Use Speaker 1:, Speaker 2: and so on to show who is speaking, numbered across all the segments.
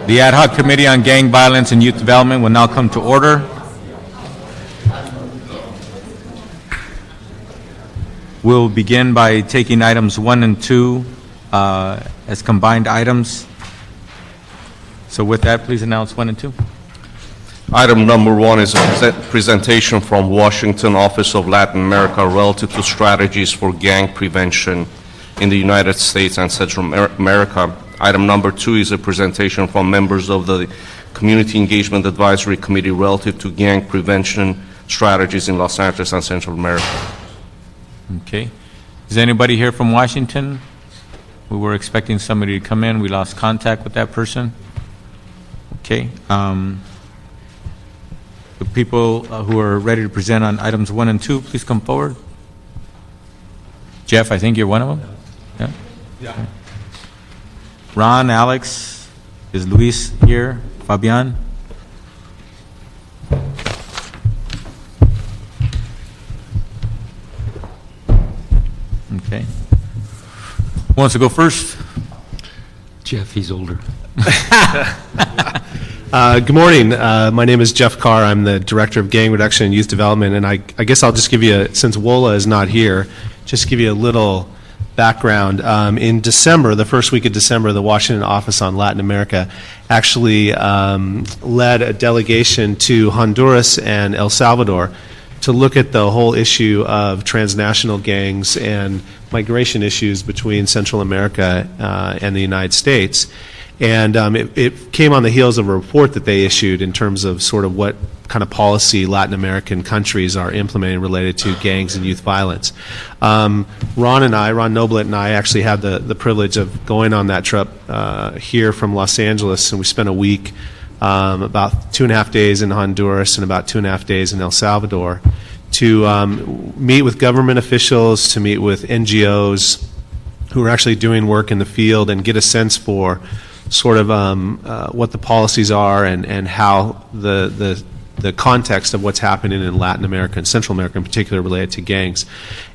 Speaker 1: The Ad Hoc Committee on Gang Violence and Youth Development will now come to order. We'll begin by taking items 1 and 2 as combined items. So with that, please announce 1 and 2.
Speaker 2: Item number 1 is a presentation from Washington Office of Latin America relative to strategies for gang prevention in the United States and Central America. Item number 2 is a presentation from members of the Community Engagement Advisory Committee relative to gang prevention strategies in Los Angeles and Central America.
Speaker 1: Okay. Is anybody here from Washington? We were expecting somebody to come in. We lost contact with that person. Okay. The people who are ready to present on items 1 and 2, please come forward. Jeff, I think you're one of them? Yeah? Yeah. Ron, Alex, is Luis here? Fabian? Okay. Who wants to go first?
Speaker 3: Jeff, he's older.
Speaker 4: Good morning. My name is Jeff Carr. I'm the Director of Gang Reduction and Youth Development, and I guess I'll just give you, since Wola is not here, just give you a little background. In December, the first week of December, the Washington Office on Latin America actually led a delegation to Honduras and El Salvador to look at the whole issue of transnational gangs and migration issues between Central America and the United States. And it came on the heels of a report that they issued in terms of sort of what kind of policy Latin American countries are implementing related to gangs and youth violence. Ron Noblet and I actually had the privilege of going on that trip here from Los Angeles, and we spent a week, about 2.5 days in Honduras and about 2.5 days in El Salvador to meet with government officials, to meet with NGOs who are actually doing work in the field and get a sense for sort of what the policies are and how the context of what's happening in Latin America and Central America in particular related to gangs.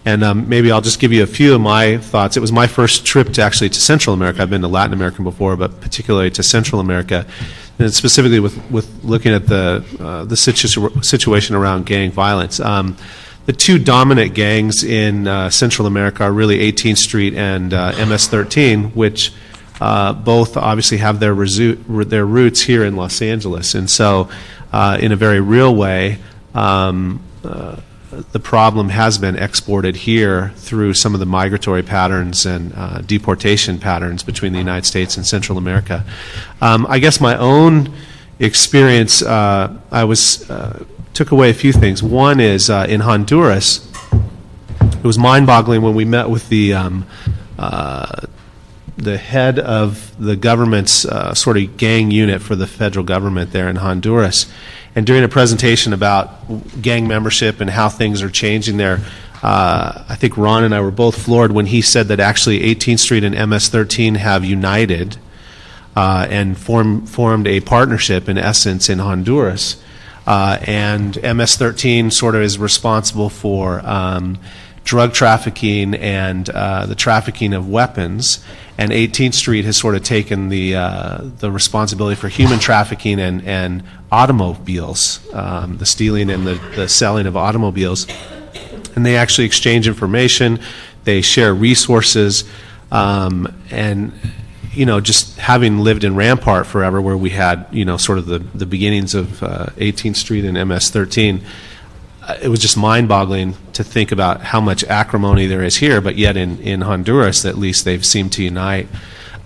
Speaker 4: And maybe I'll just give you a few of my thoughts. It was my first trip to Central America. I've been to Latin America before, but particularly to Central America, and specifically with looking at the situation around gang violence. The two dominant gangs in Central America are really 18th Street and MS-13, which both obviously have their roots here in Los Angeles. And so in a very real way, the problem has been exported here through some of the migratory patterns and deportation patterns between the United States and Central America. I guess my own experience, took away a few things. One is in Honduras, it was mind-boggling when we met with the head of the government's sort of gang unit for the federal government there in Honduras. And during a presentation about gang membership and how things are changing there, I think Ron and I were both floored when he said that actually 18th Street and MS-13 have united and formed a partnership, in essence, in Honduras. And MS-13 sort of is responsible for drug trafficking and the trafficking of weapons, and 18th Street has sort of taken the responsibility for human trafficking and automobiles, the stealing and the selling of automobiles. And they actually exchange information, they share resources, and just having lived in Rampart forever, where we had sort of the beginnings of 18th Street and MS-13, it was just mind-boggling to think about how much acrimony there is here, but yet in Honduras, at least, they've seemed to unite.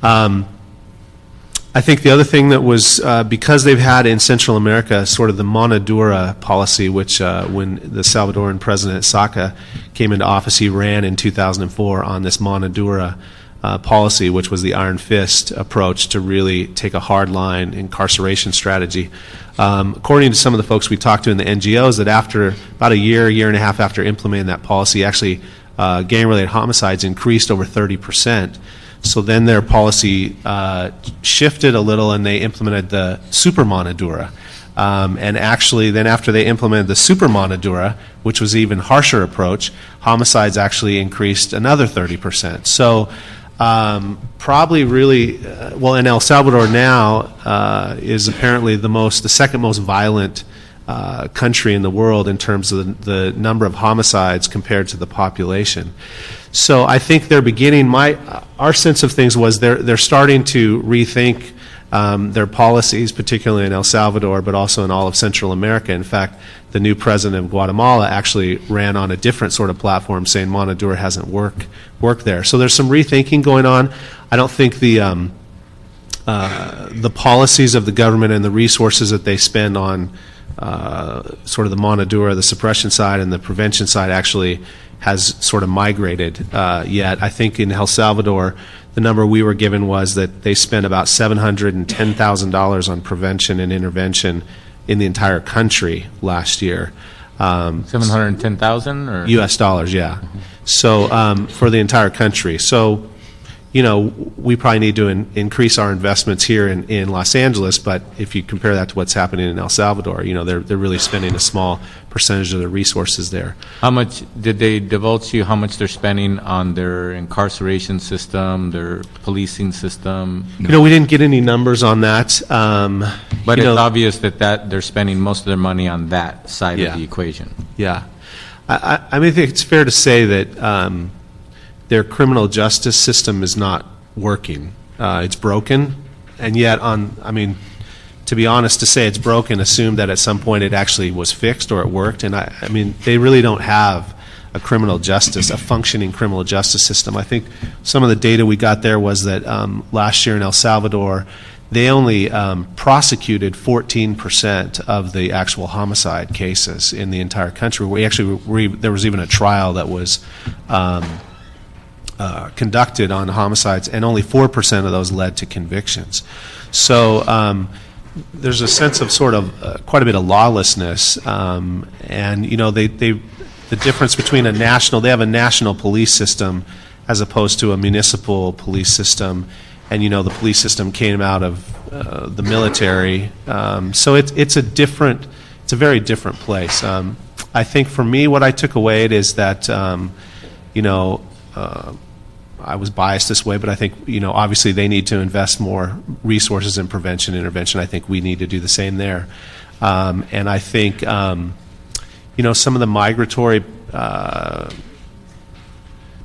Speaker 4: I think the other thing that was, because they've had in Central America sort of the mano dura policy, which when the Salvadoran President Saca came into office, he ran in 2004 on this mano dura policy, which was the iron fist approach to really take a hard-line incarceration strategy. According to some of the folks we talked to in the NGOs, that after about a year and a half after implementing that policy, actually gang-related homicides increased over 30%. So then their policy shifted a little, and they implemented the super mano dura. And actually, then after they implemented the super mano dura, which was an even harsher approach, homicides actually increased another 30%. So Probably really, well, in El Salvador now is apparently the second most violent country in the world in terms of the number of homicides compared to the population. So I think they're beginning. Our sense of things was they're starting to rethink their policies, particularly in El Salvador, but also in all of Central America. In fact, the new president of Guatemala actually ran on a different sort of platform, saying mano duro hasn't worked there. So there's some rethinking going on. I don't think the policies of the government and the resources that they spend on sort of the mano duro, the suppression side, and the prevention side actually has sort of migrated yet. I think in El Salvador, the number we were given was that they spent about $710,000 on prevention and intervention in the entire country last year.
Speaker 1: 710,000 or
Speaker 4: U.S. dollars, yeah. So for the entire country. So, you know, we probably need to increase our investments here in Los Angeles, but if you compare that to what's happening in El Salvador, you know, they're really spending a small percentage of their resources there.
Speaker 1: How much did they divulge to you how much they're spending on their incarceration system, their policing system?
Speaker 4: You know, we didn't get any numbers on that.
Speaker 1: But it's obvious that they're spending most of their money on that side of the equation.
Speaker 4: Yeah. I mean, I think it's fair to say that their criminal justice system is not working. It's broken, and yet to be honest, to say it's broken, assume that at some point it actually was fixed or it worked, and I mean, they really don't have a functioning criminal justice system. I think some of the data we got there was that last year in El Salvador, they only prosecuted 14% of the actual homicide cases in the entire country. There was even a trial that was conducted on homicides, and only 4% of those led to convictions. So there's a sense of sort of quite a bit of lawlessness, and you know the difference between they have a national police system as opposed to a municipal police system, and you know the police system came out of the military, so it's a very different place. I think for me, what I took away is that you know. I was biased this way, but I think, you know, obviously they need to invest more resources in prevention and intervention. I think we need to do the same there. And I think, you know, some of the migratory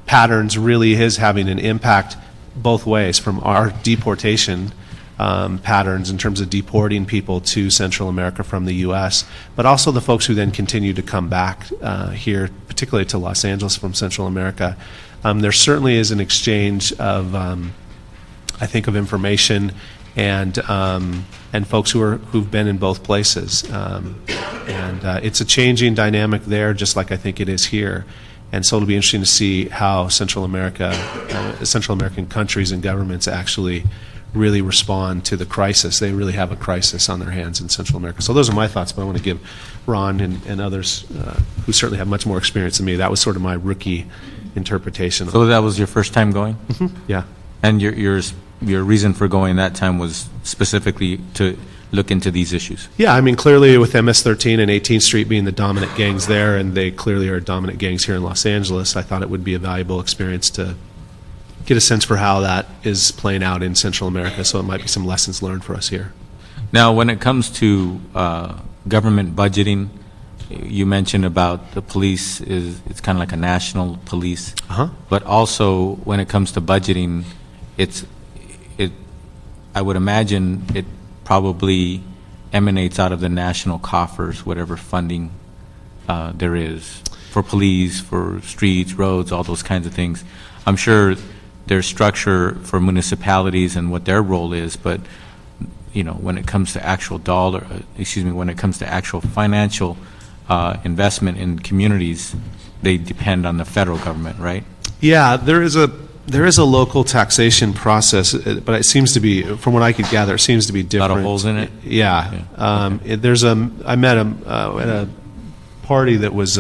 Speaker 4: patterns really is having an impact both ways, from our deportation patterns in terms of deporting people to Central America from the U.S., but also the folks who then continue to come back here, particularly to Los Angeles from Central America. There certainly is an exchange of, I think, of information and folks who've been in both places, and it's a changing dynamic there, just like I think it is here. And so it'll be interesting to see how Central American countries and governments actually really respond to the crisis. They really have a crisis on their hands in Central America. So those are my thoughts, but I want to give Ron and others who certainly have much more experience than me. That was sort of my rookie interpretation.
Speaker 1: So that was your first time going?
Speaker 4: Mm-hmm. Yeah.
Speaker 1: And your reason for going that time was specifically to look into these issues?
Speaker 4: Yeah, I mean, clearly with MS-13 and 18th Street being the dominant gangs there, and they clearly are dominant gangs here in Los Angeles, I thought it would be a valuable experience to get a sense for how that is playing out in Central America, so it might be some lessons learned for us here.
Speaker 1: Now, when it comes to government budgeting, you mentioned about the police it's kind of like a national police, but also when it comes to budgeting, I would imagine it probably emanates out of the national coffers, whatever funding there is for police, for streets, roads, all those kinds of things. I'm sure there's structure for municipalities and what their role is, but you know, when it comes to actual when it comes to actual financial investment in communities, they depend on the federal government, right? Yeah,
Speaker 4: there is a local taxation process, but it seems to be, from what I could gather, it seems to be different.
Speaker 1: A lot of holes in it?
Speaker 4: Yeah. I met at a party that was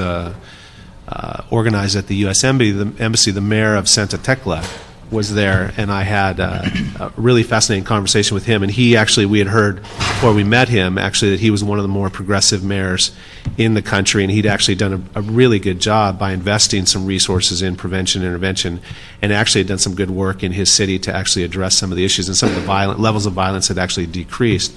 Speaker 4: organized at the U.S. Embassy. The mayor of Santa Tecla was there, and I had a really fascinating conversation with him, and we had heard before we met him, actually, that he was one of the more progressive mayors in the country, and he'd actually done a really good job by investing some resources in prevention and intervention, and actually had done some good work in his city to actually address some of the issues, and some of the levels of violence had actually decreased.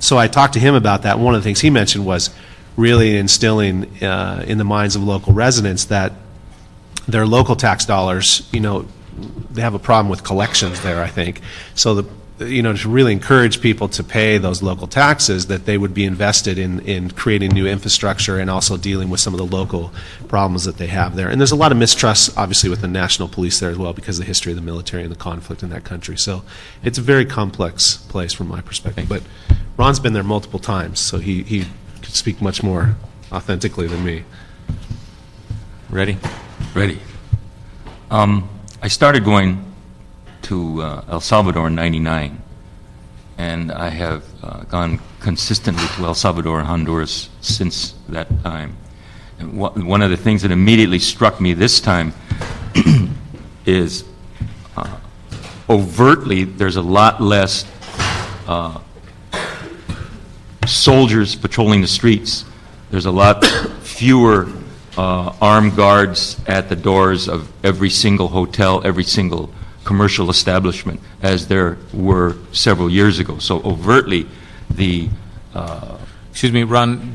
Speaker 4: So I talked to him about that. One of the things he mentioned was really instilling in the minds of local residents that their local tax dollars, they have a problem with collections there, I think. So to really encourage people to pay those local taxes, that they would be invested in creating new infrastructure and also dealing with some of the local problems that they have there. And there's a lot of mistrust, obviously, with the national police there as well, because of the history of the military and the conflict in that country. So it's a very complex place from my perspective. But Ron's been there multiple times, so he could speak much more authentically than me.
Speaker 1: Ready?
Speaker 3: Ready. I started going to El Salvador in '99, and I have gone consistently to El Salvador and Honduras since that time. And one of the things that immediately struck me this time is overtly there's a lot less soldiers patrolling the streets. There's a lot fewer armed guards at the doors of every single hotel, every single commercial establishment, as there were several years ago. So overtly,
Speaker 1: Excuse me, Ron,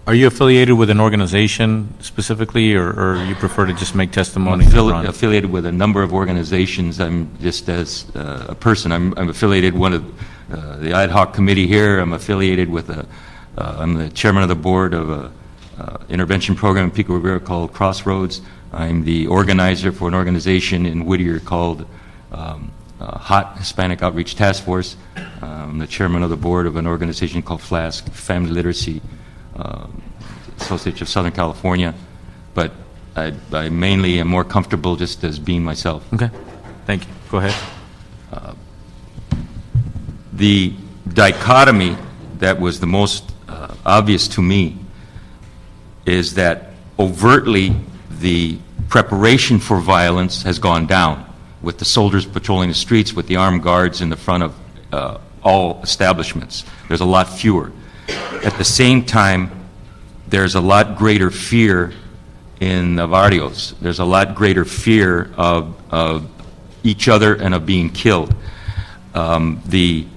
Speaker 1: are you affiliated with an organization specifically, or you prefer to just make testimony?
Speaker 3: affiliated with a number of organizations. I'm just as a person. I'm affiliated with one of the ad hoc committee here. I'm affiliated with I'm the chairman of the board of a intervention program in Pico Rivera called Crossroads. I'm the organizer for an organization in Whittier called HOT, Hispanic Outreach Task Force. I'm the chairman of the board of an organization called FLASC, Family Literacy Association of Southern California. But I mainly am more comfortable just as being myself.
Speaker 1: Okay, thank you. Go ahead.
Speaker 3: The dichotomy that was the most obvious to me is that overtly the preparation for violence has gone down, with the soldiers patrolling the streets, with the armed guards in the front of all establishments. There's a lot fewer. At the same time, there's a lot greater fear in the barrios. There's a lot greater fear of each other and of being killed. The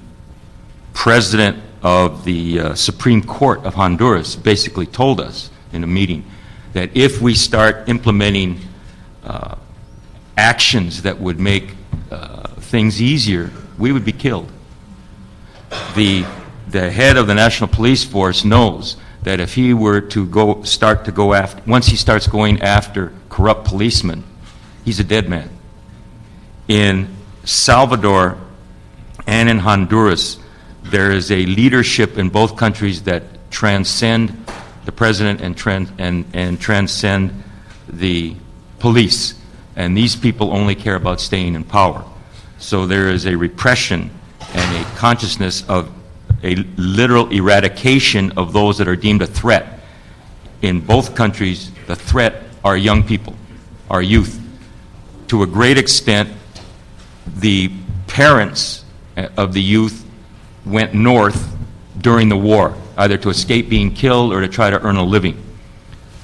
Speaker 3: president of the Supreme Court of Honduras basically told us in a meeting that if we start implementing actions that would make things easier, we would be killed. The head of the National Police Force knows that if he were to once he starts going after corrupt policemen, he's a dead man. In Salvador and in Honduras, there is a leadership in both countries that transcend the president and transcend the police. And these people only care about staying in power. So there is a repression and a consciousness of a literal eradication of those that are deemed a threat. In both countries, the threat are young people, are youth. To a great extent, the parents of the youth went north during the war, either to escape being killed or to try to earn a living.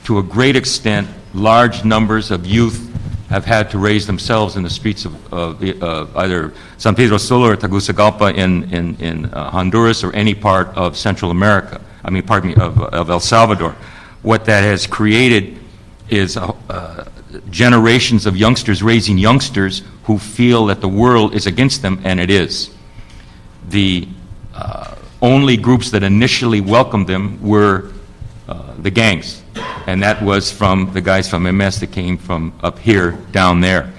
Speaker 3: To a great extent, large numbers of youth have had to raise themselves in the streets of either San Pedro Sula or Tegucigalpa in Honduras or any part of Central America, of El Salvador. What that has created is generations of youngsters raising youngsters who feel that the world is against them, and it is. The only groups that initially welcomed them were the gangs, and that was from the guys from MS that came from up here down there.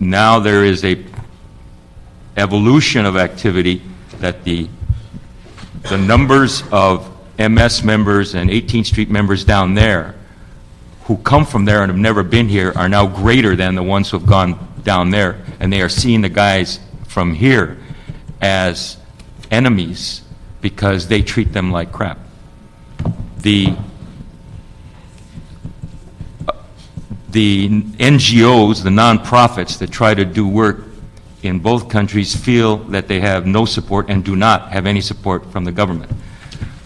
Speaker 3: Now there is a evolution of activity that the numbers of MS members and 18th Street members down there who come from there and have never been here are now greater than the ones who have gone down there, and they are seeing the guys from here as enemies because they treat them like crap. The NGOs, the nonprofits that try to do work in both countries feel that they have no support and do not have any support from the government.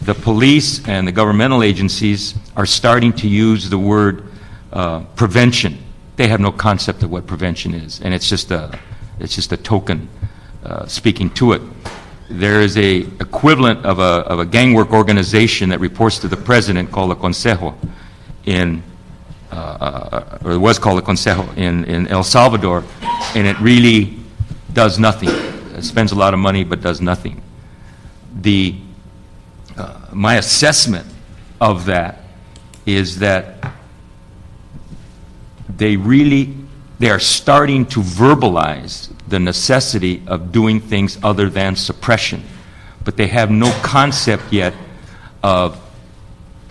Speaker 3: The police and the governmental agencies are starting to use the word prevention. They have no concept of what prevention is, and it's just a token speaking to it. There is a equivalent of a gang work organization that reports to the president called the Consejo or it was called the Consejo in El Salvador, and it really does nothing. It spends a lot of money but does nothing. My assessment of that is that they are starting to verbalize the necessity of doing things other than suppression, but they have no concept yet of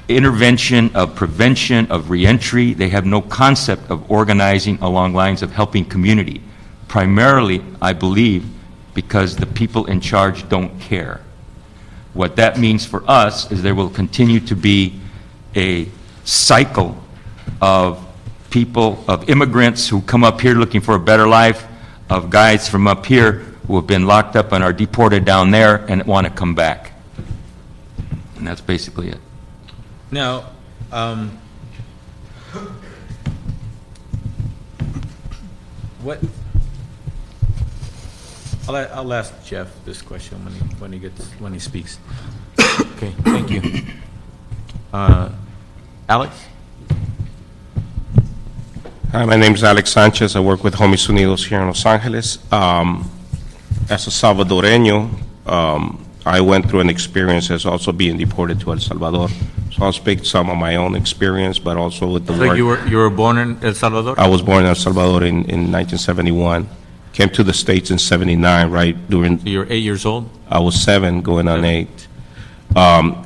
Speaker 3: intervention, of prevention, of reentry. They have no concept of organizing along lines of helping community. Primarily, I believe, because the people in charge don't care. What that means for us is there will continue to be a cycle of people, of immigrants who come up here looking for a better life, of guys from up here who have been locked up and are deported down there and want to come back. And that's basically it.
Speaker 1: Now, I'll ask Jeff this question when he speaks. Okay, thank you. Alex?
Speaker 5: Hi, my name is Alex Sanchez. I work with Homies Unidos here in Los Angeles. As a Salvadoreño, I went through an experience as also being deported to El Salvador. So I'll speak some of my own experience, but also with the
Speaker 1: So
Speaker 5: work.
Speaker 1: you were born in El Salvador?
Speaker 5: I was born in El Salvador in 1971. Came to the States in 79, right during.
Speaker 1: So you're 8 years old?
Speaker 5: I was 7, going on 8.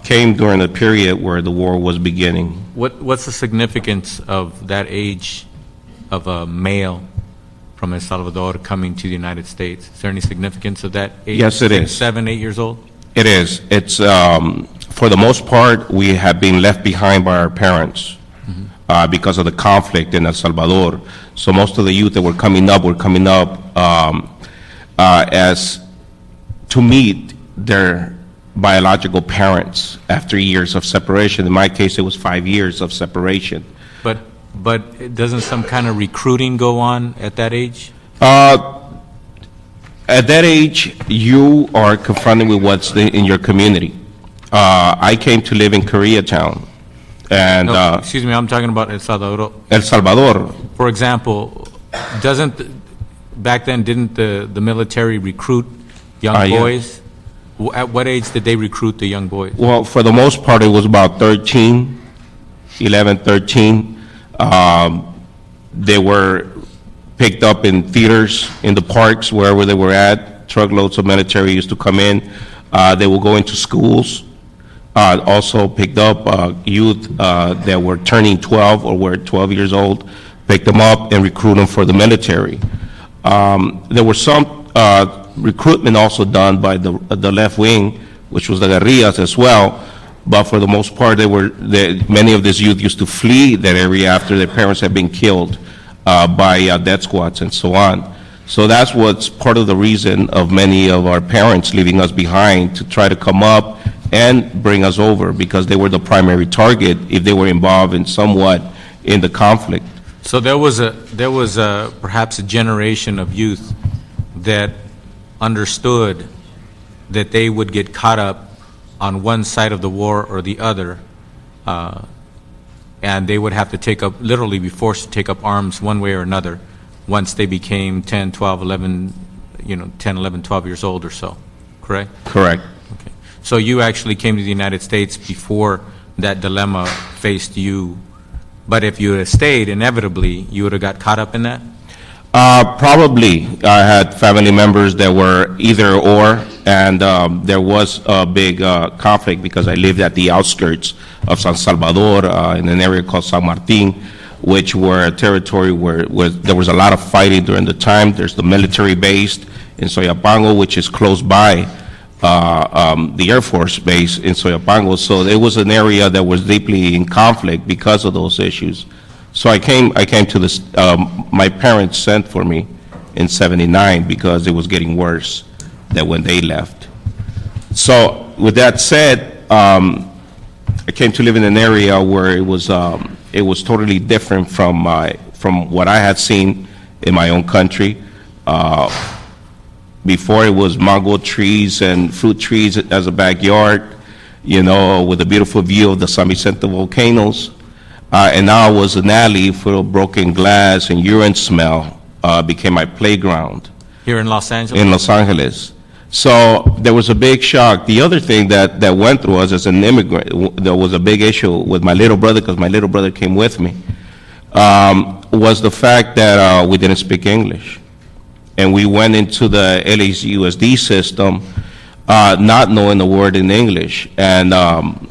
Speaker 5: Came during a period where the war was beginning.
Speaker 1: What's the significance of that age of a male from El Salvador coming to the United States? Is there any significance of that age?
Speaker 5: Yes, it
Speaker 1: 6,
Speaker 5: is.
Speaker 1: 7, 8 years old?
Speaker 5: It is. It's, for the most part, we have been left behind by our parents because of the conflict in El Salvador. So most of the youth that were coming up as to meet their biological parents after years of separation. In my case, it was 5 years of separation.
Speaker 1: But doesn't some kind of recruiting go on at that age?
Speaker 5: At that age, you are confronted with what's in your community. I came to live in Koreatown, and
Speaker 1: No, excuse me, I'm talking about El Salvador.
Speaker 5: El Salvador.
Speaker 1: For example, back then, didn't the military recruit young
Speaker 5: Yeah.
Speaker 1: boys? At what age did they recruit the young boys?
Speaker 5: Well, for the most part, it was about 13, 11, 13. They were picked up in theaters, in the parks, wherever they were at. Truckloads of military used to come in. They will go into schools. Also picked up youth that were turning 12 or were 12 years old, picked them up and recruit them for the military. There were some recruitment also done by the left wing, which was the guerrillas as well. But for the most part, many of these youth used to flee that area after their parents had been killed by death squads and so on. So that's what's part of the reason of many of our parents leaving us behind to try to come up and bring us over, because they were the primary target if they were involved in somewhat in the conflict.
Speaker 1: So there was perhaps a generation of youth that understood that they would get caught up on one side of the war or the other, and they would have to literally be forced to take up arms one way or another once they became 10, 12, 11, 10, 11, 12 years old or so, correct?
Speaker 5: Correct.
Speaker 1: Okay. So you actually came to the United States before that dilemma faced you, but if you had stayed, inevitably, you would have got caught up in that?
Speaker 5: Probably. I had family members that were either or, and there was a big conflict because I lived at the outskirts of San Salvador in an area called San Martin, which were a territory where there was a lot of fighting during the time. There's the military base in Soyapango, which is close by the Air Force base in Soyapango. So it was an area that was deeply in conflict because of those issues. So I came to this, my parents sent for me in 79 because it was getting worse than when they left. So with that said, I came to live in an area where it was totally different from what I had seen in my own country. Before, it was mango trees and fruit trees as a backyard, with a beautiful view of the San Vicente volcanoes. And now it was an alley full of broken glass and urine smell became my playground.
Speaker 1: Here in Los Angeles?
Speaker 5: In Los Angeles. So there was a big shock. The other thing that went through us as an immigrant, there was a big issue with my little brother, because my little brother came with me, was the fact that we didn't speak English. And we went into the LAUSD system not knowing a word in English. And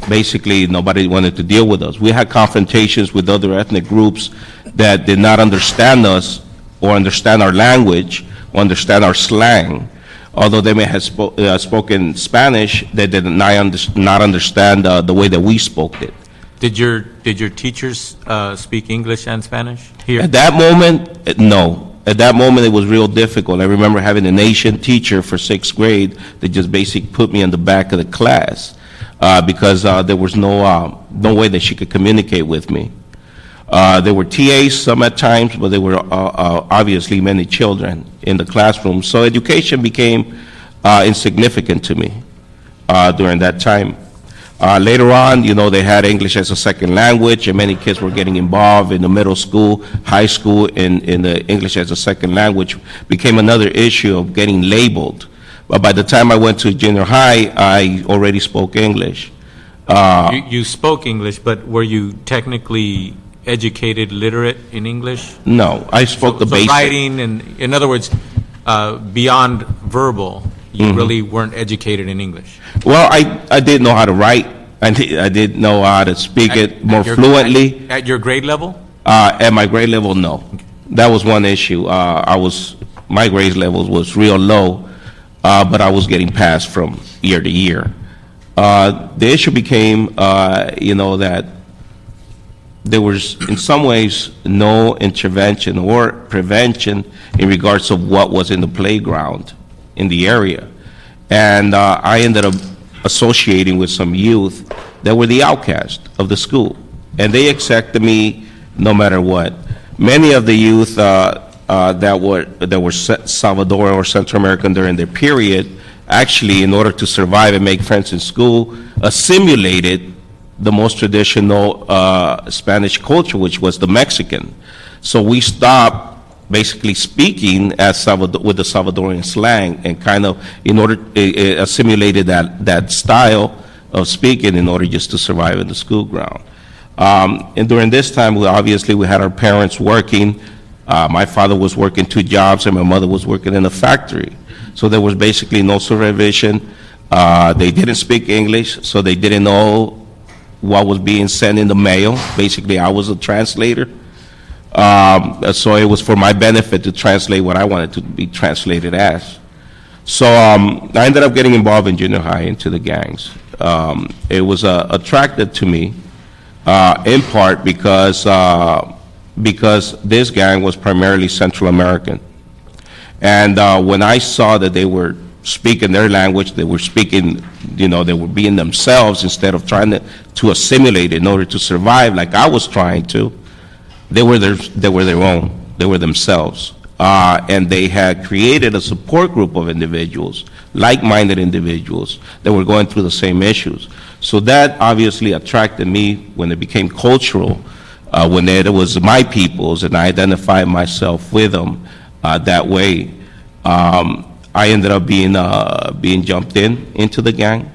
Speaker 5: basically, nobody wanted to deal with us. We had confrontations with other ethnic groups that did not understand us or understand our language or understand our slang. Although they may have spoken Spanish, they did not understand the way that we spoke it.
Speaker 1: Did your teachers speak English and Spanish here?
Speaker 5: At that moment, no. At that moment, it was real difficult. I remember having an Asian teacher for 6th grade that just basically put me in the back of the class because there was no way that she could communicate with me. There were TAs some at times, but there were obviously many children in the classroom. So education became insignificant to me during that time. Later on, they had English as a second language, and many kids were getting involved in the middle school, high school, in the English as a second language. Became another issue of getting labeled. But by the time I went to junior high, I already spoke English.
Speaker 1: You spoke English, but were you technically educated, literate in English?
Speaker 5: No, I spoke the basic.
Speaker 1: Writing, and in other words, beyond verbal, you really weren't educated in English.
Speaker 5: Well, I did know how to write. I did know how to speak it more fluently.
Speaker 1: At your grade level?
Speaker 5: At my grade level, no. That was one issue. My grade level was real low, but I was getting passed from year to year. The issue became, that there was, in some ways, no intervention or prevention in regards to what was in the playground in the area. And I ended up associating with some youth that were the outcast of the school. And they accepted me no matter what. Many of the youth that were Salvadoran or Central American during their period, actually, in order to survive and make friends in school, assimilated the most traditional Spanish culture, which was the Mexican. So we stopped basically speaking as with the Salvadorian slang, and kind of assimilated that style of speaking in order just to survive in the school ground. And during this time, we had our parents working. My father was working 2 jobs, and my mother was working in a factory. So there was basically no supervision. They didn't speak English, so they didn't know what was being sent in the mail. Basically, I was a translator. So it was for my benefit to translate what I wanted to be translated as. So I ended up getting involved in junior high into the gangs. It was attracted to me in part because this gang was primarily Central American. And when I saw that they were speaking their language, they were speaking, they were being themselves instead of trying to assimilate in order to survive like I was trying to. They were their own. They were themselves. And they had created a support group of individuals, like-minded individuals, that were going through the same issues. So that obviously attracted me when it became cultural, when it was my peoples, and I identified myself with them that way. I ended up being jumped into the gang,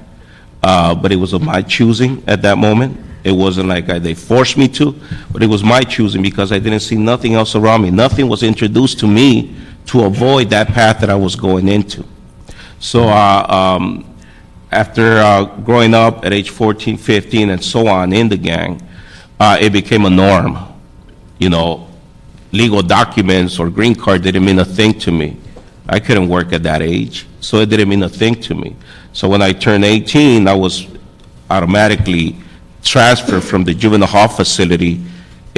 Speaker 5: but it was of my choosing at that moment. It wasn't like they forced me to, but it was my choosing because I didn't see nothing else around me. Nothing was introduced to me to avoid that path that I was going into. So after growing up at age 14, 15, and so on in the gang, it became a norm. Legal documents or green card didn't mean a thing to me. I couldn't work at that age, so it didn't mean a thing to me. So when I turned 18, I was automatically transferred from the juvenile hall facility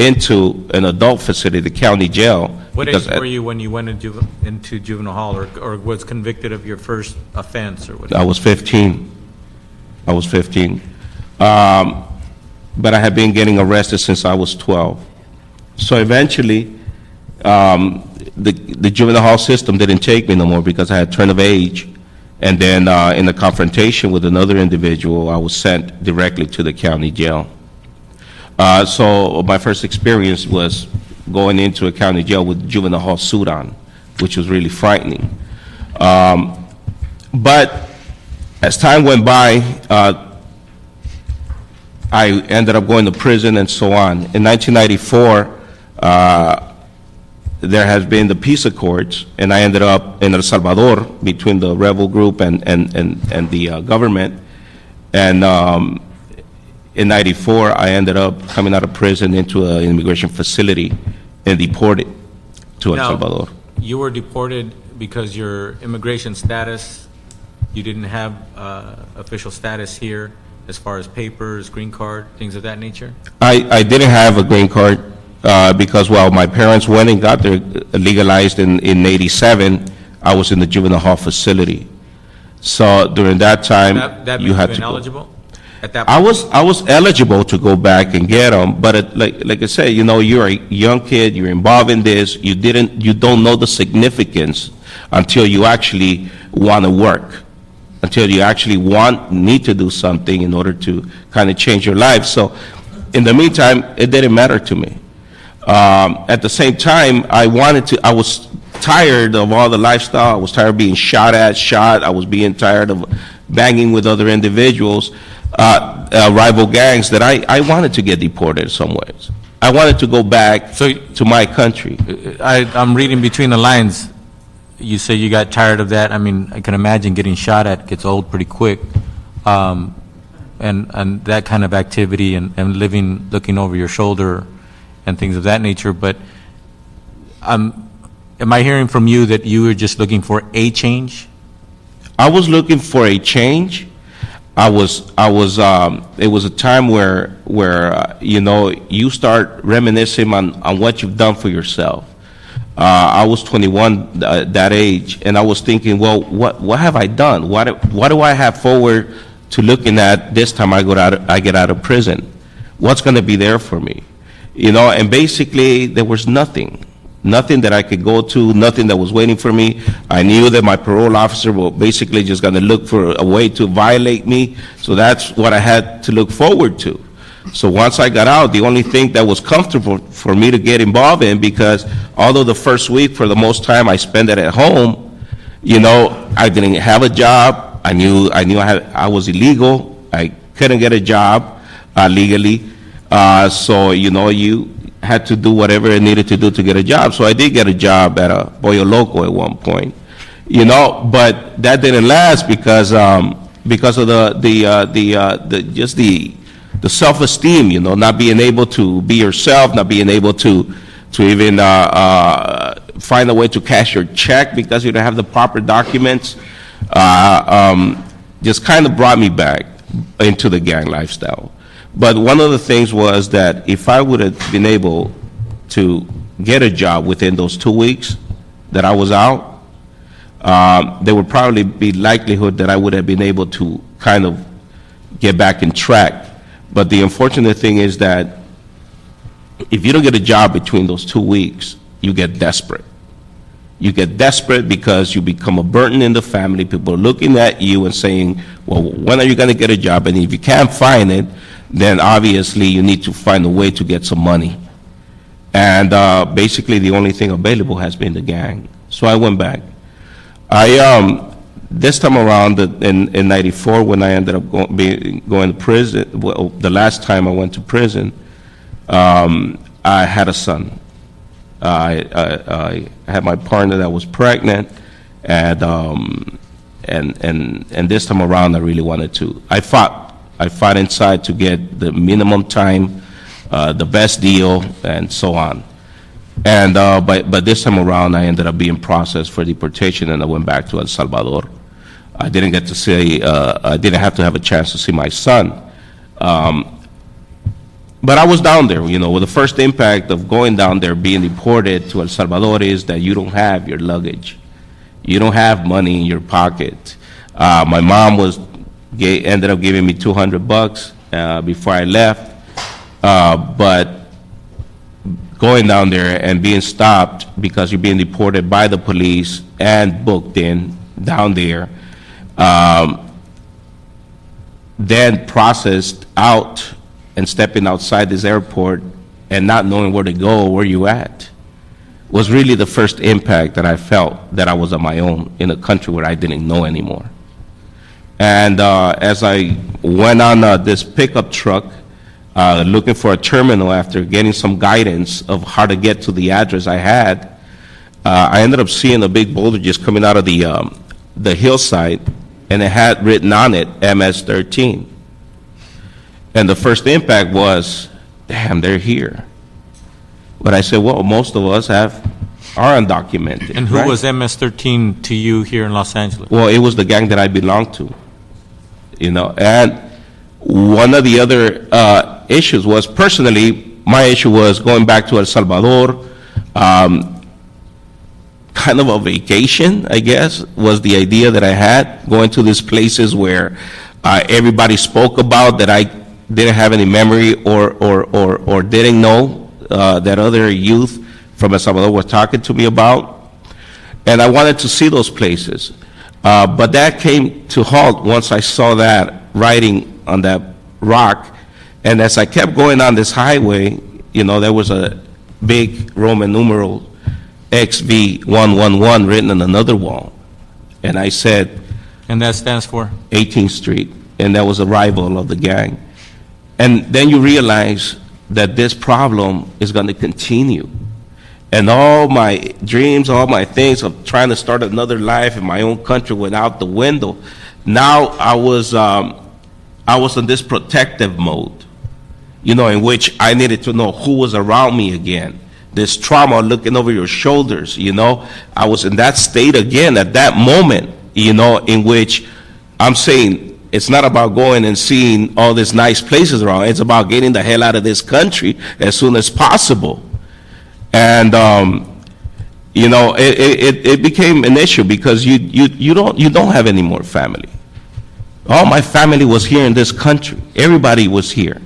Speaker 5: into an adult facility, the county jail.
Speaker 1: What
Speaker 5: because
Speaker 1: age were you when you went into juvenile hall, or was convicted of your first offense, or whatever?
Speaker 5: I was 15. I was 15. But I had been getting arrested since I was 12. So eventually, the juvenile hall system didn't take me no more because I had turned of age. And then in a confrontation with another individual, I was sent directly to the county jail. So my first experience was going into a county jail with juvenile hall suit on, which was really frightening. But as time went by, I ended up going to prison and so on. In 1994, there has been the peace accords, and I ended up in El Salvador between the rebel group and the government. And in 94, I ended up coming out of prison into an immigration facility and deported to El
Speaker 1: Now,
Speaker 5: Salvador.
Speaker 1: You were deported because your immigration status, you didn't have official status here as far as papers, green card, things of that nature?
Speaker 5: I didn't have a green card because, well, my parents went and got their legalized in 87. I was in the juvenile hall facility. So during that time,
Speaker 1: That
Speaker 5: you
Speaker 1: means
Speaker 5: had
Speaker 1: you've
Speaker 5: to
Speaker 1: been
Speaker 5: go.
Speaker 1: eligible at that
Speaker 5: I
Speaker 1: point?
Speaker 5: was eligible to go back and get them, but like I say, you know, you're a young kid, you're involved in this, you don't know the significance until you actually want to work, until you actually need to do something in order to kind of change your life. So in the meantime, it didn't matter to me. At the same time, I was tired of all the lifestyle. I was tired of being shot. I was being tired of banging with other individuals, rival gangs, that I wanted to get deported some ways. I wanted to go back to my country.
Speaker 1: I'm reading between the lines. You say you got tired of that. I mean, I can imagine getting shot at gets old pretty quick. And that kind of activity and looking over your shoulder and things of that nature. But am I hearing from you that you were just looking for a change?
Speaker 5: I was looking for a change. It was a time where you know, you start reminiscing on what you've done for yourself. I was 21 that age, and I was thinking, well, what have I done? What do I have forward to looking at this time I get out of prison? What's going to be there for me? You know, and basically there was nothing that I could go to, nothing that was waiting for me. I knew that my parole officer was basically just going to look for a way to violate me, so that's what I had to look forward to. So once I got out, the only thing that was comfortable for me to get involved in, because although the first week, for the most time, I spent it at home, you know, I didn't have a job. I knew I was illegal. I couldn't get a job legally. So, you know, you had to do whatever it needed to do to get a job. So I did get a job at a Pollo Loco at one point, you know, but that didn't last because of the self-esteem, you know, not being able to be yourself, not being able to even find a way to cash your check because you don't have the proper documents, just kind of brought me back into the gang lifestyle. But one of the things was that if I would have been able to get a job within those 2 weeks that I was out, there would probably be likelihood that I would have been able to kind of get back in track. But the unfortunate thing is that if you don't get a job between those 2 weeks, you get desperate. You get desperate because you become a burden in the family. People are looking at you and saying, well, when are you going to get a job? And if you can't find it, then obviously you need to find a way to get some money. And basically the only thing available has been the gang. So I went back. This time around in 94, when I ended up going to prison, well, the last time I went to prison, I had a son. I had my partner that was pregnant, and this time around I really wanted to. I fought inside to get the minimum time, the best deal, and so on. And but this time around I ended up being processed for deportation, and I went back to El Salvador. I didn't get to see, I didn't have to have a chance to see my son. But I was down there, with the first impact of going down there, being deported to El Salvador is that you don't have your luggage. You don't have money in your pocket. My mom ended up giving me $200 before I left. But going down there and being stopped because you're being deported by the police and booked in down there, then processed out and stepping outside this airport and not knowing where to go or where you at was really the first impact that I felt that I was on my own in a country where I didn't know anymore. And as I went on this pickup truck looking for a terminal after getting some guidance of how to get to the address I had, I ended up seeing a big boulder just coming out of the hillside, and it had written on it MS-13. And the first impact was, damn, they're here. But I said, well, most of us are undocumented.
Speaker 1: And who
Speaker 5: right?
Speaker 1: was MS-13 to you here in Los Angeles?
Speaker 5: Well, it was the gang that I belonged to, And one of the other issues was, personally, my issue was going back to El Salvador, kind of a vacation, I guess, was the idea that I had, going to these places where everybody spoke about that I didn't have any memory or didn't know that other youth from El Salvador were talking to me about. And I wanted to see those places. But that came to halt once I saw that writing on that rock. And as I kept going on this highway, there was a big Roman numeral XV111 written on another wall. And I said,
Speaker 1: And that stands for?
Speaker 5: 18th Street. And that was a rival of the gang. And then you realize that this problem is going to continue. And all my dreams, all my things of trying to start another life in my own country went out the window. Now I was in this protective mode, in which I needed to know who was around me again. This trauma looking over your shoulders, I was in that state again at that moment, in which I'm saying, it's not about going and seeing all these nice places around. It's about getting the hell out of this country as soon as possible. And it became an issue because you don't have any more family. All my family was here in this country. Everybody was here.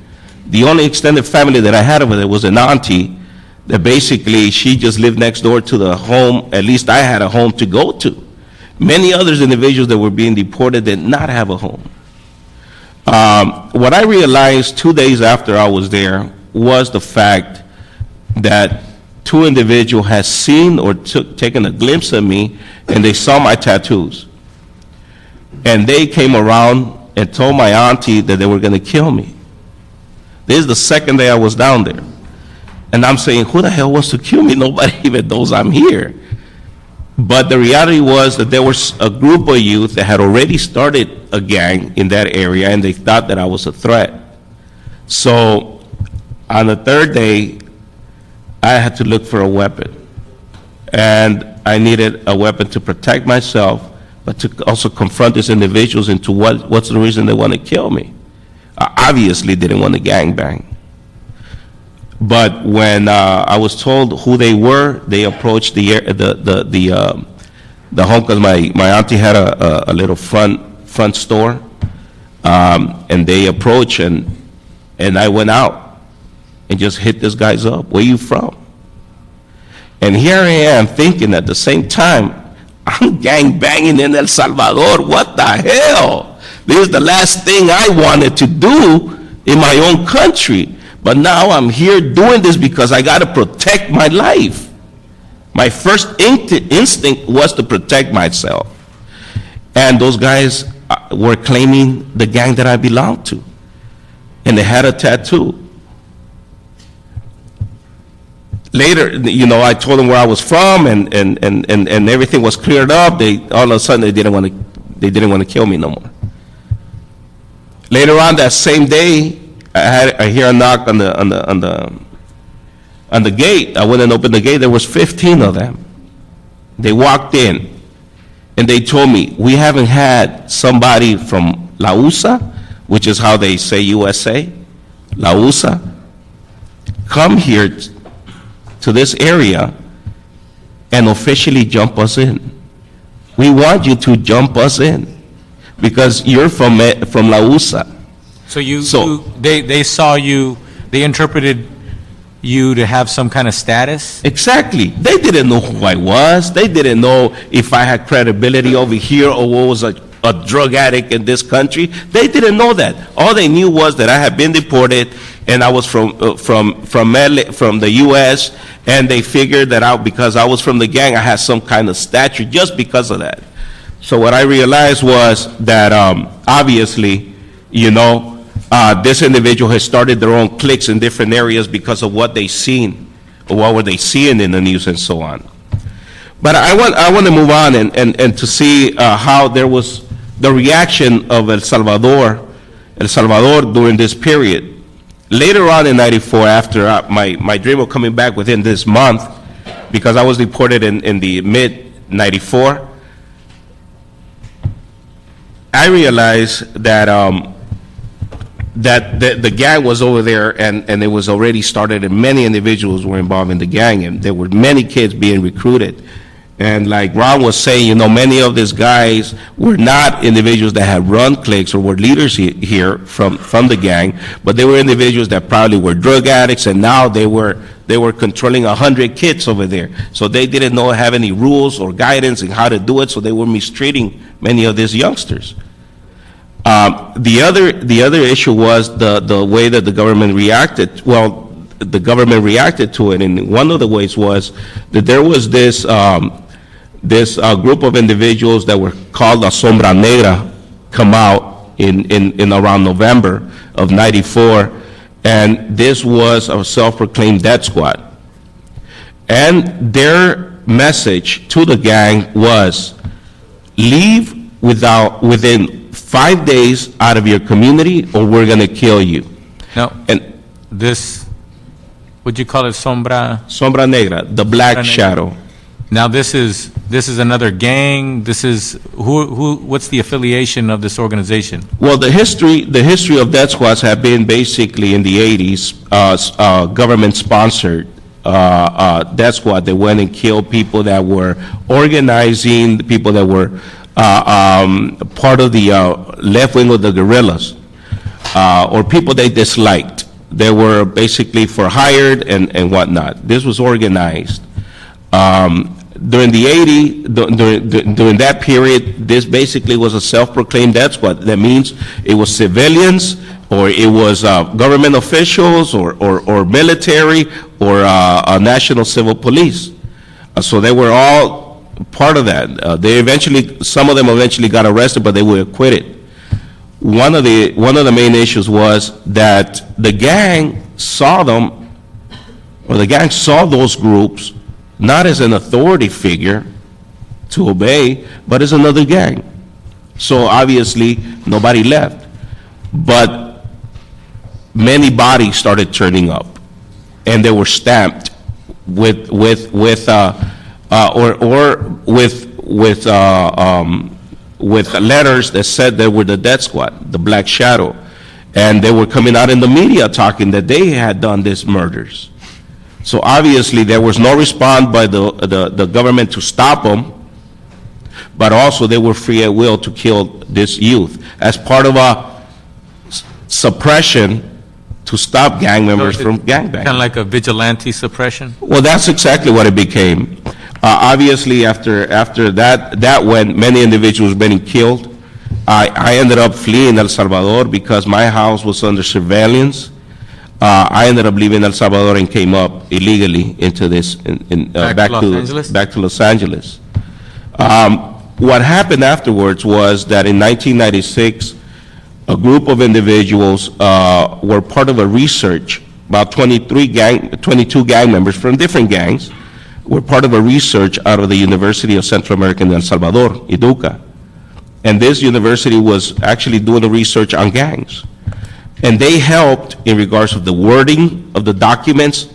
Speaker 5: The only extended family that I had over there was an auntie that basically she just lived next door to the home. At least I had a home to go to. Many other individuals that were being deported did not have a home. What I realized 2 days after I was there was the fact that two individuals had seen or taken a glimpse of me, and they saw my tattoos. And they came around and told my auntie that they were going to kill me. This is the second day I was down there. And I'm saying, who the hell wants to kill me? Nobody even knows I'm here. But the reality was that there was a group of youth that had already started a gang in that area, and they thought that I was a threat. So on the third day, I had to look for a weapon. And I needed a weapon to protect myself, but to also confront these individuals into what's the reason they want to kill me. I obviously didn't want to gangbang. But when I was told who they were, they approached the home, because my auntie had a little front store, and they approached, and I went out and just hit these guys up. Where you from? And here I am thinking at the same time, I'm gang banging in El Salvador. What the hell? This is the last thing I wanted to do in my own country. But now I'm here doing this because I got to protect my life. My first instinct was to protect myself. And those guys were claiming the gang that I belonged to. And they had a tattoo. Later, I told them where I was from, and everything was cleared up. All of a sudden they didn't want to kill me no more. Later on that same day, I hear a knock on the gate. I went and opened the gate. There was 15 of them. They walked in, and they told me, we haven't had somebody from La USA, which is how they say USA, La USA, come here to this area and officially jump us in. We want you to jump us in because you're from La USA.
Speaker 1: So they saw you, they interpreted you to have some kind of status?
Speaker 5: Exactly. They didn't know who I was. They didn't know if I had credibility over here or was a drug addict in this country. They didn't know that. All they knew was that I had been deported and I was from the U.S. and they figured that because I was from the gang, I had some kind of stature just because of that. So what I realized was that obviously, this individual has started their own cliques in different areas because of what they seen, or what were they seeing in the news and so on. But I want to move on and to see how there was the reaction of El Salvador during this period. Later on in '94, after my dream of coming back within this month, because I was deported in the mid-'94, I realized that the gang was over there and it was already started and many individuals were involved in the gang and there were many kids being recruited. And like Ron was saying, many of these guys were not individuals that had run cliques or were leaders here from the gang, but they were individuals that probably were drug addicts and now they were controlling 100 kids over there. So they didn't have any rules or guidance in how to do it, so they were mistreating many of these youngsters. The other issue was the way that the government reacted. Well, the government reacted to it, and one of the ways was that there was this group of individuals that were called La Sombra Negra come out in around November of '94, and this was a self-proclaimed death squad. And their message to the gang was, leave within 5 days out of your community or we're going to kill you.
Speaker 1: Now,
Speaker 5: And
Speaker 1: this, would you call it
Speaker 5: Sombra Negra, the black shadow.
Speaker 1: Now this is another gang. This is what's the affiliation of this organization?
Speaker 5: Well, the history of death squads have been basically in the 80s, government-sponsored death squad that went and killed people that were organizing, people that were part of the left wing of the guerrillas, or people they disliked. They were basically for hired and whatnot. This was organized. During the 80s, during that period, this basically was a self-proclaimed death squad. That means it was civilians, or it was government officials, or military, or national civil police. So they were all part of that. Some of them eventually got arrested, but they were acquitted. One of the main issues was that the gang saw them, or the gang saw those groups not as an authority figure to obey, but as another gang. So obviously nobody left, but many bodies started turning up, and they were stamped with letters that said they were the death squad, the Black Shadow, and they were coming out in the media talking that they had done these murders. So obviously there was no response by the government to stop them, but also they were free at will to kill this youth as part of a suppression to stop gang members from gangbanging.
Speaker 1: Kind of like a vigilante suppression?
Speaker 5: Well, that's exactly what it became. Obviously, after that went, many individuals being killed. I ended up fleeing El Salvador because my house was under surveillance. I ended up leaving El Salvador and came up illegally into this, back to Los Angeles. What happened afterwards was that in 1996, a group of individuals were part of a research. About 22 gang members from different gangs were part of a research out of the University of Central America in El Salvador, IDUCA. And this university was actually doing the research on gangs. And they helped in regards of the wording of the documents,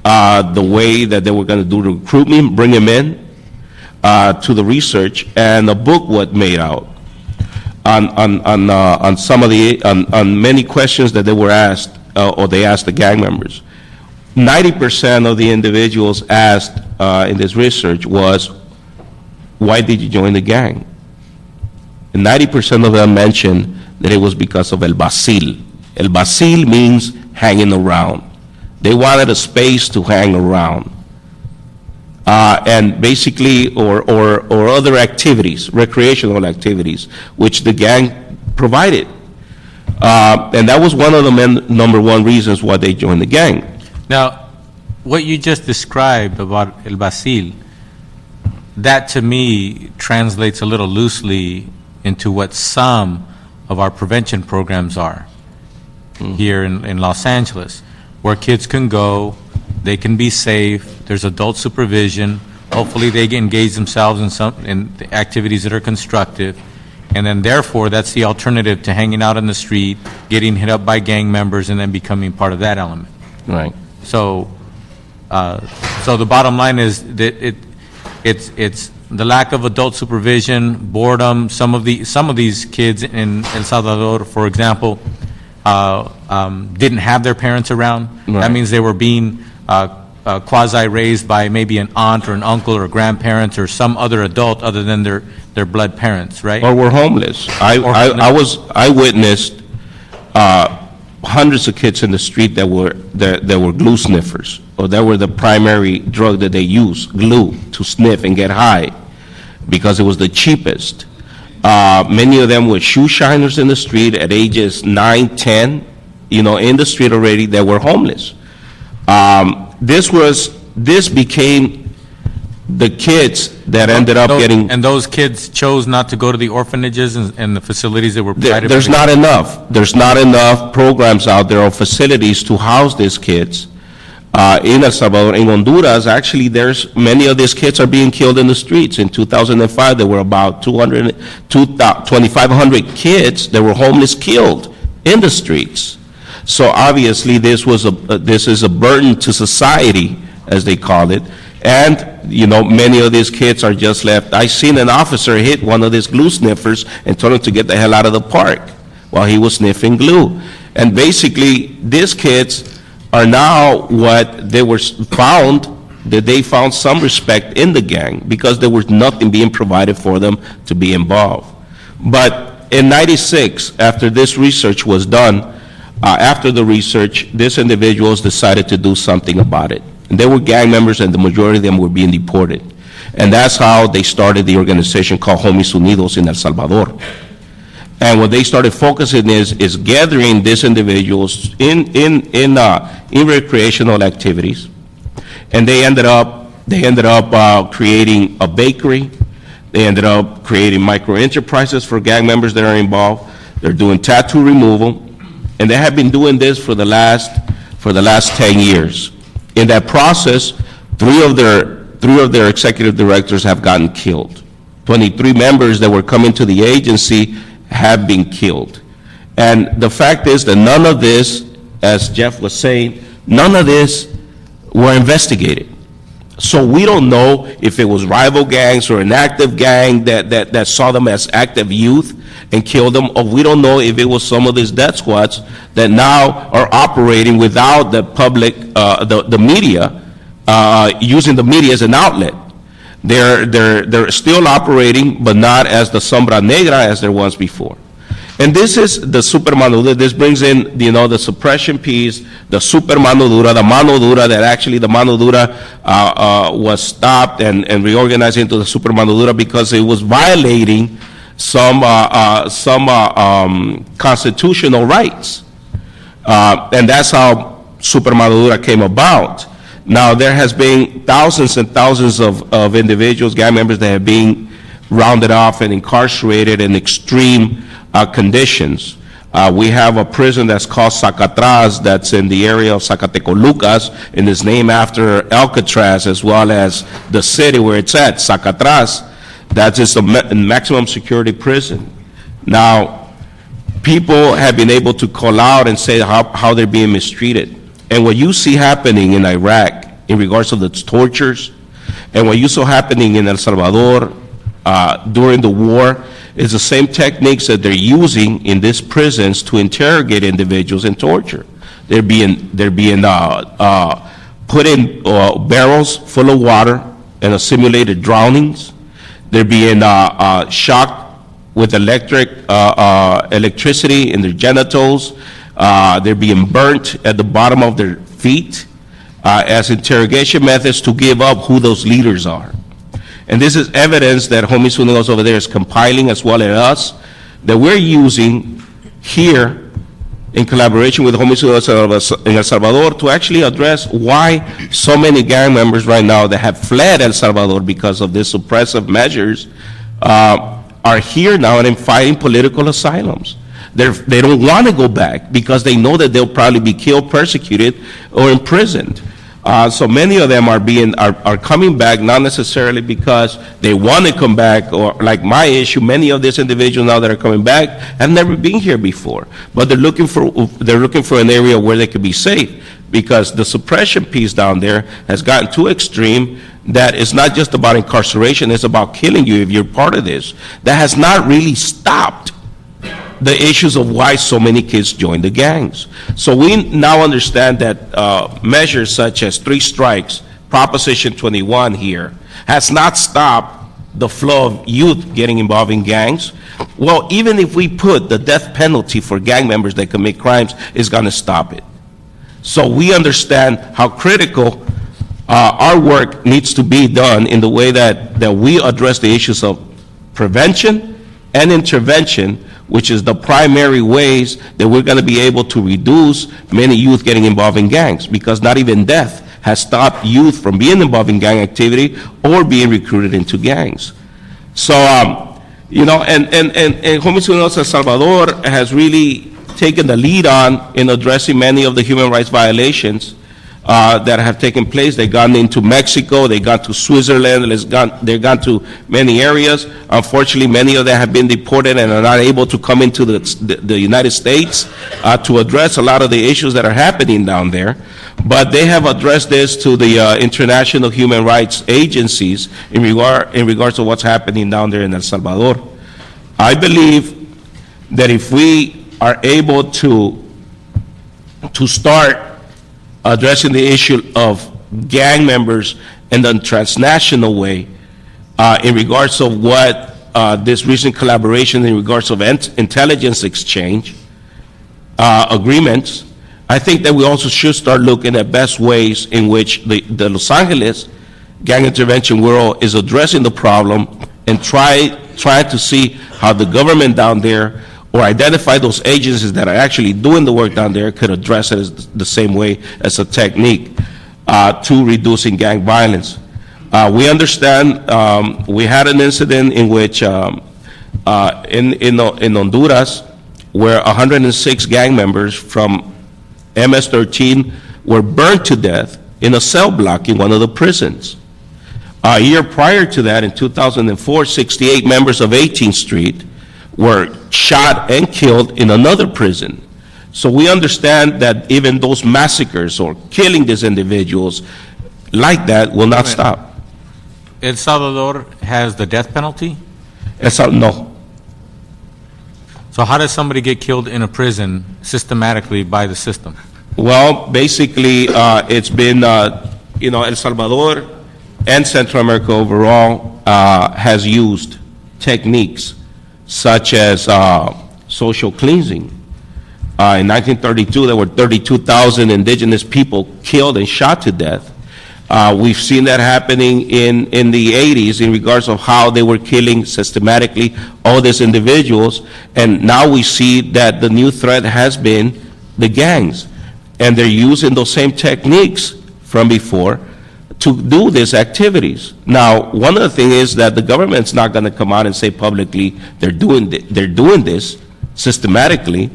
Speaker 5: the way that they were going to do the recruitment, bring them in to the research, and a book was made out on many questions that they were asked, or they asked the gang members. 90% of the individuals asked in this research was, why did you join the gang? And 90% of them mentioned that it was because of el vacil. El vacil means hanging around. They wanted a space to hang around. And basically, or other activities, recreational activities, which the gang provided. And that was one of the number one reasons why they joined the gang.
Speaker 1: Now, what you just described about El Basil, that to me translates a little loosely into what some of our prevention programs are here in Los Angeles, where kids can go, they can be safe, there's adult supervision, hopefully they engage themselves in activities that are constructive, and then therefore that's the alternative to hanging out in the street, getting hit up by gang members, and then becoming part of that element.
Speaker 5: Right.
Speaker 1: So, so the bottom line is that it's the lack of adult supervision, boredom. Some of these kids in El Salvador, for example, didn't have their parents around.
Speaker 5: Right.
Speaker 1: That means they were being quasi-raised by maybe an aunt or an uncle or grandparents or some other adult other than their blood parents, right?
Speaker 5: Or were homeless. I witnessed hundreds of kids in the street that were glue sniffers, or that were the primary drug that they used, glue, to sniff and get high, because it was the cheapest. Many of them were shoe shiners in the street at ages 9, 10, in the street already, that were homeless. This became the kids that ended up getting.
Speaker 1: And those kids chose not to go to the orphanages and the facilities that were provided.
Speaker 5: There's not enough. There's not enough programs out there or facilities to house these kids. In El Salvador, in Honduras, actually, many of these kids are being killed in the streets. In 2005, there were about 2,500 kids that were homeless killed in the streets. So obviously, this is a burden to society, as they call it. And, many of these kids are just left. I seen an officer hit one of these glue sniffers and told him to get the hell out of the park while he was sniffing glue. And basically, these kids are now what they were found, that they found some respect in the gang because there was nothing being provided for them to be involved. But in '96, after this research was done, after the research, these individuals decided to do something about it. And they were gang members, and the majority of them were being deported. And that's how they started the organization called Homies Unidos in El Salvador. And what they started focusing is gathering these individuals in recreational activities. And they ended up creating a bakery. They ended up creating micro enterprises for gang members that are involved. They're doing tattoo removal, and they have been doing this for the last 10 years. In that process, three of their executive directors have gotten killed. 23 members that were coming to the agency have been killed. And the fact is that none of this, as Jeff was saying, none of this were investigated. So we don't know if it was rival gangs or an active gang that saw them as active youth and killed them, or we don't know if it was some of these death squads that now are operating without the public, the media, using the media as an outlet. They're still operating, but not as the sombra negra as there was before. And this is the super mano dura. This brings in, the suppression piece, the super mano dura, the mano dura, that actually the mano dura was stopped and reorganized into the super mano dura because it was violating some constitutional rights. And that's how super mano dura came about. Now, there has been thousands and thousands of individuals, gang members, that have been rounded off and incarcerated in extreme conditions. We have a prison that's called Zacatraz, that's in the area of Zacatecolucas, and is named after Alcatraz, as well as the city where it's at, Zacatraz. That is a maximum security prison. Now, people have been able to call out and say how they're being mistreated. And what you see happening in Iraq in regards to the tortures, and what you saw happening in El Salvador during the war, is the same techniques that they're using in these prisons to interrogate individuals and torture. They're being put in barrels full of water and simulated drownings. They're being shocked with electricity in their genitals. They're being burnt at the bottom of their feet as interrogation methods to give up who those leaders are. And this is evidence that Homies Unidos over there is compiling, as well as us, that we're using here in collaboration with Homies Unidos in El Salvador to actually address why so many gang members right now that have fled El Salvador because of these suppressive measures are here now and fighting political asylums. They don't want to go back because they know that they'll probably be killed, persecuted, or imprisoned. So many of them are coming back, not necessarily because they want to come back, or like my issue, many of these individuals now that are coming back have never been here before, but they're looking for an area where they could be safe, because the suppression piece down there has gotten too extreme, that it's not just about incarceration, it's about killing you if you're part of this. That has not really stopped the issues of why so many kids join the gangs. So we now understand that measures such as 3 strikes, Proposition 21 here, has not stopped the flow of youth getting involved in gangs. Well, even if we put the death penalty for gang members that commit crimes, it's going to stop it. So we understand how critical our work needs to be done in the way that we address the issues of prevention and intervention, which is the primary ways that we're going to be able to reduce many youth getting involved in gangs, because not even death has stopped youth from being involved in gang activity or being recruited into gangs. So, and Homies Unidos El Salvador has really taken the lead on in addressing many of the human rights violations that have taken place. They've gone into Mexico, they've gone to Switzerland, they've gone to many areas. Unfortunately, many of them have been deported and are not able to come into the United States to address a lot of the issues that are happening down there. But they have addressed this to the international human rights agencies in regards to what's happening down there in El Salvador. I believe that if we are able to start addressing the issue of gang members in the transnational way, in regards of what this recent collaboration in regards of intelligence exchange agreements, I think that we also should start looking at best ways in which the Los Angeles Gang Intervention Bureau is addressing the problem, and try to see how the government down there, or identify those agencies that are actually doing the work down there, could address it as the same way as a technique to reducing gang violence. We understand we had an incident in which in Honduras, where 106 gang members from MS-13 were burned to death in a cell block in one of the prisons. A year prior to that, in 2004, 68 members of 18th Street were shot and killed in another prison. So we understand that even those massacres or killing these individuals like that will not stop.
Speaker 1: El Salvador has the death penalty?
Speaker 5: No.
Speaker 1: So how does somebody get killed in a prison systematically by the system?
Speaker 5: Well, basically, it's been, El Salvador and Central America overall has used techniques such as social cleansing. In 1932, there were 32,000 indigenous people killed and shot to death. We've seen that happening in the 80s in regards of how they were killing systematically all these individuals, and now we see that the new threat has been the gangs, and they're using those same techniques from before to do these activities. Now, one of the things is that the government's not going to come out and say publicly they're doing this systematically,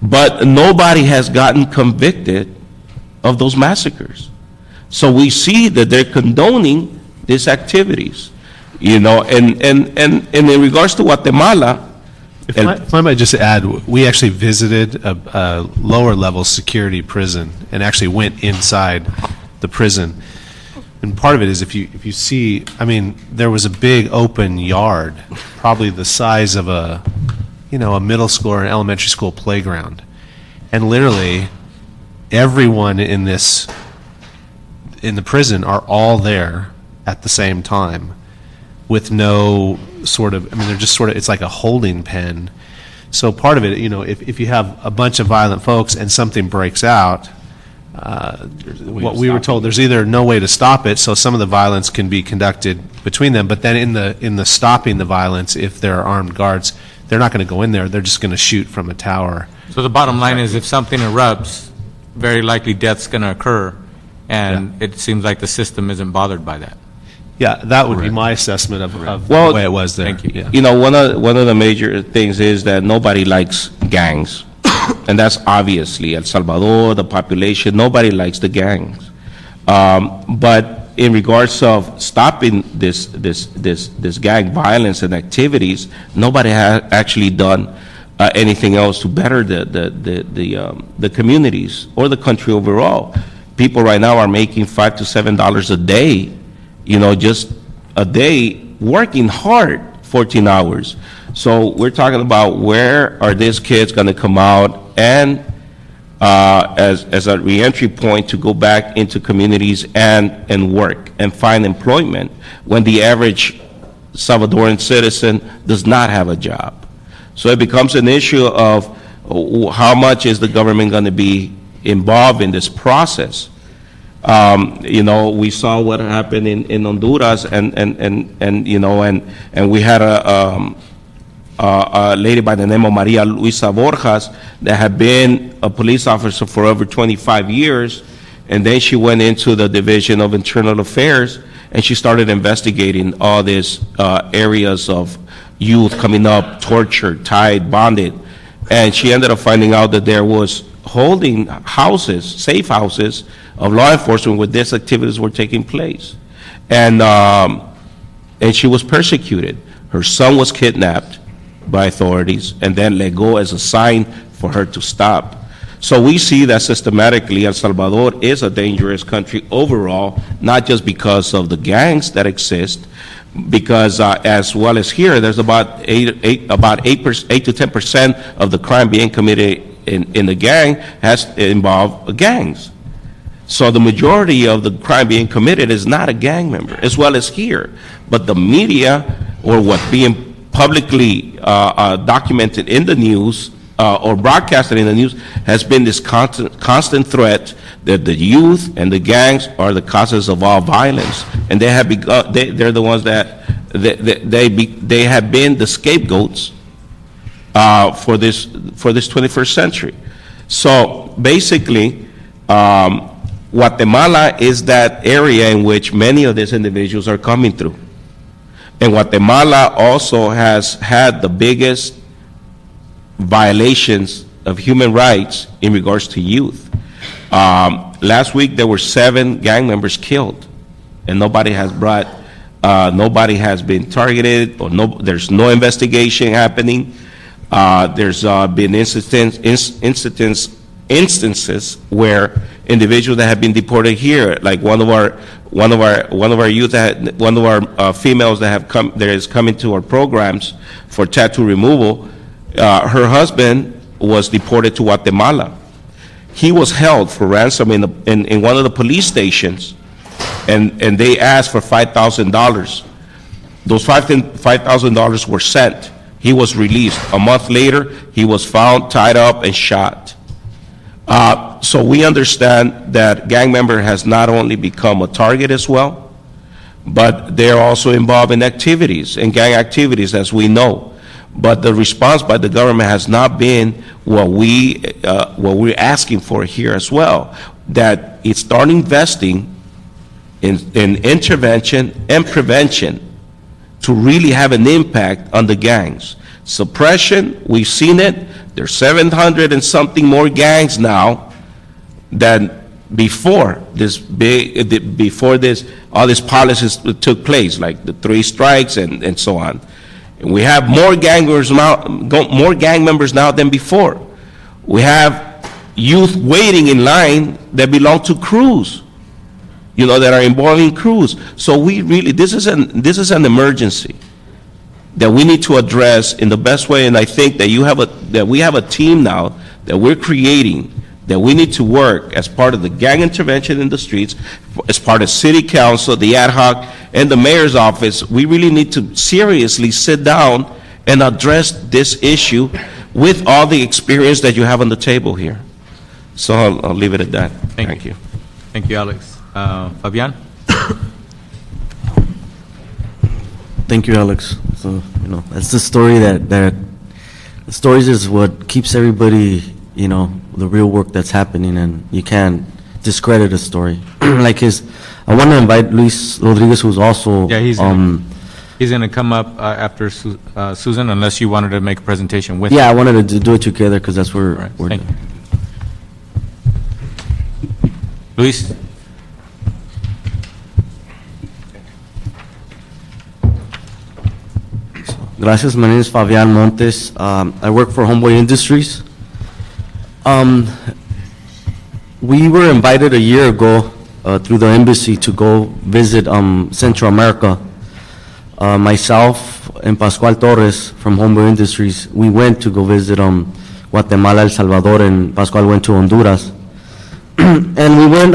Speaker 5: but nobody has gotten convicted of those massacres. So we see that they're condoning these activities, and in regards to Guatemala.
Speaker 4: If I might just add, we actually visited a lower level security prison and actually went inside the prison. And part of it is if you see, there was a big open yard, probably the size of a middle school or an elementary school playground. And literally everyone in this in the prison are all there at the same time with no sort of, I mean, they're just sort of, it's like a holding pen. So part of it, if you have a bunch of violent folks and something breaks out, what we were told, there's either no way to stop it, so some of the violence can be conducted between them, but then in the stopping the violence, if there are armed guards, they're not going to go in there, they're just going to shoot from a tower.
Speaker 1: So the bottom line is, if something erupts, very likely death's going to occur, and it seems like the system isn't bothered by that.
Speaker 4: Yeah, that would be my assessment of
Speaker 5: Well,
Speaker 4: the way it was there.
Speaker 1: Thank you.
Speaker 4: Yeah.
Speaker 5: One of the major things is that nobody likes gangs, and that's obviously El Salvador, the population. Nobody likes the gangs, but in regards of stopping this gang violence and activities, nobody has actually done anything else to better the communities or the country overall. People right now are making $5 to $7 a day. Just a day working hard, 14 hours. So we're talking about where are these kids going to come out and as a reentry point to go back into communities and work and find employment when the average Salvadoran citizen does not have a job. So it becomes an issue of how much is the government going to be involved in this process. We saw what happened in Honduras, and we had a lady by the name of Maria Luisa Borjas that had been a police officer for over 25 years, and then she went into the Division of Internal Affairs, and she started investigating all these areas of youth coming up, tortured, tied, bonded, and she ended up finding out that there was holding houses, safe houses, of law enforcement where these activities were taking place. And she was persecuted. Her son was kidnapped by authorities and then let go as a sign for her to stop. So we see that systematically El Salvador is a dangerous country overall, not just because of the gangs that exist, because as well as here, there's about 8 to 10% of the crime being committed in the gang has involved gangs. So the majority of the crime being committed is not a gang member, as well as here. But the media, or what being publicly documented in the news or broadcasted in the news, has been this constant threat that the youth and the gangs are the causes of all violence, and they have they're the ones that they have been the scapegoats for this 21st century. So basically, Guatemala is that area in which many of these individuals are coming through. And Guatemala also has had the biggest violations of human rights in regards to youth. Last week there were 7 gang members killed, and nobody has been targeted, or there's no investigation happening. There's been instances where individuals that have been deported here, like one of our youth, one of our females that is coming to our programs for tattoo removal. Her husband was deported to Guatemala. He was held for ransom in one of the police stations, and they asked for $5,000. Those $5,000 were sent. He was released. A month later, he was found tied up and shot. So we understand that gang member has not only become a target as well, but they're also involved in activities, in gang activities, as we know. But the response by the government has not been what we're asking for here as well, that it start investing in intervention and prevention to really have an impact on the gangs. Suppression, we've seen it. There's 700 and something more gangs now than before all these policies took place, like the 3 strikes and so on. And we have more gang members now than before. We have youth waiting in line that belong to crews, that are involving crews. So this is an emergency that we need to address in the best way. And I think that we have a team now that we're creating that we need to work as part of the gang intervention in the streets, as part of city council, the ad hoc, and the mayor's office. We really need to seriously sit down and address this issue with all the experience that you have on the table here. So I'll leave it at that. Thank you.
Speaker 1: Thank you, Alex. Fabian?
Speaker 6: Thank you, Alex. So, that's the story that the stories is what keeps everybody, the real work that's happening, and you can't discredit a story. Like I want to invite Luis Rodriguez, who's also,
Speaker 1: Yeah, he's going to come up after Susan, unless you wanted to make a presentation with
Speaker 6: yeah, I
Speaker 1: him.
Speaker 6: wanted to do it together because that's where
Speaker 1: All right,
Speaker 6: we're
Speaker 1: thank you. Luis?
Speaker 6: Gracias. My name is Fabian Montes. I work for Homeboy Industries. We were invited a year ago through the embassy to go visit Central America. Myself and Pascual Torres from Homeboy Industries, we went to go visit Guatemala, El Salvador, and Pascual went to Honduras. And we went,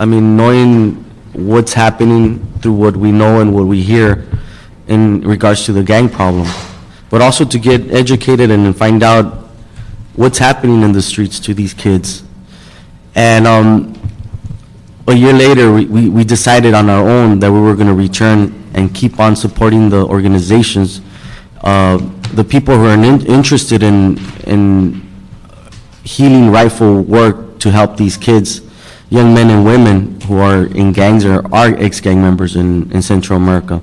Speaker 6: knowing what's happening through what we know and what we hear in regards to the gang problem, but also to get educated and find out what's happening in the streets to these kids. And a year later, we decided on our own that we were going to return and keep on supporting the organizations, the people who are interested in healing rightful work to help these kids, young men and women who are in gangs or are ex-gang members in Central America.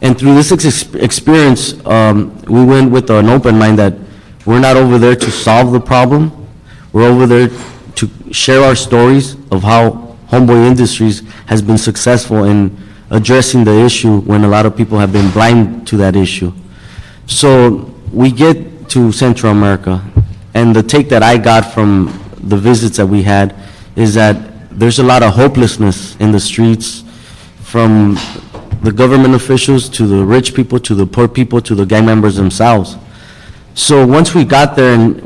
Speaker 6: And through this experience, we went with an open mind that we're not over there to solve the problem. We're over there to share our stories of how Homeboy Industries has been successful in addressing the issue when a lot of people have been blind to that issue. So we get to Central America, and the take that I got from the visits that we had is that there's a lot of hopelessness in the streets, from the government officials to the rich people to the poor people to the gang members themselves. So once we got there and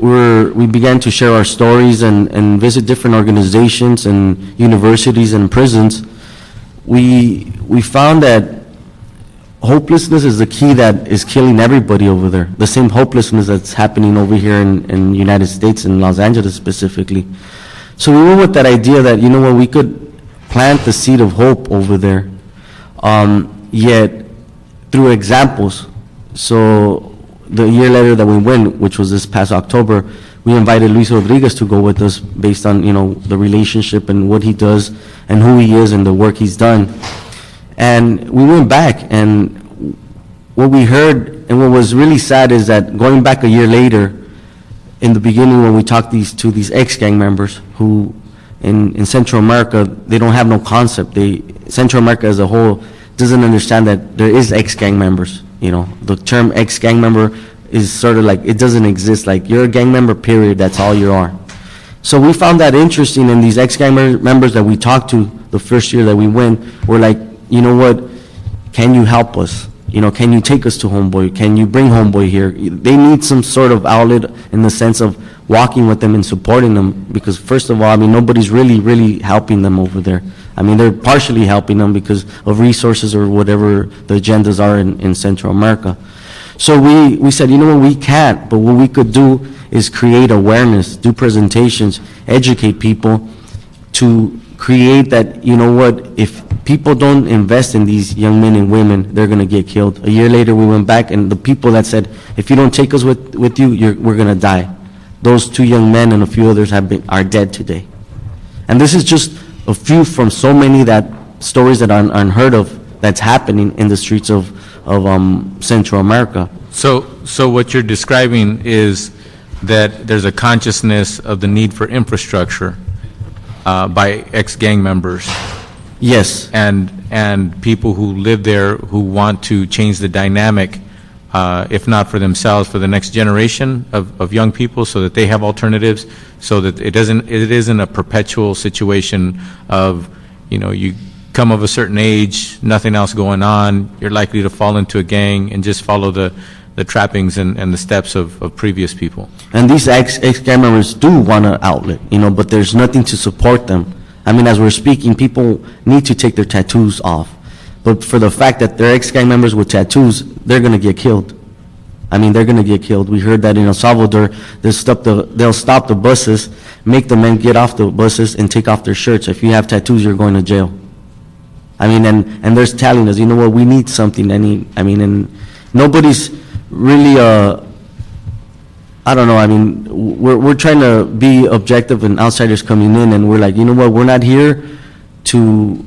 Speaker 6: we began to share our stories and visit different organizations and universities and prisons, we found that hopelessness is the key that is killing everybody over there. The same hopelessness that's happening over here in the United States, in Los Angeles specifically. So we went with that idea that, we could plant the seed of hope over there, yet through examples. So the year later that we went, which was this past October, we invited Luis Rodriguez to go with us based on, the relationship and what he does and who he is and the work he's done. And we went back, and what we heard and what was really sad is that going back a year later, in the beginning when we talked to these ex-gang members who in Central America, they don't have no concept. Central America as a whole doesn't understand that there is ex-gang members. The term ex-gang member is sort of like, it doesn't exist. Like, you're a gang member, period, that's all you are. So we found that interesting, and these ex-gang members that we talked to the first year that we went were like, you know what, can you help us? Can you take us to Homeboy? Can you bring Homeboy here? They need some sort of outlet in the sense of walking with them and supporting them, because first of all, nobody's really helping them over there. They're partially helping them because of resources or whatever the agendas are in Central America. So we said, we can't, but what we could do is create awareness, do presentations, educate people to create that, if people don't invest in these young men and women, they're going to get killed. A year later, we went back, and the people that said, if you don't take us with you, we're going to die. Those two young men and a few others are dead today. And this is just a few from so many stories that are unheard of that's happening in the streets of Central America.
Speaker 1: So what you're describing is that there's a consciousness of the need for infrastructure by ex-gang members.
Speaker 6: Yes.
Speaker 1: And people who live there who want to change the dynamic, if not for themselves, for the next generation of young people, so that they have alternatives, so that it isn't a perpetual situation of, you come of a certain age, nothing else going on, you're likely to fall into a gang and just follow the the trappings and the steps of previous people.
Speaker 6: And these ex-gang members do want an outlet, but there's nothing to support them. I mean, as we're speaking, people need to take their tattoos off. But for the fact that they're ex-gang members with tattoos, they're going to get killed. I mean, they're going to get killed. We heard that in El Salvador, they'll stop the buses, make the men get off the buses and take off their shirts. If you have tattoos, you're going to jail. I mean, and they're telling us, we need something. And nobody's really, I don't know, I mean, we're trying to be objective and outsiders coming in, and we're like, we're not here to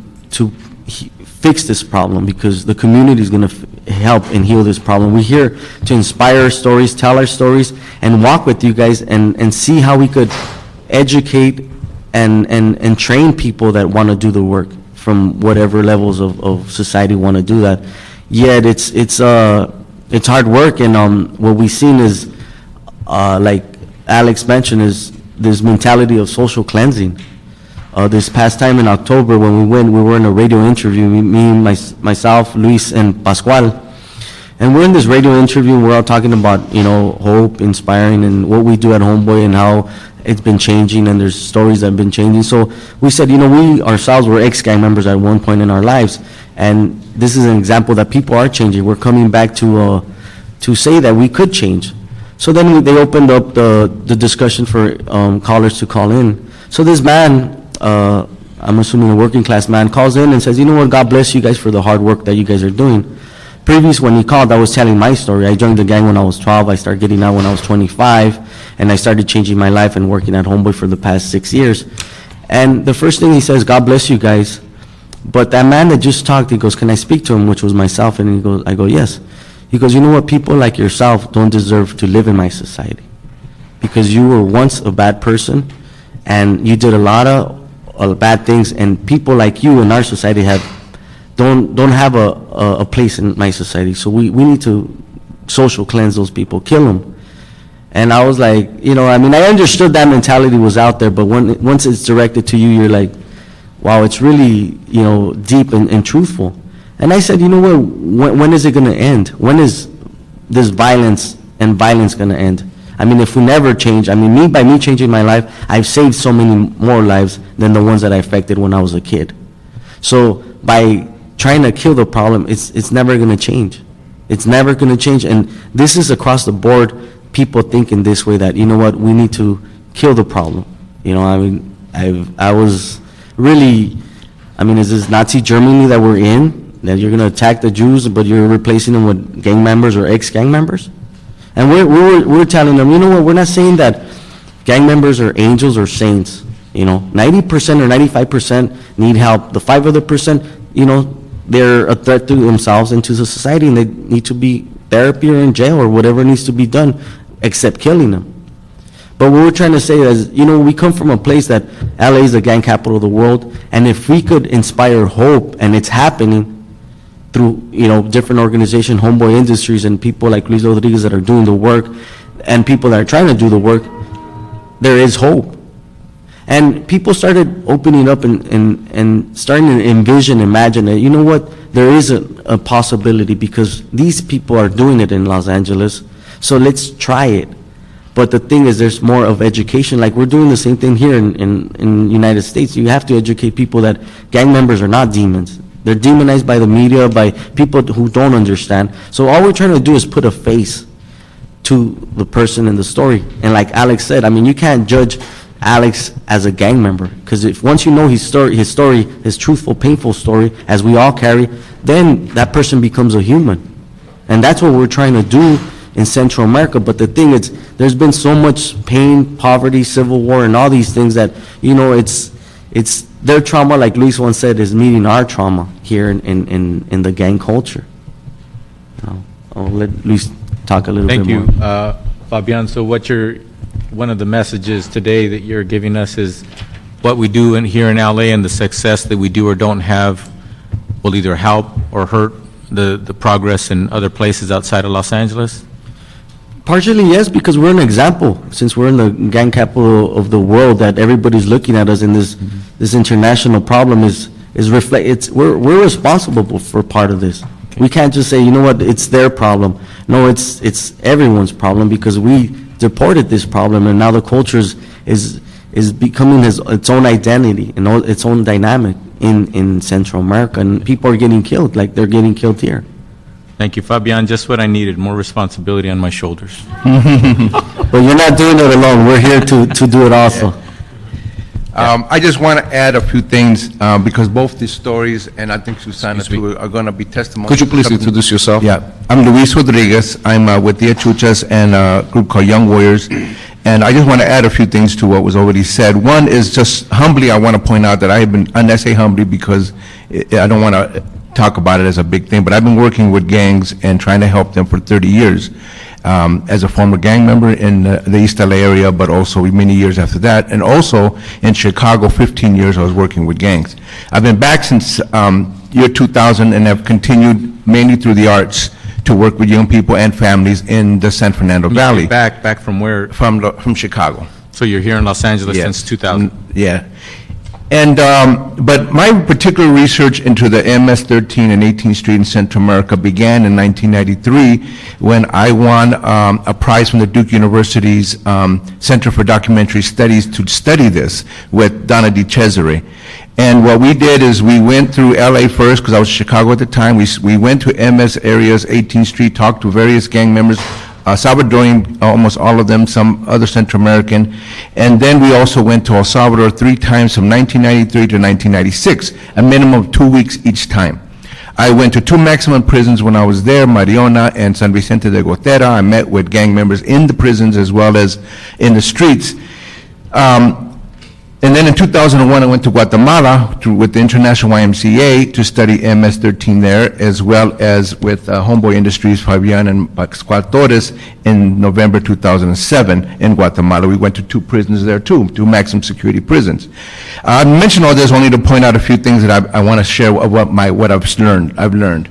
Speaker 6: fix this problem, because the community is going to help and heal this problem. We're here to inspire our stories, tell our stories, and walk with you guys and see how we could educate and train people that want to do the work from whatever levels of society want to do that. Yet it's hard work, and what we've seen is, like Alex mentioned, is this mentality of social cleansing. This past time in October, when we were in a radio interview, myself, Luis, and Pascual. And we're in this radio interview, we're all talking about, hope, inspiring, and what we do at Homeboy and how it's been changing, and there's stories that have been changing. So we said, we ourselves were ex-gang members at one point in our lives, and this is an example that people are changing. We're coming back to say that we could change. So then they opened up the discussion for callers to call in. So this man, I'm assuming a working class man, calls in and says, God bless you guys for the hard work that you guys are doing. Previous, when he called, I was telling my story. I joined the gang when I was 12. I started getting out when I was 25, and I started changing my life and working at Homeboy for the past 6 years. And the first thing he says, God bless you guys. But that man that just talked, he goes, can I speak to him, which was myself? And I go, yes. He goes, people like yourself don't deserve to live in my society, because you were once a bad person, and you did a lot of bad things, and people like you in our society don't have a place in my society. So we need to social cleanse those people, kill them. And I was like, I understood that mentality was out there, but once it's directed to you, you're like, wow, it's really, deep and truthful. And I said, when is it going to end? When is this violence going to end? I mean, if we never change, by me changing my life, I've saved so many more lives than the ones that I affected when I was a kid. So by trying to kill the problem, it's never going to change. It's never going to change. And this is across the board, people thinking this way, that, we need to kill the problem. I was really, is this Nazi Germany that we're in, that you're going to attack the Jews, but you're replacing them with gang members or ex-gang members? And we're telling them, we're not saying that gang members are angels or saints. 90% or 95% need help. The 5 other percent, they're a threat to themselves and to the society, and they need to be therapy or in jail or whatever needs to be done, except killing them. But what we're trying to say is, we come from a place that LA is the gang capital of the world, and if we could inspire hope, and it's happening through, different organizations, Homeboy Industries, and people like Luis Rodriguez that are doing the work, and people that are trying to do the work, there is hope. And people started opening up and starting to envision, imagine that, there is a possibility, because these people are doing it in Los Angeles, so let's try it. But the thing is, there's more of education. Like, we're doing the same thing here in United States. You have to educate people that gang members are not demons. They're demonized by the media, by people who don't understand. So all we're trying to do is put a face to the person in the story. And like Alex said, you can't judge Alex as a gang member, because if once you know his story, his truthful, painful story, as we all carry, then that person becomes a human. And that's what we're trying to do in Central America. But the thing is, there's been so much pain, poverty, civil war, and all these things that, it's their trauma, like Luis once said, is meeting our trauma here in the gang culture. I'll let Luis talk a little bit more.
Speaker 1: Thank you, Fabian. So one of the messages today that you're giving us is what we do here in LA, and the success that we do or don't have will either help or hurt the progress in other places outside of Los Angeles?
Speaker 6: Partially, yes, because we're an example, since we're in the gang capital of the world, that everybody's looking at us, and this international problem we're responsible for part of this. We can't just say, you know what, it's their problem. No, it's everyone's problem, because we deported this problem, and now the culture is becoming its own identity and its own dynamic in Central America, and people are getting killed like they're getting killed here.
Speaker 1: Thank you, Fabian. Just what I needed, more responsibility on my shoulders.
Speaker 6: But you're not doing it alone. We're here to do it also.
Speaker 7: I just want to add a few things, because both these stories, and I think Susana too, are going to be testimonies.
Speaker 2: Could you please introduce yourself?
Speaker 7: Yeah, I'm Luis Rodriguez. I'm with the Achuchas and a group called Young Warriors. And I just want to add a few things to what was already said. One is just humbly, I want to point out that I have been, and I say humbly because I don't want to talk about it as a big thing, but I've been working with gangs and trying to help them for 30 years. As a former gang member in the East LA area, but also many years after that. And also in Chicago, 15 years I was working with gangs. I've been back since year 2000 and have continued mainly through the arts to work with young people and families in the San Fernando Valley.
Speaker 1: Back from where?
Speaker 7: From Chicago.
Speaker 1: So you're here in Los Angeles
Speaker 7: Yes.
Speaker 1: since 2000?
Speaker 7: Yeah. And, but my particular research into the MS 13 and 18th Street in Central America began in 1993 when I won a prize from the Duke University's Center for Documentary Studies to study this with Donna DeCesare. And what we did is we went through LA first, because I was in Chicago at the time. We went to MS areas, 18th Street, talked to various gang members, Salvadorian, almost all of them, some other Central American. And then we also went to El Salvador 3 times from 1993 to 1996, a minimum of 2 weeks each time. I went to 2 maximum prisons when I was there, Mariona and San Vicente de Gotera. I met with gang members in the prisons as well as in the streets. And then in 2001, I went to Guatemala with the International YMCA to study MS-13 there, as well as with Homeboy Industries, Fabian and Pascual Torres in November 2007 in Guatemala. We went to 2 prisons there too, 2 maximum security prisons. I mention all this only to point out a few things that I want to share what I've learned.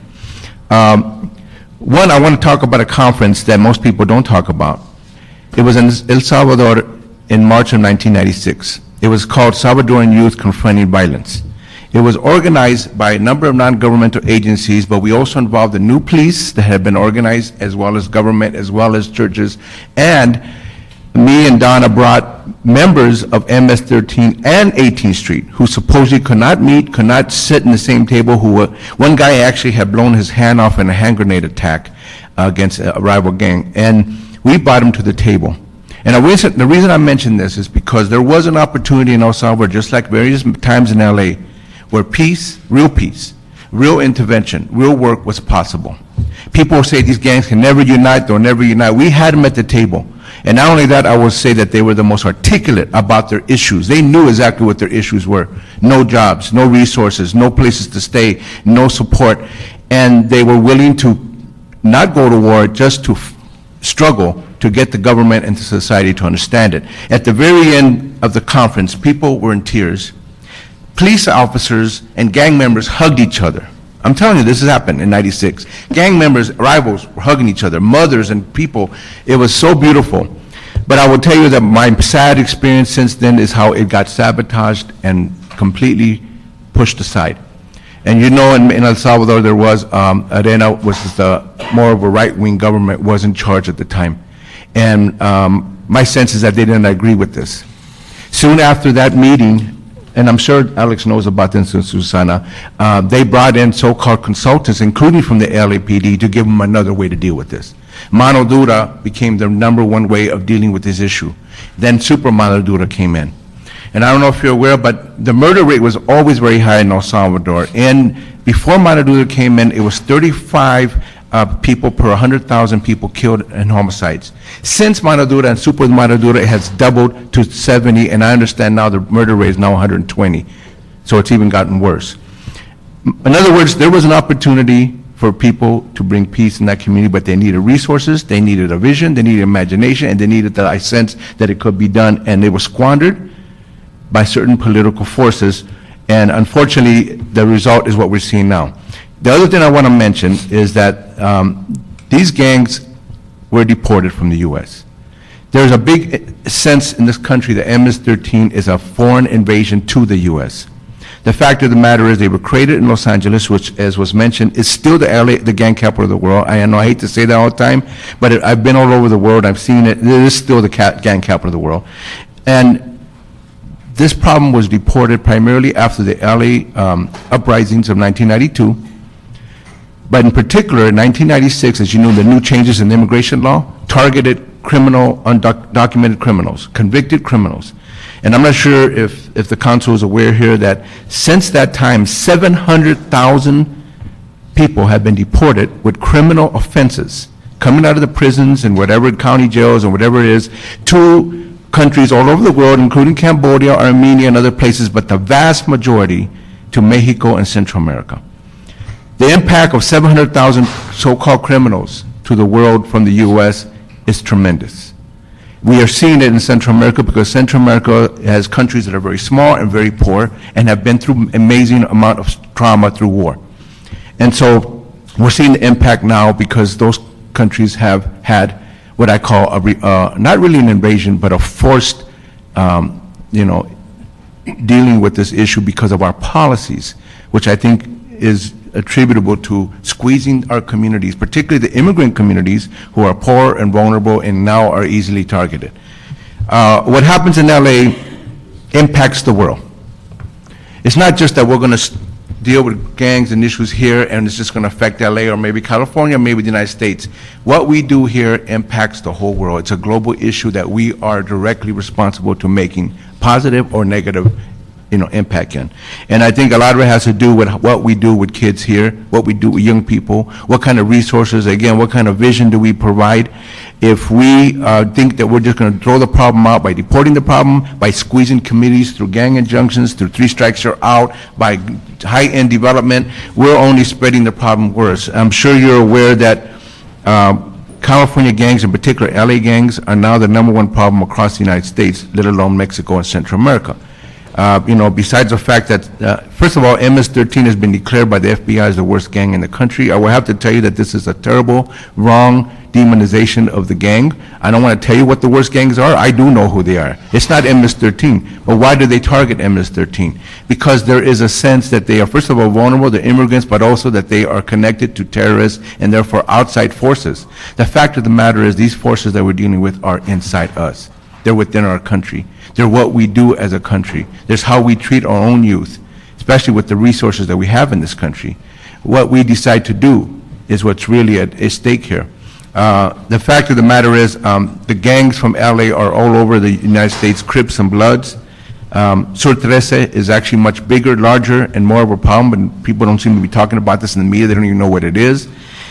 Speaker 7: One, I want to talk about a conference that most people don't talk about. It was in El Salvador in March of 1996. It was called Salvadoran Youth Confronting Violence. It was organized by a number of non-governmental agencies, but we also involved the new police that had been organized, as well as government, as well as churches. And me and Donna brought members of MS-13 and 18th Street, who supposedly could not meet, could not sit in the same table, one guy actually had blown his hand off in a hand grenade attack against a rival gang. And we brought him to the table. And the reason I mention this is because there was an opportunity in El Salvador, just like various times in LA, where peace, real intervention, real work was possible. People say these gangs can never unite, they'll never unite. We had them at the table. And not only that, I will say that they were the most articulate about their issues. They knew exactly what their issues were. No jobs, no resources, no places to stay, no support. And they were willing to not go to war, just to struggle to get the government and the society to understand it. At the very end of the conference, people were in tears. Police officers and gang members hugged each other. I'm telling you, this has happened in '96. Gang members, rivals, were hugging each other, mothers and people. It was so beautiful. But I will tell you that my sad experience since then is how it got sabotaged and completely pushed aside. And you know, in El Salvador, there was, Arena, which is more of a right-wing government, was in charge at the time. And my sense is that they didn't agree with this. Soon after that meeting, and I'm sure Alex knows about this and Susana, they brought in so-called consultants, including from the LAPD, to give them another way to deal with this. Mano Dura became the #1 way of dealing with this issue. Then Super Mano Dura came in. And I don't know if you're aware, but the murder rate was always very high in El Salvador. And before Mano Dura came in, it was 35 people per 100,000 people killed in homicides. Since Mano Dura and Super Mano Dura, it has doubled to 70, and I understand now the murder rate is now 120. So it's even gotten worse. In other words, there was an opportunity for people to bring peace in that community, but they needed resources, they needed a vision, they needed imagination, and they needed the sense that it could be done, and it was squandered by certain political forces, and unfortunately, the result is what we're seeing now. The other thing I want to mention is that these gangs were deported from the U.S. There's a big sense in this country that MS-13 is a foreign invasion to the U.S. The fact of the matter is, they were created in Los Angeles, which, as was mentioned, is still the gang capital of the world. I know I hate to say that all the time, but I've been all over the world, I've seen it, it is still the gang capital of the world. And this problem was reported primarily after the LA uprisings of 1992, but in particular, in 1996, as you know, the new changes in immigration law targeted undocumented criminals, convicted criminals. And I'm not sure if the council is aware here that since that time, 700,000 people have been deported with criminal offenses, coming out of the prisons and whatever county jails and whatever it is, to countries all over the world, including Cambodia, Armenia, and other places, but the vast majority to Mexico and Central America. The impact of 700,000 so-called criminals to the world from the U.S. is tremendous. We are seeing it in Central America because Central America has countries that are very small and very poor and have been through amazing amount of trauma through war. And so we're seeing the impact now because those countries have had what I call not really an invasion, but a forced, dealing with this issue because of our policies, which I think is attributable to squeezing our communities, particularly the immigrant communities who are poor and vulnerable and now are easily targeted. What happens in LA impacts the world. It's not just that we're going to deal with gangs and issues here and it's just going to affect LA or maybe California, maybe the United States. What we do here impacts the whole world. It's a global issue that we are directly responsible to making positive or negative impact in. And I think a lot of it has to do with what we do with kids here, what we do with young people, what kind of resources, again, what kind of vision do we provide. If we think that we're just going to throw the problem out by deporting the problem, by squeezing communities through gang injunctions, through 3 strikes you're out, by high-end development, we're only spreading the problem worse. I'm sure you're aware that California gangs, in particular LA gangs, are now the #1 problem across the United States, let alone Mexico and Central America. Besides the fact that, first of all, MS-13 has been declared by the FBI as the worst gang in the country. I will have to tell you that this is a terrible, wrong demonization of the gang. I don't want to tell you what the worst gangs are. I do know who they are. It's not MS-13. But why do they target MS-13? Because there is a sense that they are, first of all, vulnerable, they're immigrants, but also that they are connected to terrorists and therefore outside forces. The fact of the matter is these forces that we're dealing with are inside us. They're within our country. They're what we do as a country. There's how we treat our own youth, especially with the resources that we have in this country. What we decide to do is what's really at stake here. The fact of the matter is the gangs from LA are all over the United States, Crips and Bloods. Sur 13 is actually much bigger, larger, and more of a problem, but people don't seem to be talking about this in the media. They don't even know what it is.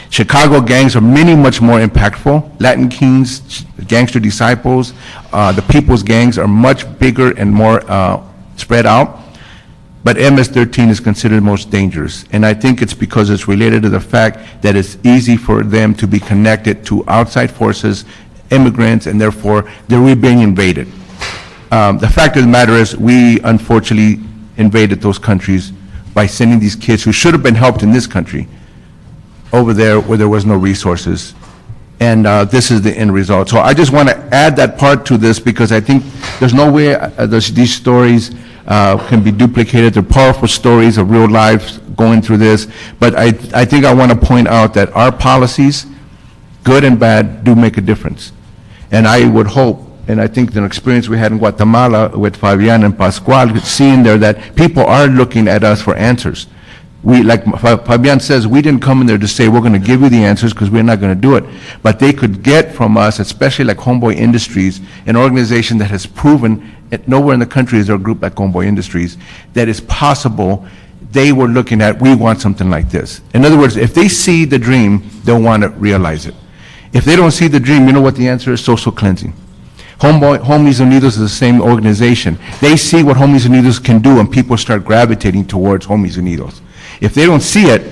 Speaker 7: Chicago gangs are much more impactful. Latin Kings, Gangster Disciples, the People's gangs are much bigger and more spread out. But MS-13 is considered most dangerous. And I think it's because it's related to the fact that it's easy for them to be connected to outside forces, immigrants, and therefore they're being invaded. The fact of the matter is we unfortunately invaded those countries by sending these kids who should have been helped in this country over there where there was no resources. And this is the end result. So I just want to add that part to this because I think there's no way these stories can be duplicated. They're powerful stories of real lives going through this. But I think I want to point out that our policies, good and bad, do make a difference. And I would hope, and I think the experience we had in Guatemala with Fabian and Pascual, seeing there that people are looking at us for answers. We, like Fabian says, we didn't come in there to say we're going to give you the answers because we're not going to do it. But they could get from us, especially like Homeboy Industries, an organization that has proven nowhere in the country is there a group like Homeboy Industries that is possible. They were looking at, we want something like this. In other words, if they see the dream, they'll want to realize it. If they don't see the dream, you know what the answer is? Social cleansing. Homies Unidos is the same organization. They see what Homies Unidos can do and people start gravitating towards Homies Unidos. If they don't see it,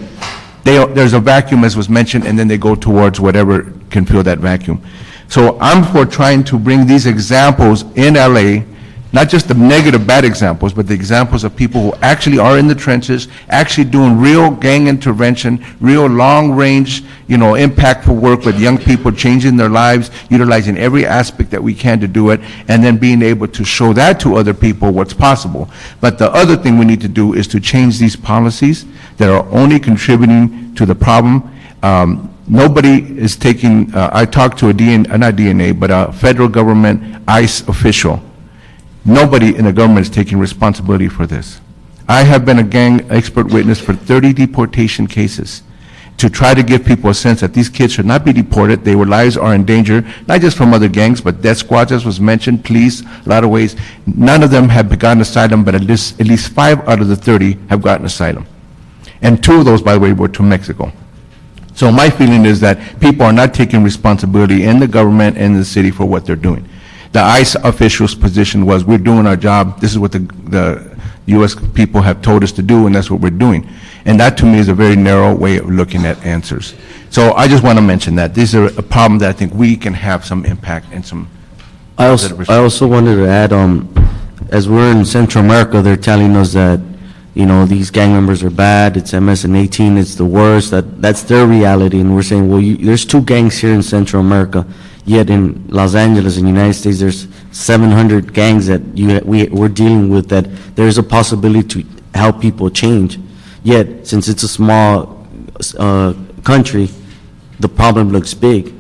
Speaker 7: there's a vacuum, as was mentioned, and then they go towards whatever can fill that vacuum. So I'm for trying to bring these examples in LA Not just the negative, bad examples, but the examples of people who actually are in the trenches, actually doing real gang intervention, real long-range, impactful work with young people, changing their lives, utilizing every aspect that we can to do it, and then being able to show that to other people what's possible. But the other thing we need to do is to change these policies that are only contributing to the problem. Nobody is taking, I talked to not DNA, but a federal government ICE official. Nobody in the government is taking responsibility for this. I have been a gang expert witness for 30 deportation cases to try to give people a sense that these kids should not be deported. Their lives are in danger, not just from other gangs, but death squads, as was mentioned, police, a lot of ways. None of them have gotten asylum, but at least 5 out of the 30 have gotten asylum. And 2 of those, by the way, were to Mexico. So my feeling is that people are not taking responsibility in the government and the city for what they're doing. The ICE official's position was, we're doing our job, this is what the U.S. people have told us to do, and that's what we're doing. And that, to me, is a very narrow way of looking at answers. So I just want to mention that. This is a problem that I think we can have some impact and some
Speaker 6: I also wanted to add, as we're in Central America, they're telling us that, these gang members are bad, it's MS-18, it's the worst, that's their reality, and we're saying, well, there's 2 gangs here in Central America, yet in Los Angeles, in the United States, there's 700 gangs that we're dealing with, that there's a possibility to help people change. Yet, since it's a small country, the problem looks big,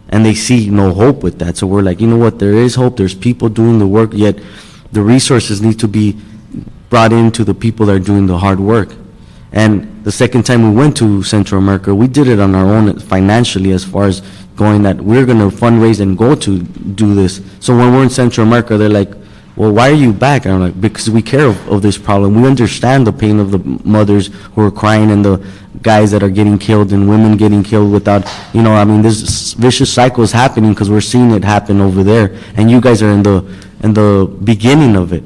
Speaker 6: and they see no hope with that. So we're like, you know what, there is hope, there's people doing the work, yet the resources need to be brought into the people that are doing the hard work. And the second time we went to Central America, we did it on our own financially, as far as going that we're going to fundraise and go to do this. So when we're in Central America, they're like, well, why are you back? And I'm like, because we care of this problem. We understand the pain of the mothers who are crying and the guys that are getting killed and women getting killed without, this vicious cycle is happening because we're seeing it happen over there. And you guys are in the beginning of it.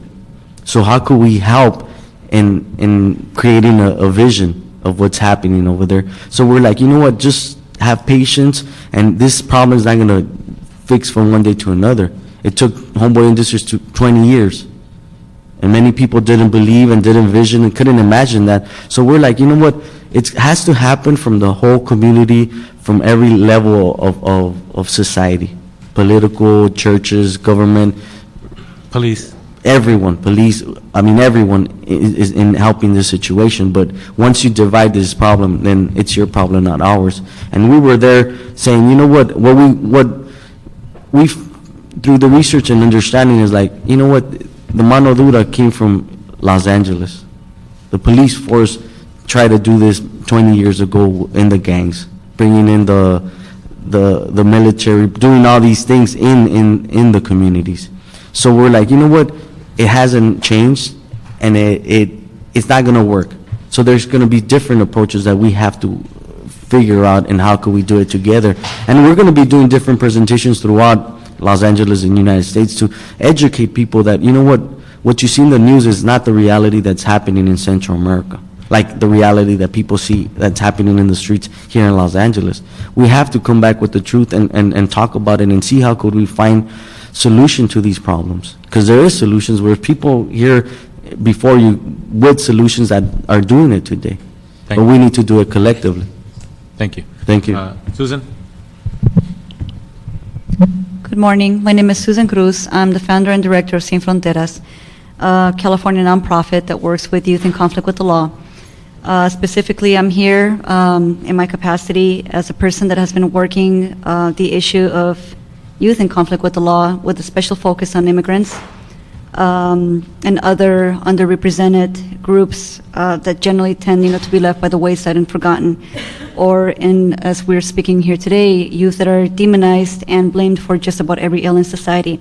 Speaker 6: So how could we help in creating a vision of what's happening over there? So we're like, you know what, just have patience, and this problem is not going to fix from one day to another. It took Homeboy Industries 20 years, and many people didn't believe and didn't envision and couldn't imagine that. So we're like, you know what, it has to happen from the whole community, from every level of society, political, churches, government,
Speaker 1: Police.
Speaker 6: everyone, police, everyone is in helping this situation. But once you divide this problem, then it's your problem, not ours. And we were there saying, you know what we through the research and understanding is like, you know what, the mano dura came from Los Angeles. The police force tried to do this 20 years ago in the gangs, bringing in the military, doing all these things in the communities. So we're like, you know what, it hasn't changed, and it's not going to work. So there's going to be different approaches that we have to figure out, and how can we do it together. And we're going to be doing different presentations throughout Los Angeles and the United States to educate people that, you know what you see in the news is not the reality that's happening in Central America, like the reality that people see that's happening in the streets here in Los Angeles. We have to come back with the truth and talk about it and see how could we find solution to these problems, because there is solutions. Where people here before you with solutions that are doing it today, but we need to do it collectively.
Speaker 1: Thank you.
Speaker 6: Thank you.
Speaker 1: Susan?
Speaker 8: Good morning. My name is Susan Cruz. I'm the founder and director of Sin Fronteras, a California nonprofit that works with youth in conflict with the law. Specifically, I'm here in my capacity as a person that has been working the issue of youth in conflict with the law, with a special focus on immigrants and other underrepresented groups that generally tend, to be left by the wayside and forgotten, or as we're speaking here today, youth that are demonized and blamed for just about every ill in society.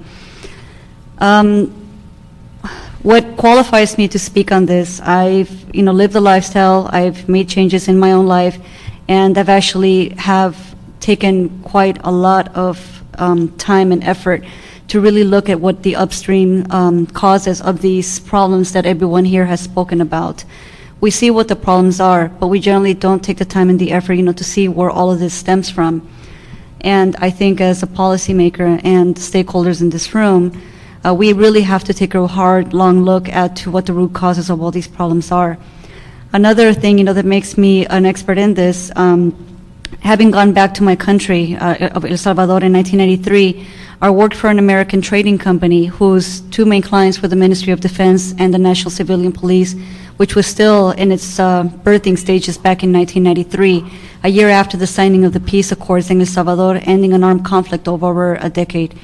Speaker 8: What qualifies me to speak on this? I've, lived the lifestyle. I've made changes in my own life, and I've actually have taken quite a lot of time and effort to really look at what the upstream causes of these problems that everyone here has spoken about. We see what the problems are, but we generally don't take the time and the effort, to see where all of this stems from. And I think as a policymaker and stakeholders in this room, We really have to take a hard, long look at to what the root causes of all these problems are. Another thing, that makes me an expert in this, having gone back to my country of El Salvador in 1993, I worked for an American trading company whose two main clients were the Ministry of Defense and the National Civilian Police, which was still in its birthing stages back in 1993, a year after the signing of the peace accords in El Salvador, ending an armed conflict of over a decade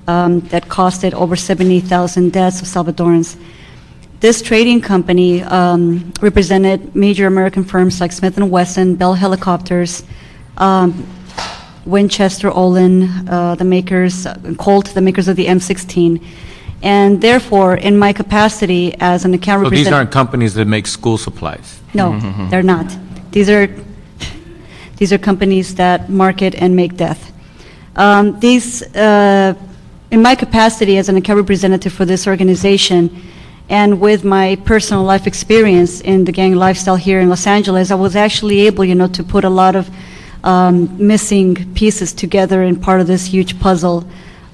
Speaker 8: that costed over 70,000 deaths of Salvadorans. This trading company represented major American firms like Smith & Wesson, Bell Helicopters, Winchester, Olin, the makers, Colt, the makers of the M16. And therefore, in my capacity as an account
Speaker 1: So
Speaker 8: representative...
Speaker 1: these aren't companies that make school supplies?
Speaker 8: No, they're not. These are companies that market and make death. In my capacity as an account representative for this organization, and with my personal life experience in the gang lifestyle here in Los Angeles, I was actually able, to put a lot of missing pieces together in part of this huge puzzle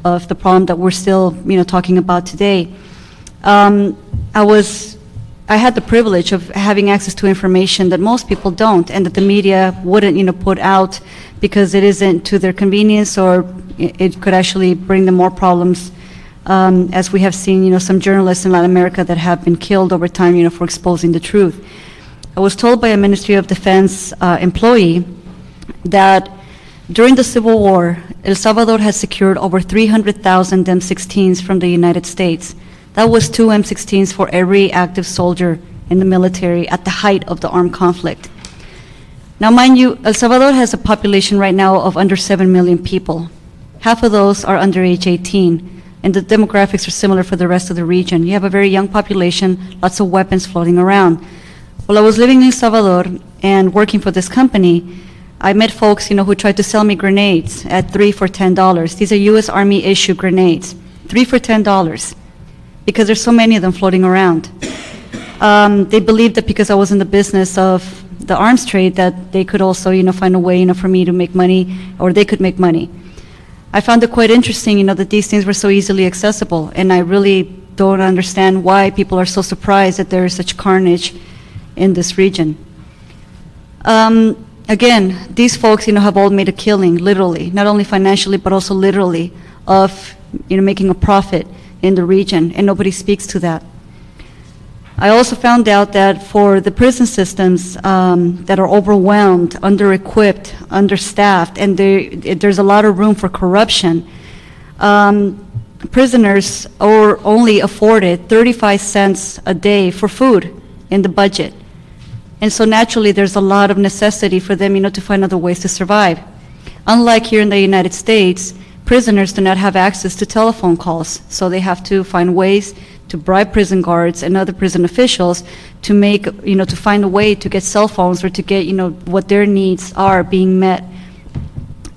Speaker 8: of the problem that we're still, talking about today. I had the privilege of having access to information that most people don't, and that the media wouldn't, put out because it isn't to their convenience, or it could actually bring them more problems, as we have seen, some journalists in Latin America that have been killed over time, for exposing the truth. I was told by a Ministry of Defense employee that during the Civil War, El Salvador has secured over 300,000 M16s from the United States. That was 2 M16s for every active soldier in the military at the height of the armed conflict. Now, mind you, El Salvador has a population right now of under 7 million people. Half of those are under age 18, and the demographics are similar for the rest of the region. You have a very young population, lots of weapons floating around. While I was living in El Salvador and working for this company, I met folks, who tried to sell me grenades at 3 for $10. These are U.S. Army issue grenades, 3 for $10, because there's so many of them floating around. They believed that because I was in the business of the arms trade, that they could also, find a way, for me to make money, or they could make money. I found it quite interesting, that these things were so easily accessible, and I really don't understand why people are so surprised that there is such carnage in this region. Again, these folks, have all made a killing, literally, not only financially, but also literally, of, making a profit in the region, and nobody speaks to that. I also found out that for the prison systems that are overwhelmed, under-equipped, understaffed, and there's a lot of room for corruption, prisoners are only afforded 35 cents a day for food in the budget. And so naturally, there's a lot of necessity for them, to find other ways to survive. Unlike here in the United States, prisoners do not have access to telephone calls, so they have to find ways to bribe prison guards and other prison officials to make, to find a way to get cell phones or to get, what their needs are being met.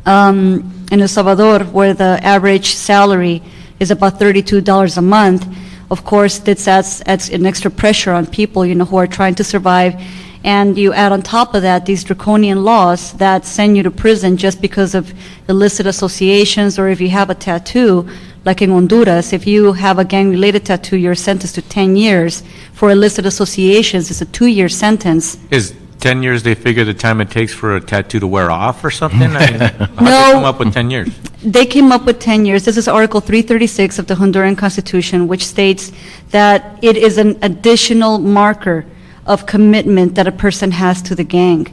Speaker 8: In El Salvador, where the average salary is about $32 a month, of course, this adds an extra pressure on people, who are trying to survive. And you add on top of that these draconian laws that send you to prison just because of illicit associations, or if you have a tattoo, like in Honduras, if you have a gang-related tattoo, you're sentenced to 10 years. For illicit associations, it's a 2-year sentence.
Speaker 1: Is 10 years, they figure the time it takes for a tattoo to wear off or something? How did they come up with 10 years?
Speaker 8: They came up with 10 years. This is Article 336 of the Honduran Constitution, which states that it is an additional marker of commitment that a person has to the gang.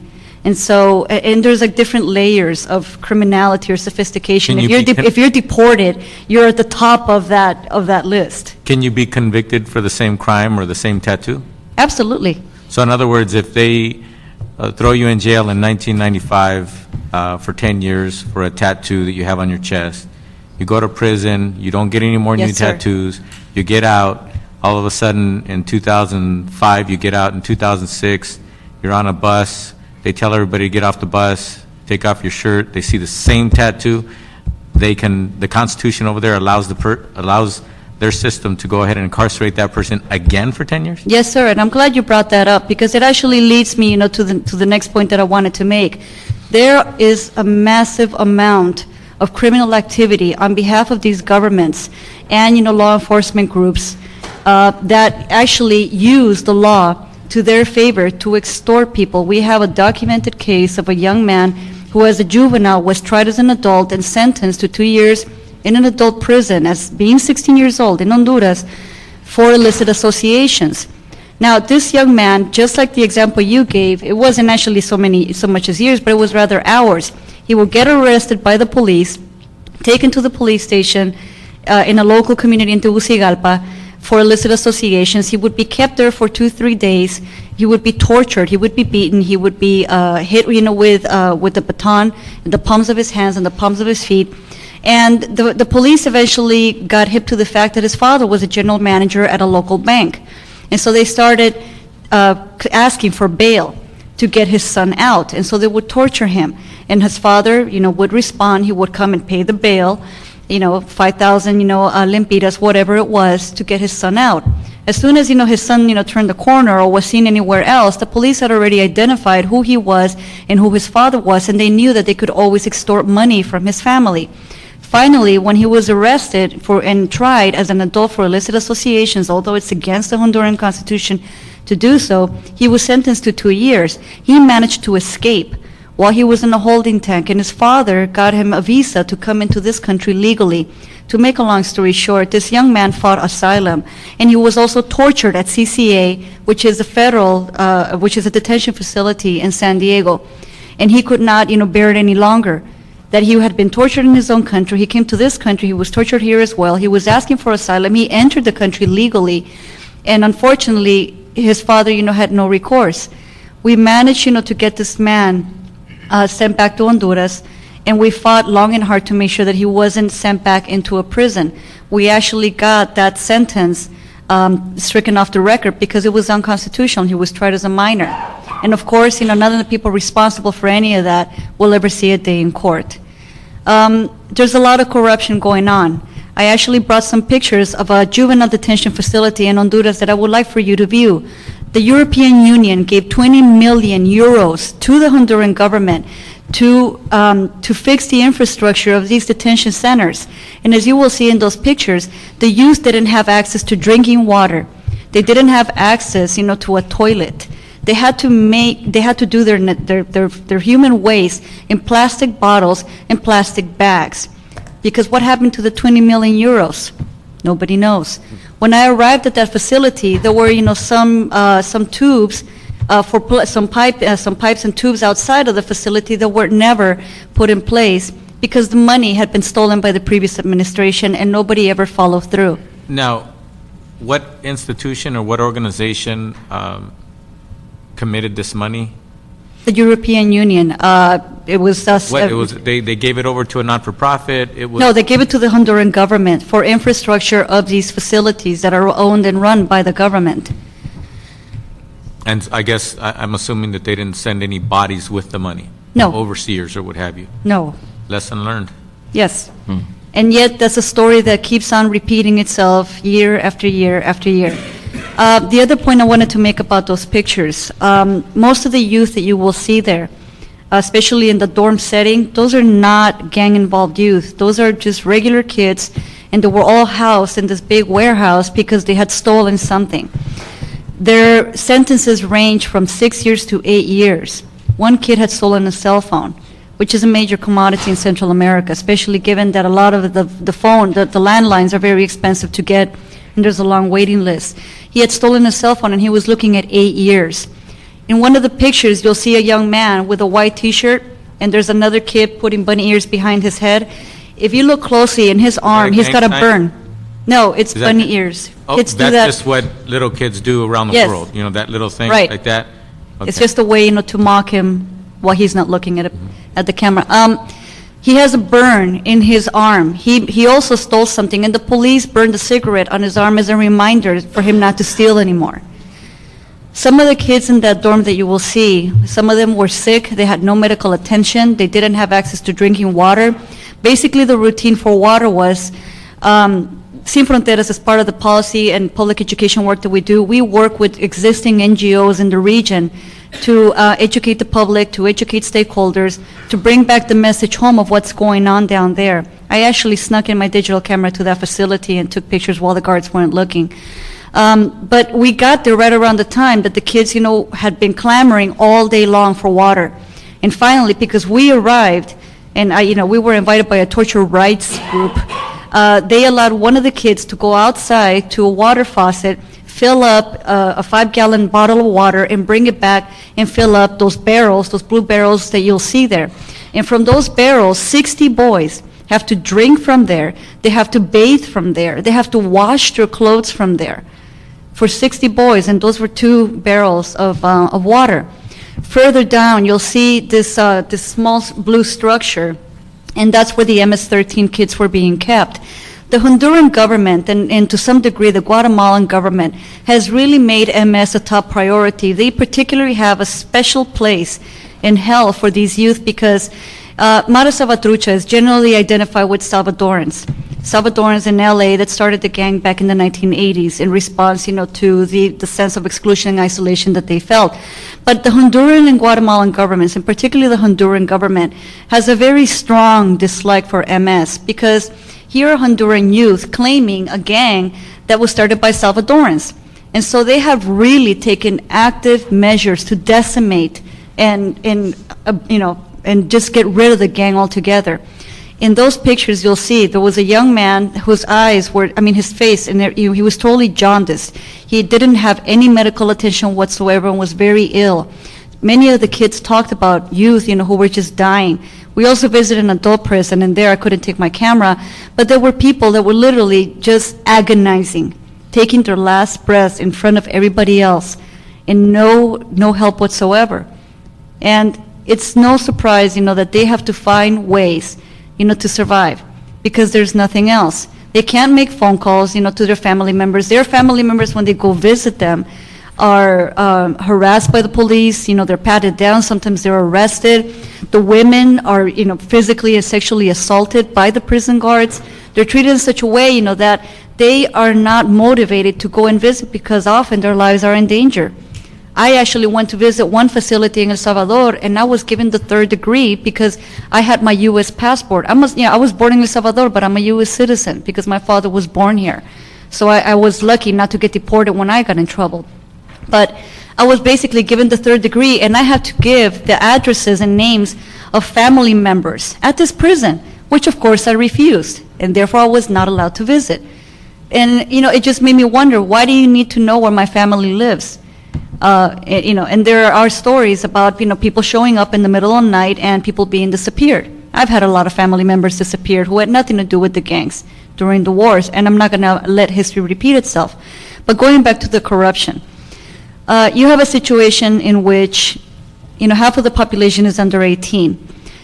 Speaker 8: And so, and there's like different layers of criminality or sophistication. If you're deported, you're at the top of that list.
Speaker 1: Can you be convicted for the same crime or the same tattoo?
Speaker 8: Absolutely.
Speaker 1: So in other words, if they throw you in jail in 1995 for 10 years for a tattoo that you have on your chest, you go to prison, you don't get any more new tattoos, you get out, all of a sudden in 2005, you get out in 2006, you're on a bus, they tell everybody to get off the bus, take off your shirt, they see the same tattoo, the Constitution over there allows their system to go ahead and incarcerate that person again for 10 years?
Speaker 8: Yes, sir, and I'm glad you brought that up, because it actually leads me, to the next point that I wanted to make. There is a massive amount of criminal activity on behalf of these governments, and, law enforcement groups that actually use the law to their favor to extort people. We have a documented case of a young man who, as a juvenile, was tried as an adult and sentenced to 2 years in an adult prison as being 16 years old in Honduras for illicit associations. Now, this young man, just like the example you gave, it wasn't actually so much as years, but it was rather hours. He will get arrested by the police, taken to the police station in a local community in Tegucigalpa for illicit associations. He would be kept there for 2-3 days. He would be tortured. He would be beaten. He would be hit, with the baton in the palms of his hands and the palms of his feet. And the police eventually got hip to the fact that his father was a general manager at a local bank. And so they started asking for bail to get his son out. And so they would torture him. And his father, would respond. He would come and pay the bail, 5,000, lempiras, whatever it was, to get his son out. As soon as, his son, turned the corner or was seen anywhere else, the police had already identified who he was and who his father was, and they knew that they could always extort money from his family. Finally, when he was arrested and tried as an adult for illicit associations, although it's against the Honduran Constitution to do so, he was sentenced to 2 years. He managed to escape while he was in a holding tank, and his father got him a visa to come into this country legally. To make a long story short, this young man fought asylum, and he was also tortured at CCA, which is a detention facility in San Diego, and he could not, bear it any longer. That he had been tortured in his own country. He came to this country. He was tortured here as well. He was asking for asylum. He entered the country legally, and unfortunately, his father, had no recourse. We managed, to get this man sent back to Honduras, and we fought long and hard to make sure that he wasn't sent back into a prison. We actually got that sentence stricken off the record because it was unconstitutional. He was tried as a minor. And of course, none of the people responsible for any of that will ever see a day in court. There's a lot of corruption going on. I actually brought some pictures of a juvenile detention facility in Honduras that I would like for you to view. The European Union gave 20 million euros to the Honduran government to fix the infrastructure of these detention centers. And as you will see in those pictures, the youth didn't have access to drinking water. They didn't have access, to a toilet. They had to do their human waste in plastic bottles and plastic bags. Because what happened to the 20 million euros? Nobody knows. When I arrived at that facility, there were, some tubes some pipes and tubes outside of the facility that were never put in place because the money had been stolen by the previous administration and nobody ever followed through.
Speaker 1: Now, what institution or what organization committed this money?
Speaker 8: The European Union. It was us.
Speaker 1: They gave it over to a not-for-profit?
Speaker 8: No, they gave it to the Honduran government for infrastructure of these facilities that are owned and run by the government.
Speaker 1: And I guess I'm assuming that they didn't send any bodies with the money?
Speaker 8: No.
Speaker 1: Overseers or what have you?
Speaker 8: No.
Speaker 1: Lesson learned.
Speaker 8: Yes. And yet that's a story that keeps on repeating itself year after year after year. The other point I wanted to make about those pictures, most of the youth that you will see there, especially in the dorm setting, those are not gang-involved youth. Those are just regular kids, and they were all housed in this big warehouse because they had stolen something. Their sentences range from 6 years to 8 years. One kid had stolen a cell phone, which is a major commodity in Central America, especially given that a lot of the landlines are very expensive to get, and there's a long waiting list. He had stolen a cell phone, and he was looking at 8 years. In one of the pictures, you'll see a young man with a white T-shirt, and there's another kid putting bunny ears behind his head. If you look closely in his arm, he's got a burn. No, it's bunny ears.
Speaker 1: Oh,
Speaker 8: kids do
Speaker 1: that's
Speaker 8: that.
Speaker 1: just what little kids do around the
Speaker 8: Yes.
Speaker 1: world, that little thing
Speaker 8: Right.
Speaker 1: like that?
Speaker 8: It's
Speaker 1: Okay.
Speaker 8: just a way, to mock him while he's not looking at the camera. He has a burn in his arm. He also stole something, and the police burned a cigarette on his arm as a reminder for him not to steal anymore. Some of the kids in that dorm that you will see, some of them were sick. They had no medical attention. They didn't have access to drinking water. Basically, the routine for water was Sin Fronteras, as part of the policy and public education work that we do, we work with existing NGOs in the region to educate the public, to educate stakeholders, to bring back the message home of what's going on down there. I actually snuck in my digital camera to that facility and took pictures while the guards weren't looking. But we got there right around the time that the kids, had been clamoring all day long for water. And finally, because we arrived, and we were invited by a torture rights group, they allowed one of the kids to go outside to a water faucet, fill up a 5-gallon bottle of water, and bring it back and fill up those barrels, those blue barrels that you'll see there. And from those barrels, 60 boys have to drink from there, they have to bathe from there, they have to wash their clothes from there. For 60 boys, and those were 2 barrels of water. Further down, you'll see this small blue structure, and that's where the MS-13 kids were being kept. The Honduran government, and to some degree the Guatemalan government, has really made MS a top priority. They particularly have a special place in hell for these youth because Mara Salvatrucha is generally identified with Salvadorans in LA that started the gang back in the 1980s in response, to the sense of exclusion and isolation that they felt. But the Honduran and Guatemalan governments, and particularly the Honduran government, has a very strong dislike for MS because here are Honduran youth claiming a gang that was started by Salvadorans. And so they have really taken active measures to decimate and just get rid of the gang altogether. In those pictures, you'll see there was a young man whose eyes were, his face, and he was totally jaundiced. He didn't have any medical attention whatsoever and was very ill. Many of the kids talked about youth, who were just dying. We also visited an adult prison, and there I couldn't take my camera, but there were people that were literally just agonizing, taking their last breaths in front of everybody else, and no help whatsoever. And it's no surprise, that they have to find ways to survive, because there's nothing else. They can't make phone calls, to their family members. Their family members, when they go visit them, are harassed by the police, they're patted down, sometimes they're arrested. The women are, physically and sexually assaulted by the prison guards. They're treated in such a way, that they are not motivated to go and visit because often their lives are in danger. I actually went to visit one facility in El Salvador, and I was given the 3rd degree because I had my U.S. passport. I was born in El Salvador, but I'm a U.S. citizen because my father was born here. So I was lucky not to get deported when I got in trouble. But I was basically given the 3rd degree, and I had to give the addresses and names of family members at this prison, which of course I refused, and therefore I was not allowed to visit. And, it just made me wonder, why do you need to know where my family lives? And there are stories about, people showing up in the middle of the night and people being disappeared. I've had a lot of family members disappeared who had nothing to do with the gangs during the wars, and I'm not going to let history repeat itself. But going back to the corruption, you have a situation in which, half of the population is under 18.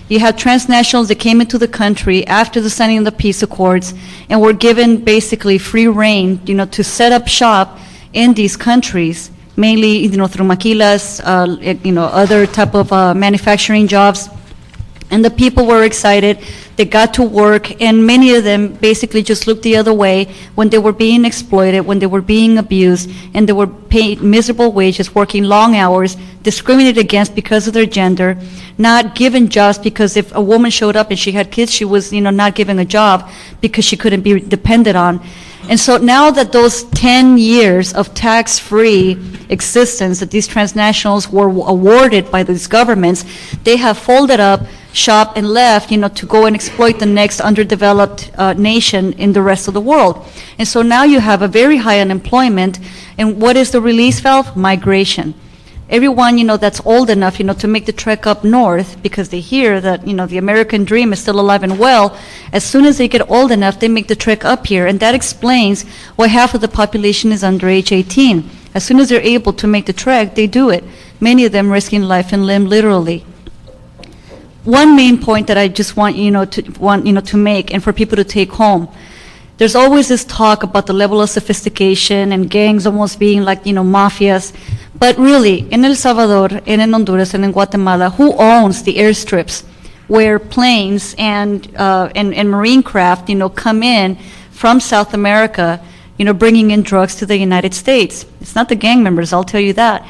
Speaker 8: You have transnationals that came into the country after the signing of the peace accords and were given basically free rein, to set up shop in these countries, mainly, through maquilas, other type of manufacturing jobs. And the people were excited. They got to work, and many of them basically just looked the other way when they were being exploited, when they were being abused, and they were paid miserable wages, working long hours, discriminated against because of their gender, not given jobs because if a woman showed up and she had kids, she was, not given a job because she couldn't be depended on. And so now that those 10 years of tax-free existence that these transnationals were awarded by these governments, they have folded up shop and left, to go and exploit the next underdeveloped nation in the rest of the world. And so now you have a very high unemployment, and what is the release valve? Migration. Everyone, that's old enough, to make the trek up north because they hear that, the American dream is still alive and well. As soon as they get old enough, they make the trek up here, and that explains why half of the population is under age 18. As soon as they're able to make the trek, they do it. Many of them risking life and limb literally. One main point that I just want to make and for people to take home. There's always this talk about the level of sophistication and gangs almost being like, mafias. But really, in El Salvador, and in Honduras, and in Guatemala, who owns the airstrips where planes and marine craft, come in from South America, bringing in drugs to the United States. It's not the gang members, I'll tell you that.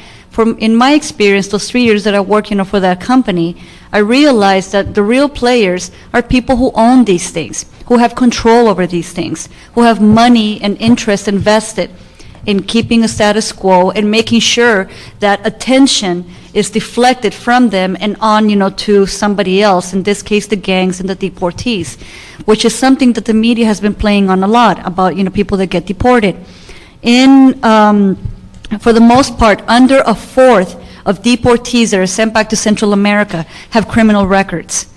Speaker 8: In my experience, those 3 years that I worked, for that company, I realized that the real players are people who own these things, who have control over these things, who have money and interest invested in keeping a status quo and making sure that attention is deflected from them and on, to somebody else, in this case, the gangs and the deportees, which is something that the media has been playing on a lot about, people that get deported. For the most part, under a fourth of deportees that are sent back to Central America have criminal records.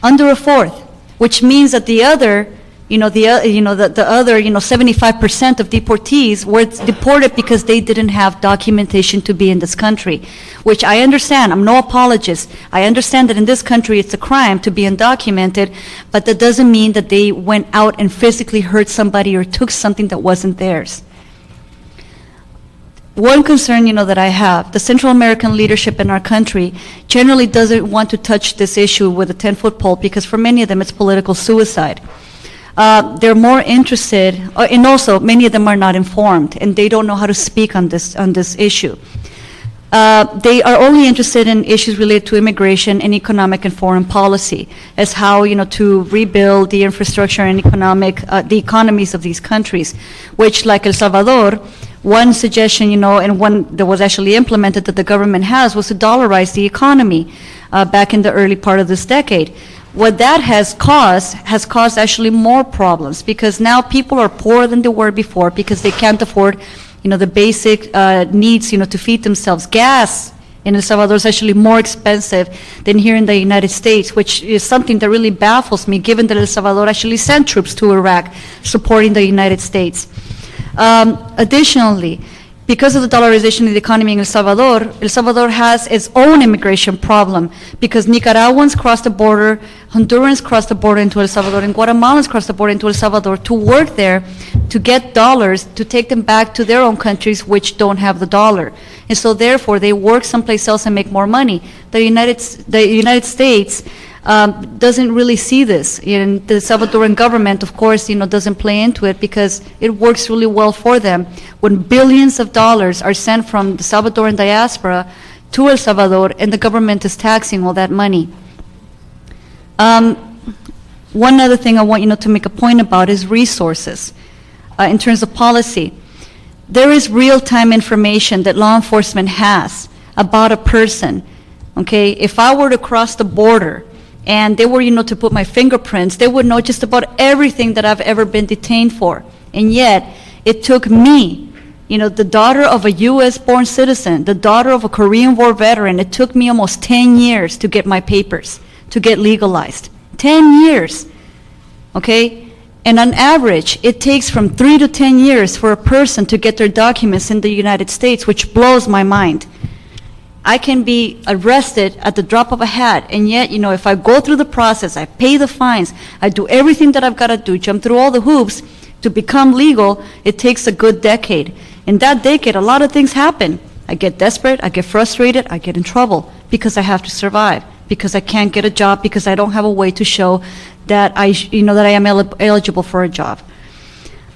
Speaker 8: Under a fourth, which means that the other, the other 75% of deportees were deported because they didn't have documentation to be in this country, which I understand. I'm no apologist. I understand that in this country it's a crime to be undocumented, but that doesn't mean that they went out and physically hurt somebody or took something that wasn't theirs. One concern, that I have, the Central American leadership in our country generally doesn't want to touch this issue with a 10-foot pole because for many of them it's political suicide. They're more interested, and also many of them are not informed, and they don't know how to speak on this issue. They are only interested in issues related to immigration and economic and foreign policy, as how to rebuild the infrastructure and the economies of these countries, which, like El Salvador, one suggestion, and one that was actually implemented that the government has, was to dollarize the economy back in the early part of this decade. What that has caused actually more problems, because now people are poorer than they were before because they can't afford, the basic needs, to feed themselves. Gas in El Salvador is actually more expensive than here in the United States, which is something that really baffles me, given that El Salvador actually sent troops to Iraq supporting the United States. Additionally, because of the dollarization of the economy in El Salvador has its own immigration problem because Nicaraguans cross the border, Hondurans cross the border into El Salvador, and Guatemalans cross the border into El Salvador to work there, to get dollars, to take them back to their own countries which don't have the dollar. And so therefore, they work someplace else and make more money. The United States doesn't really see this. And the Salvadoran government, of course, doesn't play into it because it works really well for them when billions of dollars are sent from the Salvadoran diaspora to El Salvador and the government is taxing all that money. One other thing I want to make a point about is resources. In terms of policy, there is real-time information that law enforcement has about a person. Okay, if I were to cross the border and they were, to put my fingerprints, they would know just about everything that I've ever been detained for. And yet, it took me, the daughter of a U.S.-born citizen, the daughter of a Korean War veteran, it took me almost 10 years to get my papers, to get legalized. 10 years, okay? And on average, it takes from 3 to 10 years for a person to get their documents in the United States, which blows my mind. I can be arrested at the drop of a hat, and yet, if I go through the process, I pay the fines, I do everything that I've got to do, jump through all the hoops to become legal, it takes a good decade. In that decade, a lot of things happen. I get desperate, I get frustrated, I get in trouble because I have to survive, because I can't get a job, because I don't have a way to show that I am eligible for a job.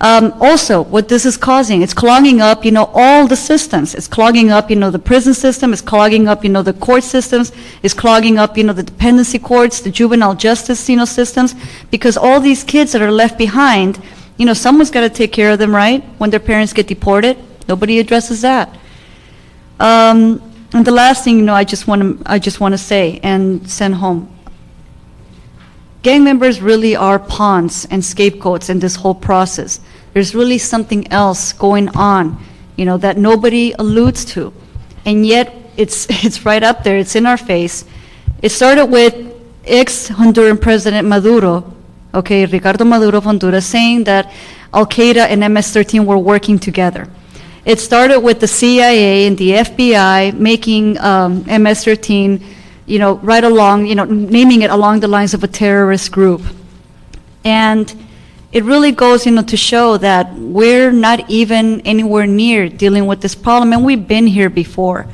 Speaker 8: Also, what this is causing, it's clogging up, all the systems. It's clogging up, the prison system. It's clogging up, the court systems. It's clogging up, the dependency courts, the juvenile justice, systems. Because all these kids that are left behind, someone's got to take care of them, right? When their parents get deported, nobody addresses that. And the last thing, I just want to say and send home. Gang members really are pawns and scapegoats in this whole process. There's really something else going on, that nobody alludes to. And yet, it's right up there, it's in our face. It started with ex-Honduran President Maduro, okay, Ricardo Maduro of Honduras, saying that Al-Qaeda and MS-13 were working together. It started with the CIA and the FBI making MS-13 right along, naming it along the lines of a terrorist group. And it really goes, to show that we're not even anywhere near dealing with this problem, and we've been here before.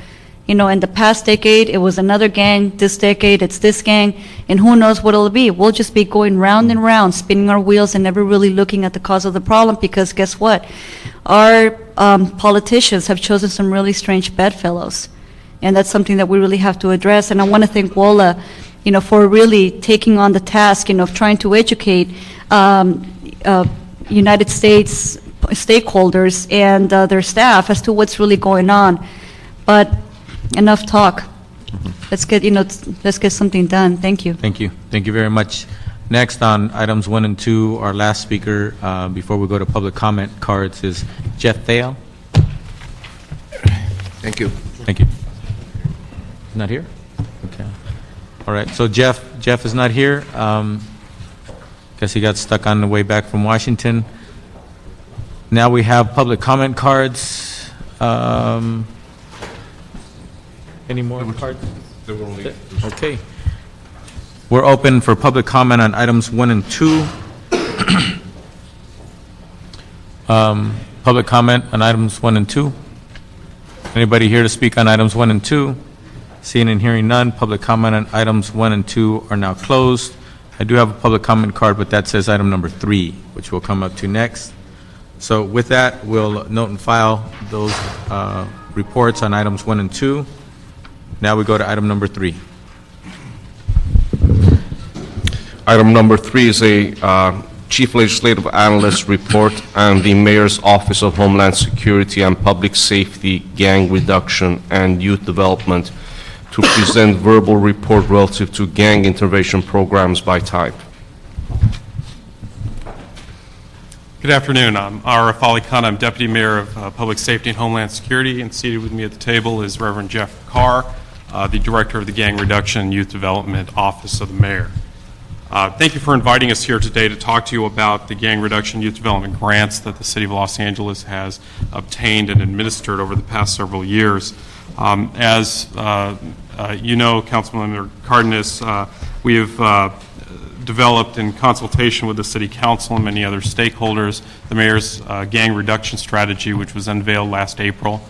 Speaker 8: In the past decade, it was another gang. This decade, it's this gang. And who knows what it'll be. We'll just be going round and round, spinning our wheels and never really looking at the cause of the problem, because guess what? Our politicians have chosen some really strange bedfellows. And that's something that we really have to address. And I want to thank WOLA, for really taking on the task, of trying to educate United States stakeholders and their staff as to what's really going on. But enough talk. Let's get something done. Thank you.
Speaker 1: Thank you. Thank you very much. Next on items 1 and 2, our last speaker, before we go to public comment cards, is Jeff Thale.
Speaker 7: Thank you.
Speaker 1: Thank you. He's not here? Okay. All right, so Jeff is not here. Guess he got stuck on the way back from Washington. Now we have public comment cards. Any more cards? Okay. We're open for public comment on items 1 and 2. Public comment on items 1 and 2. Anybody here to speak on items 1 and 2? Seeing and hearing none, public comment on items 1 and 2 are now closed. I do have a public comment card, but that says item number 3, which we'll come up to next. So with that, we'll note and file those reports on items 1 and 2. Now we go to item number 3.
Speaker 2: Item number 3 is a Chief Legislative Analyst report on the Mayor's Office of Homeland Security and Public Safety, Gang Reduction, and Youth Development to present verbal report relative to gang intervention programs by type.
Speaker 9: Good afternoon. I'm Arif Ali Khan. I'm Deputy Mayor of Public Safety and Homeland Security, and seated with me at the table is Reverend Jeff Carr, the Director of the Gang Reduction and Youth Development Office of the Mayor. Thank you for inviting us here today to talk to you about the Gang Reduction Youth Development grants that the City of Los Angeles has obtained and administered over the past several years. As you know, Councilmember Cardenas, we have developed in consultation with the City Council and many other stakeholders the Mayor's gang reduction strategy, which was unveiled last April,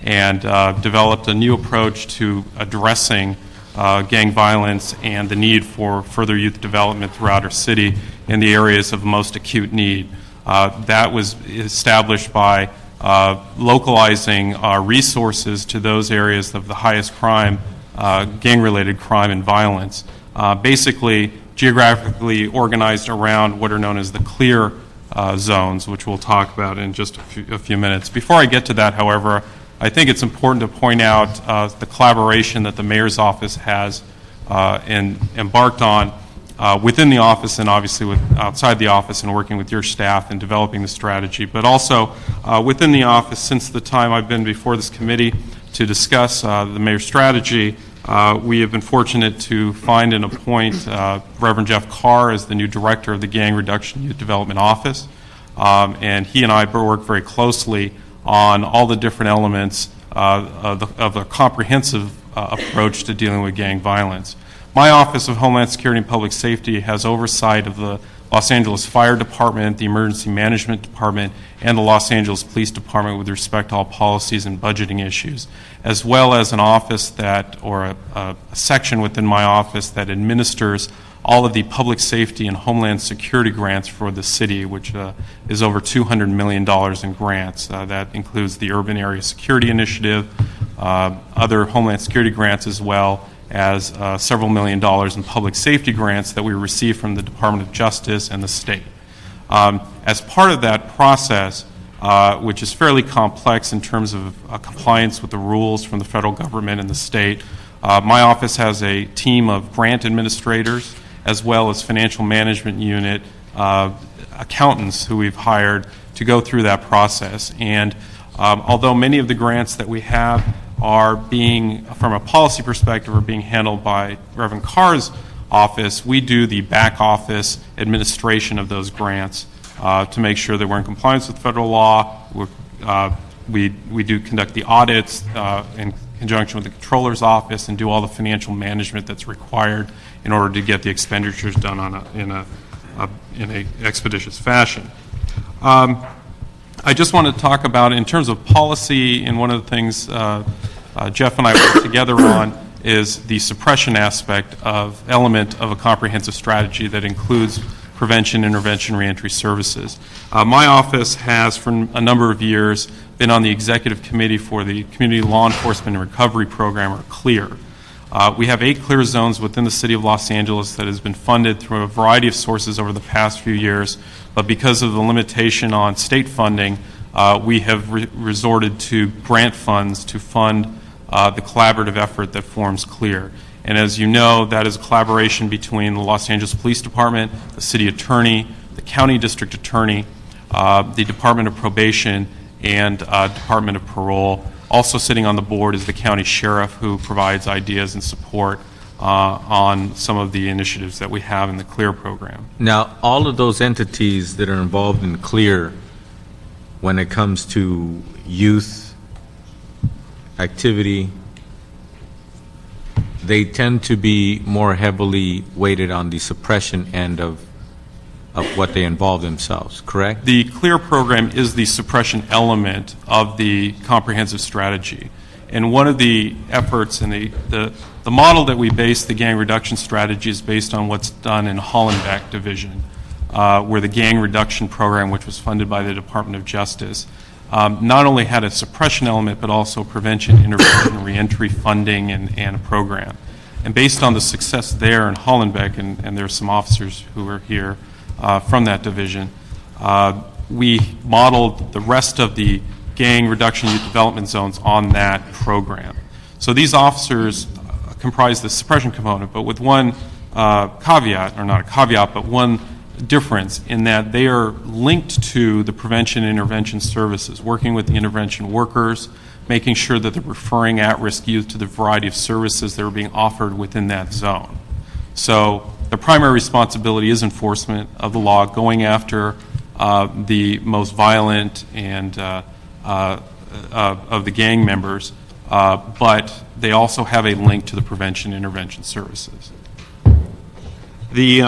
Speaker 9: and developed a new approach to addressing gang violence and the need for further youth development throughout our city in the areas of most acute need. That was established by localizing our resources to those areas of the highest crime, gang-related crime and violence. Basically, geographically organized around what are known as the clear zones, which we'll talk about in just a few minutes. Before I get to that, however, I think it's important to point out the collaboration that the Mayor's Office has embarked on within the office and obviously outside the office and working with your staff in developing the strategy, but also within the office since the time I've been before this committee to discuss the Mayor's strategy. We have been fortunate to find and appoint Reverend Jeff Carr as the new Director of the Gang Reduction Youth Development Office, and he and I work very closely on all the different elements of a comprehensive approach to dealing with gang violence. My Office of Homeland Security and Public Safety has oversight of the Los Angeles Fire Department, the Emergency Management Department, and the Los Angeles Police Department with respect to all policies and budgeting issues, as well as an office or a section within my office that administers all of the public safety and homeland security grants for the city, which is over $200 million in grants. That includes the Urban Area Security Initiative, other homeland security grants, as well as several $1 million in public safety grants that we receive from the Department of Justice and the state. As part of that process, which is fairly complex in terms of compliance with the rules from the federal government and the state, my office has a team of grant administrators as well as financial management unit accountants who we've hired to go through that process. And although many of the grants that we have are being, from a policy perspective, are being handled by Reverend Carr's office, we do the back office administration of those grants to make sure that we're in compliance with federal law. We do conduct the audits in conjunction with the Controller's Office and do all the financial management that's required in order to get the expenditures done in a expeditious fashion. I just want to talk about, in terms of policy, and one of the things Jeff and I work together on is the suppression element of a comprehensive strategy that includes prevention, intervention, reentry services. My office has, for a number of years, been on the executive committee for the Community Law Enforcement and Recovery Program, or CLEAR. We have 8 clear zones within the city of Los Angeles that has been funded through a variety of sources over the past few years, but because of the limitation on state funding, we have resorted to grant funds to fund the collaborative effort that forms CLEAR. And as you know, that is a collaboration between the Los Angeles Police Department, the city attorney, the county district attorney, the Department of Probation, and Department of Parole. Also sitting on the board is the county sheriff, who provides ideas and support on some of the initiatives that we have in the CLEAR program.
Speaker 1: Now, all of those entities that are involved in CLEAR, when it comes to youth activity, they tend to be more heavily weighted on the suppression end of what they involve themselves, correct?
Speaker 9: The CLEAR program is the suppression element of the comprehensive strategy. And one of the efforts and the model that we base the gang reduction strategy is based on what's done in Hollenbeck Division, where the gang reduction program, which was funded by the Department of Justice, not only had a suppression element, but also prevention, intervention, reentry funding and a program. And based on the success there in Hollenbeck, and there are some officers who are here from that division, we modeled the rest of the gang reduction youth development zones on that program. So these officers comprise the suppression component, but with one caveat, or not a caveat, but one difference in that they are linked to the prevention and intervention services, working with the intervention workers, making sure that they're referring at-risk youth to the variety of services that are being offered within that zone. So the primary responsibility is enforcement of the law, going after the most violent and of the gang members, but they also have a link to the prevention and intervention services. The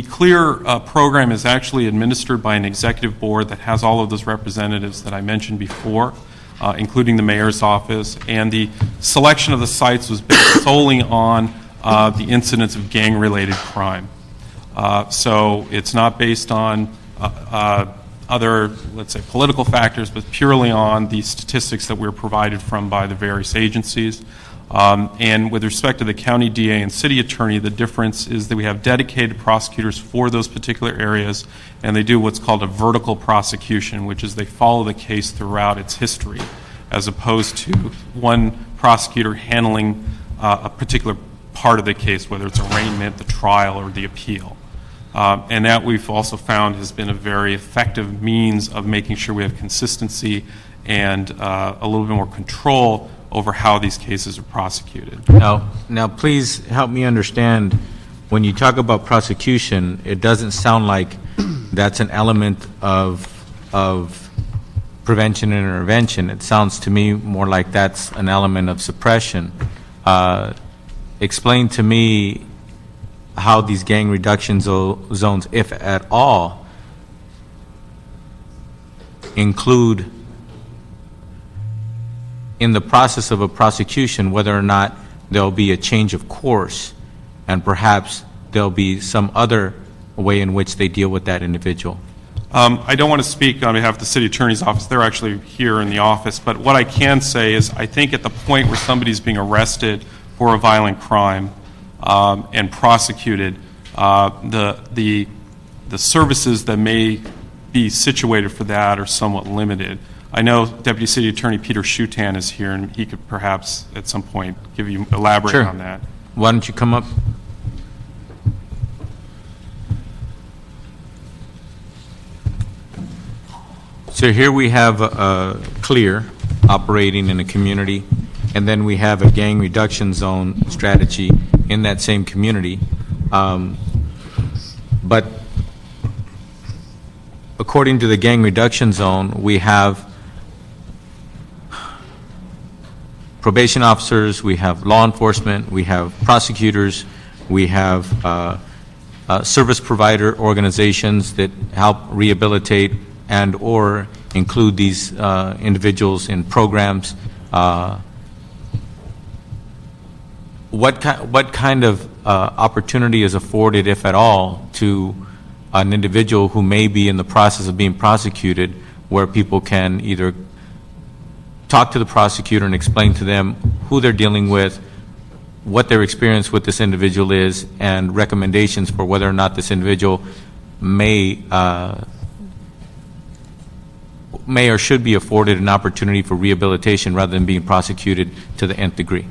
Speaker 9: CLEAR program is actually administered by an executive board that has all of those representatives that I mentioned before, including the mayor's office, and the selection of the sites was based solely on the incidence of gang-related crime. So it's not based on other, let's say, political factors, but purely on the statistics that we're provided from by the various agencies. And with respect to the county DA and city attorney, the difference is that we have dedicated prosecutors for those particular areas, and they do what's called a vertical prosecution, which is they follow the case throughout its history, as opposed to one prosecutor handling a particular part of the case, whether it's arraignment, the trial, or the appeal. And that we've also found has been a very effective means of making sure we have consistency and a little bit more control over how these cases are prosecuted.
Speaker 1: Now, please help me understand, when you talk about prosecution, it doesn't sound like that's an element of prevention and intervention. It sounds to me more like that's an element of suppression. Explain to me how these gang reduction zones, if at all, include in the process of a prosecution whether or not there'll be a change of course, and perhaps there'll be some other way in which they deal with that individual.
Speaker 9: I don't want to speak on behalf of the city attorney's office. They're actually here in the office. But what I can say is I think at the point where somebody's being arrested for a violent crime and prosecuted, the services that may be situated for that are somewhat limited. I know Deputy City Attorney Peter Schutan is here, and he could perhaps at some point elaborate
Speaker 1: Sure.
Speaker 9: on that.
Speaker 1: Why don't you come up? So here we have CLEAR operating in a community, and then we have a gang reduction zone strategy in that same community. But according to the gang reduction zone, we have probation officers, we have law enforcement, we have prosecutors, we have service provider organizations that help rehabilitate and or include these individuals in programs. What kind of opportunity is afforded, if at all, to an individual who may be in the process of being prosecuted, where people can either talk to the prosecutor and explain to them who they're dealing with, what their experience with this individual is, and recommendations for whether or not this individual may or should be afforded an opportunity for rehabilitation rather than being prosecuted to the nth degree?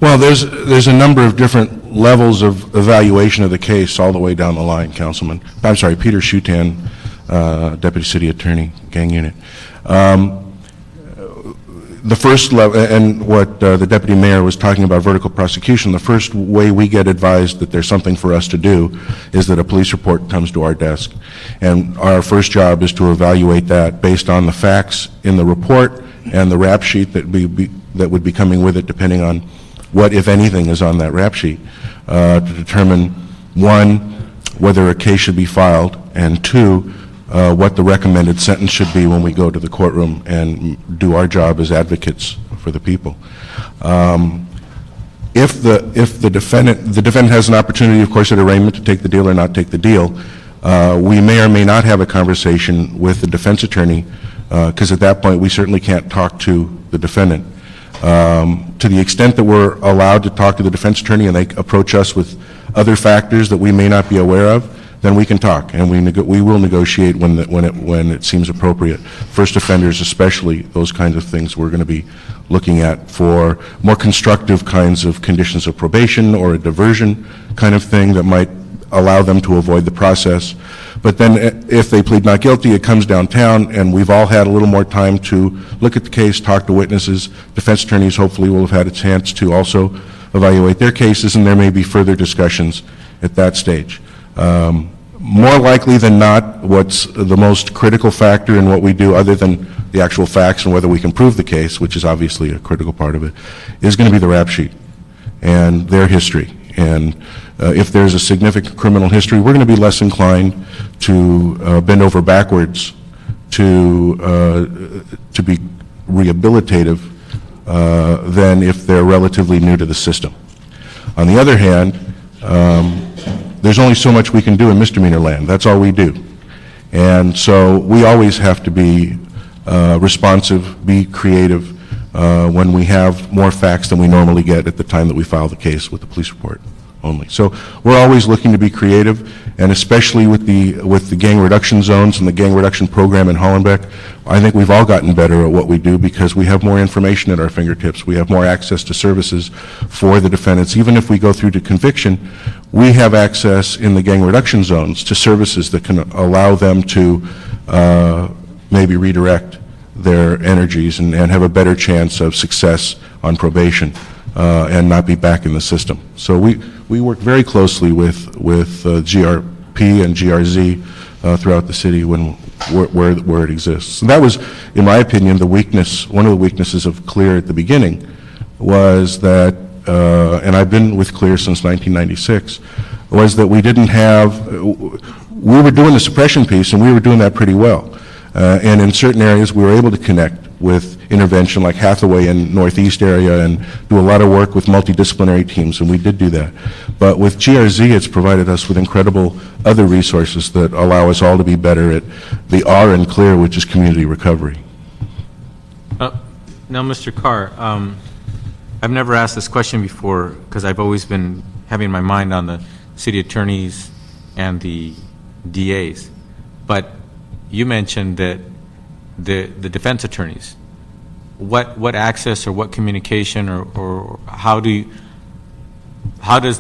Speaker 10: Well, there's a number of different levels of evaluation of the case all the way down the line, Councilman. I'm sorry, Peter Shutan, Deputy City Attorney, Gang Unit. The first level, and what the Deputy Mayor was talking about, vertical prosecution, the first way we get advised that there's something for us to do is that a police report comes to our desk. And our first job is to evaluate that based on the facts in the report and the rap sheet that would be coming with it, depending on what, if anything, is on that rap sheet, to determine, one, whether a case should be filed, and two, what the recommended sentence should be when we go to the courtroom and do our job as advocates for the people. If the defendant has an opportunity, of course, at arraignment to take the deal or not take the deal, we may or may not have a conversation with the defense attorney, because at that point we certainly can't talk to the defendant. To the extent that we're allowed to talk to the defense attorney and they approach us with other factors that we may not be aware of, then we can talk, and we will negotiate when it seems appropriate. First offenders especially, those kinds of things we're going to be looking at for more constructive kinds of conditions of probation or a diversion kind of thing that might allow them to avoid the process. But then if they plead not guilty, it comes downtown, and we've all had a little more time to look at the case, talk to witnesses. Defense attorneys hopefully will have had a chance to also evaluate their cases, and there may be further discussions at that stage. More likely than not, what's the most critical factor in what we do, other than the actual facts and whether we can prove the case, which is obviously a critical part of it, is going to be the rap sheet and their history. And if there's a significant criminal history, we're going to be less inclined to bend over backwards to be rehabilitative than if they're relatively new to the system. On the other hand, there's only so much we can do in misdemeanor land. That's all we do. And so we always have to be responsive, be creative when we have more facts than we normally get at the time that we file the case with the police report only. So we're always looking to be creative, and especially with the gang reduction zones and the gang reduction program in Hollenbeck, I think we've all gotten better at what we do because we have more information at our fingertips. We have more access to services for the defendants. Even if we go through to conviction, we have access in the gang reduction zones to services that can allow them to maybe redirect their energies and have a better chance of success on probation and not be back in the system. So we work very closely with GRP and GRZ throughout the city where it exists. And that was, in my opinion, the weakness. One of the weaknesses of CLEAR at the beginning was that, and I've been with CLEAR since 1996, was that we didn't have, we were doing the suppression piece and we were doing that pretty well. And in certain areas we were able to connect with intervention like Hathaway in Northeast area and do a lot of work with multidisciplinary teams, and we did do that. But with GRZ, it's provided us with incredible other resources that allow us all to be better at the R in CLEAR, which is community recovery.
Speaker 1: Now, Mr. Carr, I've never asked this question before because I've always been having my mind on the city attorneys and the DAs, but you mentioned that the defense attorneys, what access or what communication or how does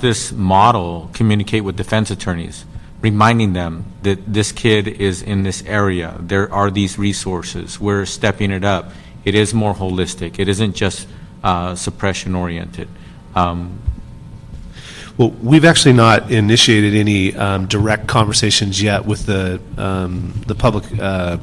Speaker 1: this model communicate with defense attorneys, reminding them that this kid is in this area, there are these resources, we're stepping it up, it is more holistic, it isn't just suppression oriented?
Speaker 4: Well, we've actually not initiated any direct conversations yet with the public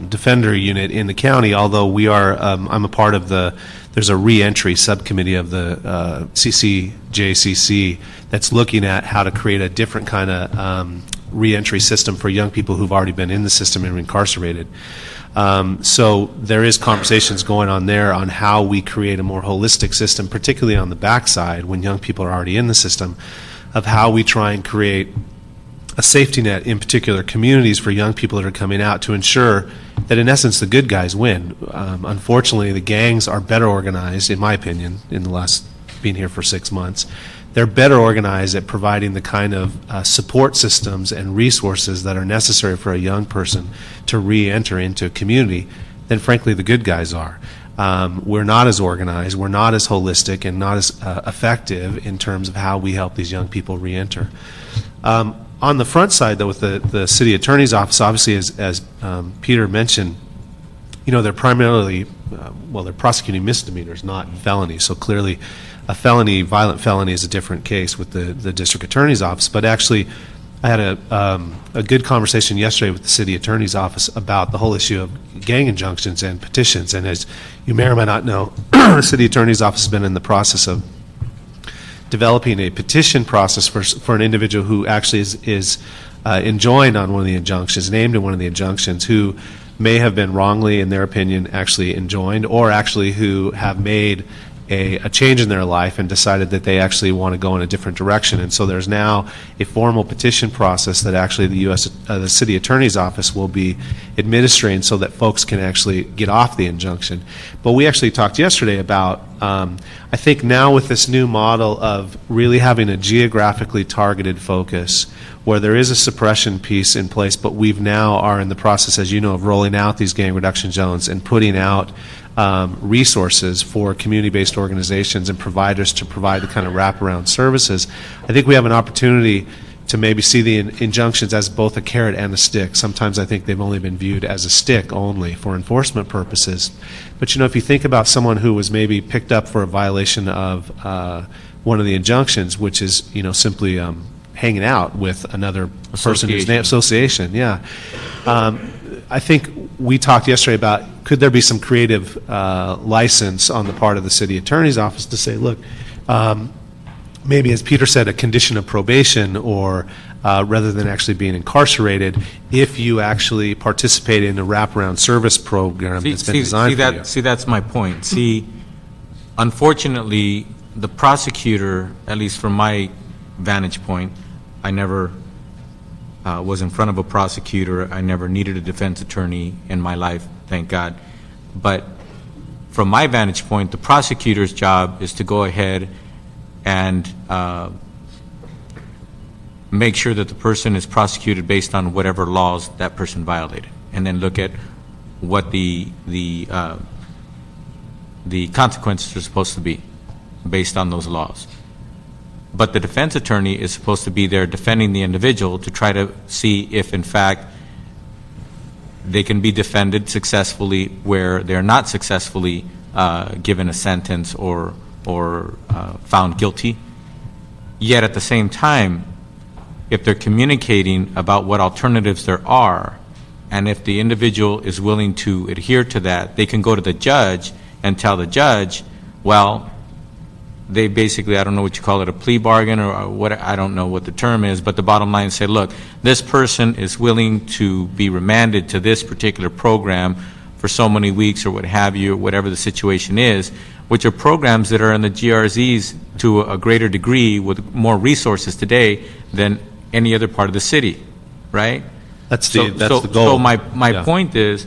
Speaker 4: defender unit in the county, although we are, I'm a part of there's a reentry subcommittee of the CCJCC that's looking at how to create a different kind of reentry system for young people who've already been in the system and incarcerated. So there is conversations going on there on how we create a more holistic system, particularly on the backside when young people are already in the system, of how we try and create a safety net in particular communities for young people that are coming out to ensure that in essence the good guys win. Unfortunately, the gangs are better organized, in my opinion, in the last being here for 6 months. They're better organized at providing the kind of support systems and resources that are necessary for a young person to re-enter into a community than, frankly, the good guys are. We're not as organized, we're not as holistic, and not as effective in terms of how we help these young people re-enter. On the front side, though, with the city attorney's office, obviously, as Peter mentioned, they're primarily, they're prosecuting misdemeanors, not felonies. So clearly, a felony, violent felony, is a different case with the district attorney's office. But actually, I had a good conversation yesterday with the city attorney's office about the whole issue of gang injunctions and petitions. And as you may or may not know, the city attorney's office has been in the process of developing a petition process for an individual who actually is enjoined on one of the injunctions, named in one of the injunctions, who may have been wrongly, in their opinion, actually enjoined, or actually who have made a change in their life and decided that they actually want to go in a different direction. And so there's now a formal petition process that actually the city attorney's office will be administering so that folks can actually get off the injunction. But we actually talked yesterday about, I think now with this new model of really having a geographically targeted focus, where there is a suppression piece in place, but we've now are in the process, as you know, of rolling out these gang reduction zones and putting out resources for community-based organizations and providers to provide the kind of wraparound services. I think we have an opportunity to maybe see the injunctions as both a carrot and a stick. Sometimes I think they've only been viewed as a stick only for enforcement purposes. But if you think about someone who was maybe picked up for a violation of one of the injunctions, which is simply hanging out with another person whose name association, yeah. I think we talked yesterday about could there be some creative license on the part of the city attorney's office to say, look, maybe, as Peter said, a condition of probation, or rather than actually being incarcerated, if you actually participate in a wraparound service program that's been designed for you.
Speaker 1: See, that's my point. See, unfortunately, the prosecutor, at least from my vantage point, I never was in front of a prosecutor. I never needed a defense attorney in my life, thank God. But from my vantage point, the prosecutor's job is to go ahead and make sure that the person is prosecuted based on whatever laws that person violated, and then look at what the consequences are supposed to be based on those laws. But the defense attorney is supposed to be there defending the individual to try to see if, in fact, they can be defended successfully where they're not successfully given a sentence or found guilty. Yet at the same time, if they're communicating about what alternatives there are, and if the individual is willing to adhere to that, they can go to the judge and tell the judge, well, they basically, I don't know what you call it, a plea bargain or what, I don't know what the term is, but the bottom line say, look, this person is willing to be remanded to this particular program for so many weeks or what have you, or whatever the situation is, which are programs that are in the GRZs to a greater degree with more resources today than any other part of the city, right?
Speaker 4: That's the goal.
Speaker 1: So my point is,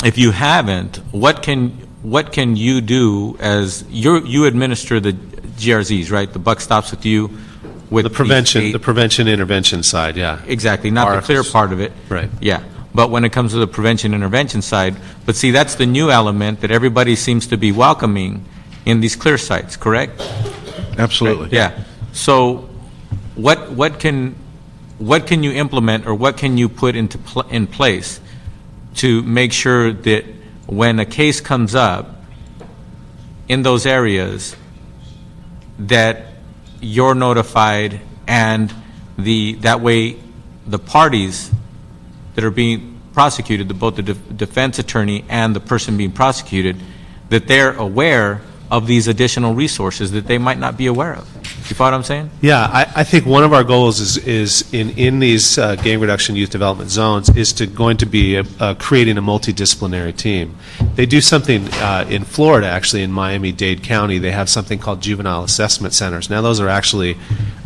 Speaker 1: if you haven't, what can you do as you administer the GRZs, right? The buck stops with you. With
Speaker 4: the prevention intervention side, yeah.
Speaker 1: Exactly, not the clear part of it.
Speaker 4: Right.
Speaker 1: Yeah, but when it comes to the prevention intervention side, but see, that's the new element that everybody seems to be welcoming in these clear sites, correct?
Speaker 10: Absolutely.
Speaker 1: Right. Yeah. So, what can you implement, or what can you put in place to make sure that when a case comes up in those areas that you're notified, and that way the parties that are being prosecuted, both the defense attorney and the person being prosecuted, that they're aware of these additional resources that they might not be aware of? You follow what I'm saying?
Speaker 4: Yeah, I think one of our goals is in these gang reduction youth development zones is going to be creating a multidisciplinary team. They do something in Florida, actually, in Miami-Dade County. They have something called juvenile assessment centers. Now, those are actually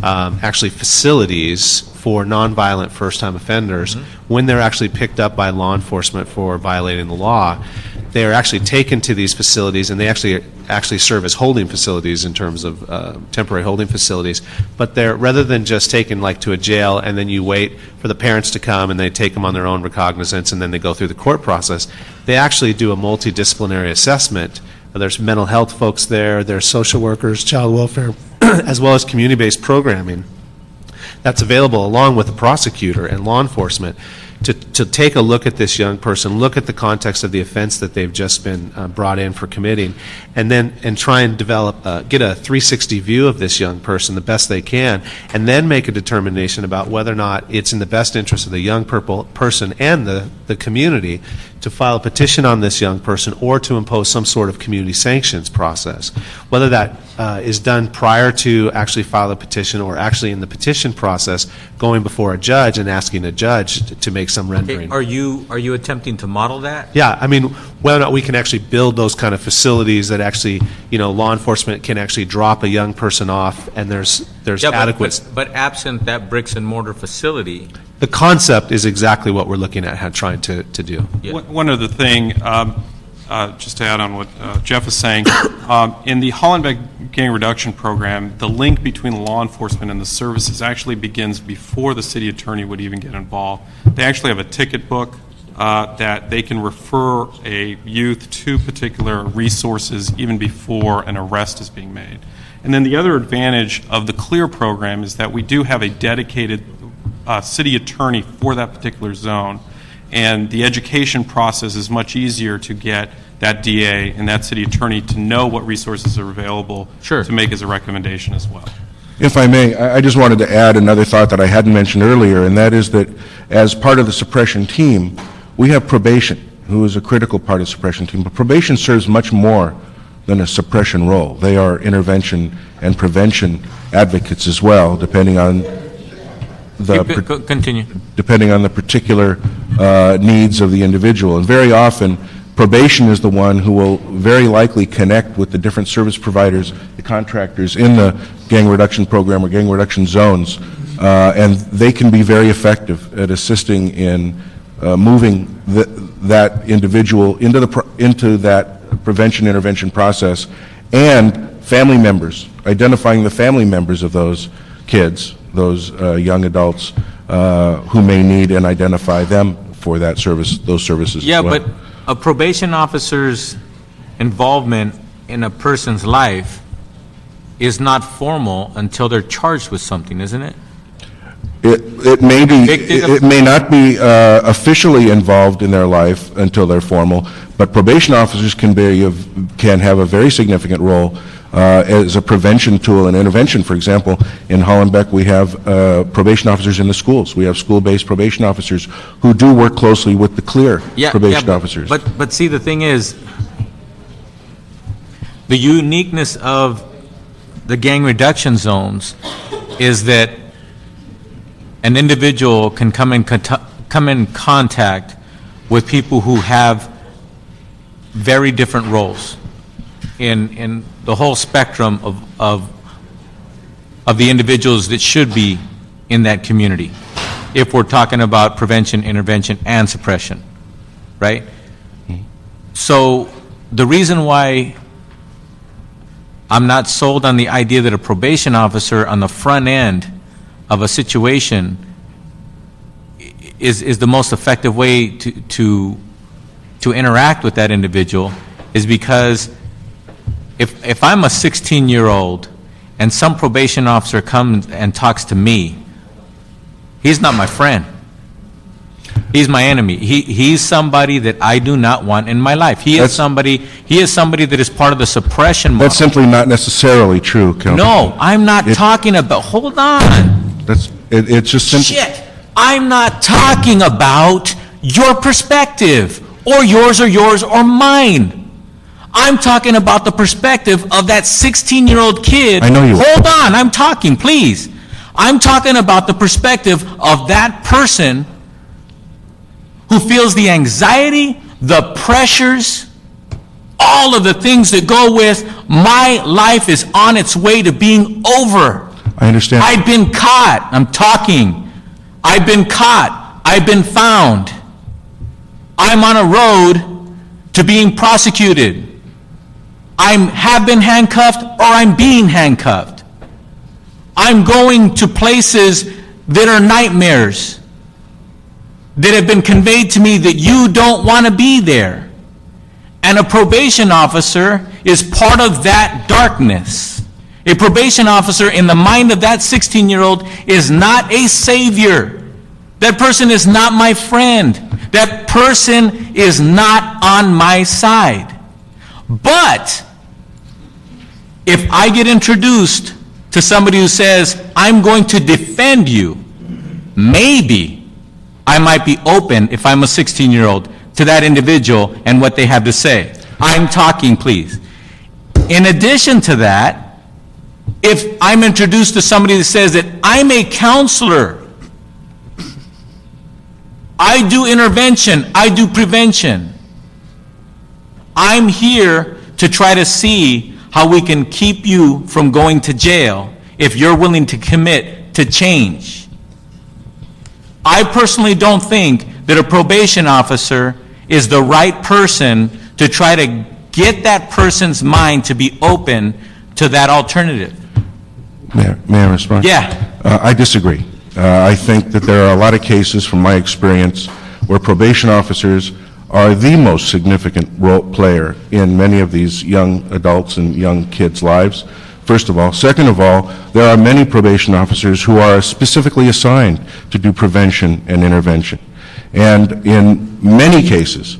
Speaker 4: facilities for nonviolent first-time offenders. When they're actually picked up by law enforcement for violating the law, they are actually taken to these facilities, and they actually serve as holding facilities in terms of temporary holding facilities. But they're, rather than just taken like to a jail and then you wait for the parents to come and they take them on their own recognizance and then they go through the court process, they actually do a multidisciplinary assessment. There's mental health folks there, there's social workers, child welfare, as well as community-based programming that's available along with the prosecutor and law enforcement to take a look at this young person, look at the context of the offense that they've just been brought in for committing, and try and develop, get a 360 view of this young person the best they can, and then make a determination about whether or not it's in the best interest of the young person and the community to file a petition on this young person or to impose some sort of community sanctions process. Whether that is done prior to actually file a petition or actually in the petition process going before a judge and asking a judge to make some rendering.
Speaker 1: Are you attempting to model that?
Speaker 4: Yeah, I mean, whether or not we can actually build those kind of facilities that actually, law enforcement can actually drop a young person off and there's adequate.
Speaker 1: But absent that bricks and mortar facility.
Speaker 4: The concept is exactly what we're looking at trying to do.
Speaker 1: Yeah.
Speaker 9: One other thing, just to add on what Jeff is saying, in the Hollenbeck Gang Reduction Program, the link between law enforcement and the services actually begins before the city attorney would even get involved. They actually have a ticket book that they can refer a youth to particular resources even before an arrest is being made. And then the other advantage of the CLEAR program is that we do have a dedicated city attorney for that particular zone. And the education process is much easier to get that DA and that city attorney to know what resources are available to make as a recommendation as well.
Speaker 10: If I may, I just wanted to add another thought that I hadn't mentioned earlier, and that is that as part of the suppression team, we have probation, who is a critical part of the suppression team. But probation serves much more than a suppression role. They are intervention and prevention advocates as well, depending on
Speaker 1: Continue.
Speaker 10: depending on the particular needs of the individual. And very often, probation is the one who will very likely connect with the different service providers, the contractors in the gang reduction program or gang reduction zones, and they can be very effective at assisting in moving that individual into that prevention intervention process, and family members, identifying the family members of those kids, those young adults who may need, and identify them for that service, those services as well.
Speaker 1: Yeah, but a probation officer's involvement in a person's life is not formal until they're charged with something, isn't it?
Speaker 10: It may be, it may not be officially involved in their life until they're formal, but probation officers can have a very significant role as a prevention tool and intervention. For example, in Hollenbeck, we have probation officers in the schools. We have school-based probation officers who do work closely with the CLEAR probation officers.
Speaker 1: But see, the thing is, the uniqueness of the gang reduction zones is that an individual can come in contact with people who have very different roles in the whole spectrum of the individuals that should be in that community, if we're talking about prevention, intervention, and suppression, right? So the reason why I'm not sold on the idea that a probation officer on the front end of a situation is the most effective way to interact with that individual is because if I'm a 16-year-old and some probation officer comes and talks to me, he's not my friend. He's my enemy. He's somebody that I do not want in my life. He is somebody that is part of the suppression model.
Speaker 10: That's simply not necessarily true, Counsel.
Speaker 1: No, I'm not talking about, hold on.
Speaker 10: It's just simple.
Speaker 1: Shit, I'm not talking about your perspective or yours or mine. I'm talking about the perspective of that 16-year-old kid.
Speaker 10: I know you are.
Speaker 1: Hold on, I'm talking, please. I'm talking about the perspective of that person who feels the anxiety, the pressures, all of the things that go with my life is on its way to being over.
Speaker 10: I understand.
Speaker 1: I've been caught. I'm talking. I've been caught. I've been found. I'm on a road to being prosecuted. I have been handcuffed or I'm being handcuffed. I'm going to places that are nightmares that have been conveyed to me that you don't want to be there. And a probation officer is part of that darkness. A probation officer in the mind of that 16-year-old is not a savior. That person is not my friend. That person is not on my side. But if I get introduced to somebody who says, I'm going to defend you, maybe I might be open, if I'm a 16-year-old, to that individual and what they have to say. I'm talking, please. In addition to that, if I'm introduced to somebody that says that I'm a counselor, I do intervention, I do prevention, I'm here to try to see how we can keep you from going to jail if you're willing to commit to change. I personally don't think that a probation officer is the right person to try to get that person's mind to be open to that alternative.
Speaker 10: May I respond?
Speaker 1: Yeah.
Speaker 10: I disagree. I think that there are a lot of cases from my experience where probation officers are the most significant role player in many of these young adults and young kids' lives, first of all. Second of all, there are many probation officers who are specifically assigned to do prevention and intervention. And in many cases,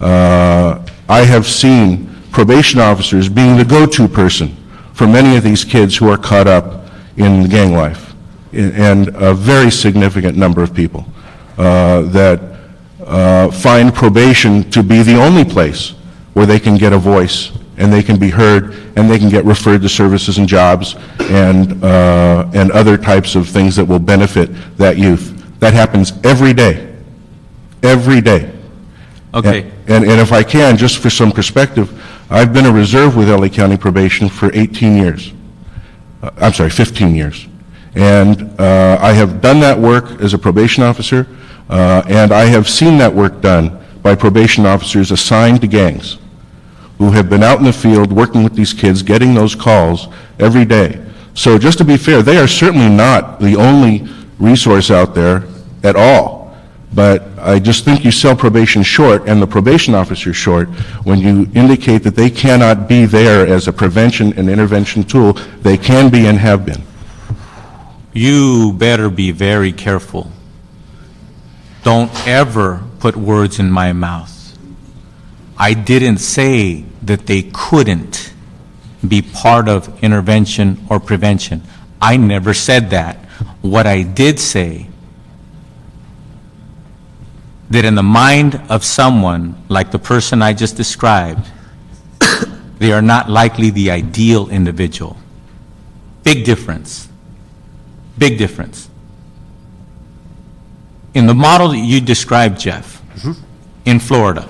Speaker 10: I have seen probation officers being the go-to person for many of these kids who are caught up in gang life, and a very significant number of people that find probation to be the only place where they can get a voice and they can be heard and they can get referred to services and jobs and other types of things that will benefit that youth. That happens every day. Every day.
Speaker 1: Okay.
Speaker 10: And if I can, just for some perspective, I've been a reserve with LA County Probation for 18 years. 15 years. And I have done that work as a probation officer, and I have seen that work done by probation officers assigned to gangs who have been out in the field working with these kids, getting those calls every day. So just to be fair, they are certainly not the only resource out there at all. But I just think you sell probation short and the probation officer short when you indicate that they cannot be there as a prevention and intervention tool. They can be and have been.
Speaker 1: You better be very careful. Don't ever put words in my mouth. I didn't say that they couldn't be part of intervention or prevention. I never said that. What I did say, that in the mind of someone like the person I just described, they are not likely the ideal individual. Big difference. Big difference. In the model that you described, Jeff, in Florida,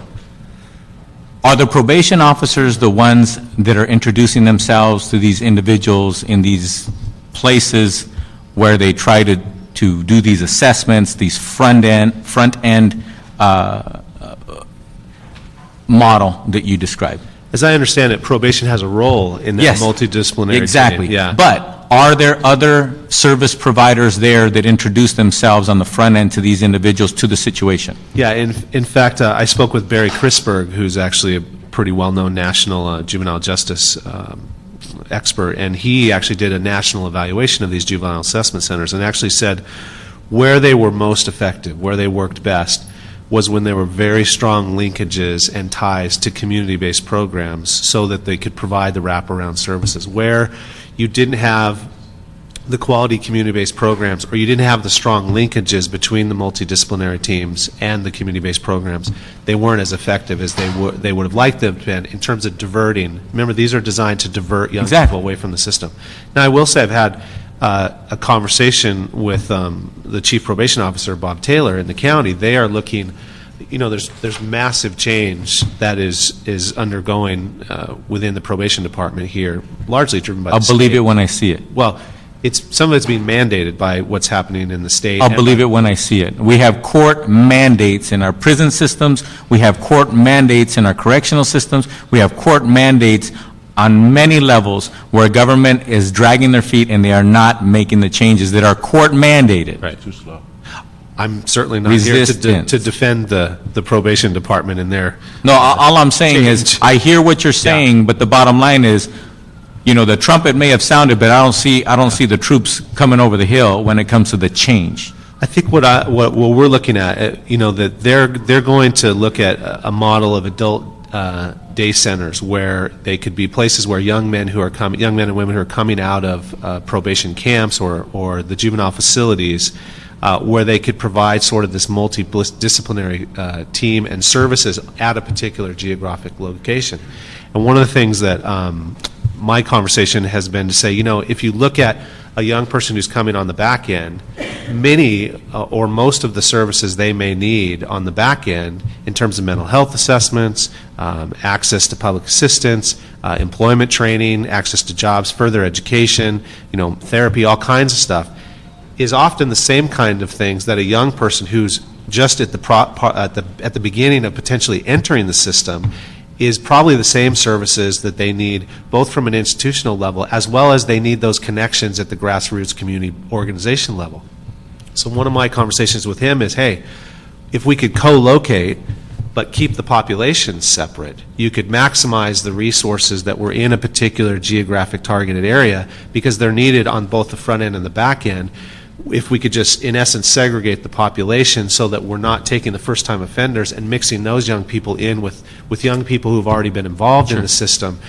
Speaker 1: are the probation officers the ones that are introducing themselves to these individuals in these places where they try to do these assessments, these front end model that you described?
Speaker 4: As I understand it, probation has a role in that
Speaker 1: Yes,
Speaker 4: multidisciplinary
Speaker 1: exactly.
Speaker 4: team. Yeah.
Speaker 1: But are there other service providers there that introduce themselves on the front end to these individuals to the situation?
Speaker 4: Yeah, in fact, I spoke with Barry Chrisberg, who's actually a pretty well-known national juvenile justice expert, and he actually did a national evaluation of these juvenile assessment centers and actually said where they were most effective, where they worked best, was when there were very strong linkages and ties to community-based programs so that they could provide the wraparound services. Where you didn't have the quality community-based programs, or you didn't have the strong linkages between the multidisciplinary teams and the community-based programs, they weren't as effective as they would have liked them to been in terms of diverting. Remember, these are designed to divert young people away from the system. Now, I will say I've had a conversation with the chief probation officer, Bob Taylor, in the county. They are looking. There's massive change that is undergoing within the probation department here, largely driven by the
Speaker 1: I'll
Speaker 4: state.
Speaker 1: believe it when I see it.
Speaker 4: Well, some of it's being mandated by what's happening in the state.
Speaker 1: I'll believe it when I see it. We have court mandates in our prison systems. We have court mandates in our correctional systems. We have court mandates on many levels where government is dragging their feet and they are not making the changes that are court mandated.
Speaker 4: Right. Too slow. I'm certainly not here to defend the probation department and their.
Speaker 1: No, all I'm saying is, I hear what you're saying, but the bottom line is, the trumpet may have sounded, but I don't see the troops coming over the hill when it comes to the change.
Speaker 4: I think what we're looking at, that they're going to look at a model of adult day centers where they could be places where young men and women who are coming out of probation camps or the juvenile facilities, where they could provide sort of this multidisciplinary team and services at a particular geographic location. And one of the things that my conversation has been to say, if you look at a young person who's coming on the back end, many or most of the services they may need on the back end in terms of mental health assessments, access to public assistance, employment training, access to jobs, further education, therapy, all kinds of stuff, is often the same kind of things that a young person who's just at the beginning of potentially entering the system is probably the same services that they need, both from an institutional level as well as they need those connections at the grassroots community organization level. So one of my conversations with him is, hey, if we could co-locate but keep the populations separate, you could maximize the resources that were in a particular geographic targeted area because they're needed on both the front end and the back end. If we could just, in essence, segregate the population so that we're not taking the first-time offenders and mixing those young people in with young people who've already been involved in the system,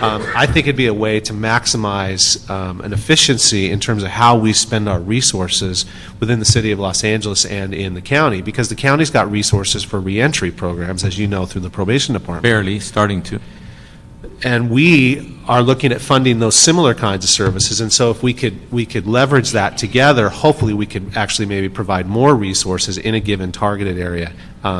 Speaker 4: I think it'd be a way to maximize an efficiency in terms of how we spend our resources within the city of Los Angeles and in the county, because the county's got resources for reentry programs, as you know, through the probation department.
Speaker 1: Barely starting to.
Speaker 4: And we are looking at funding those similar kinds of services, and so if we could leverage that together, hopefully we could actually maybe provide more resources in a given targeted area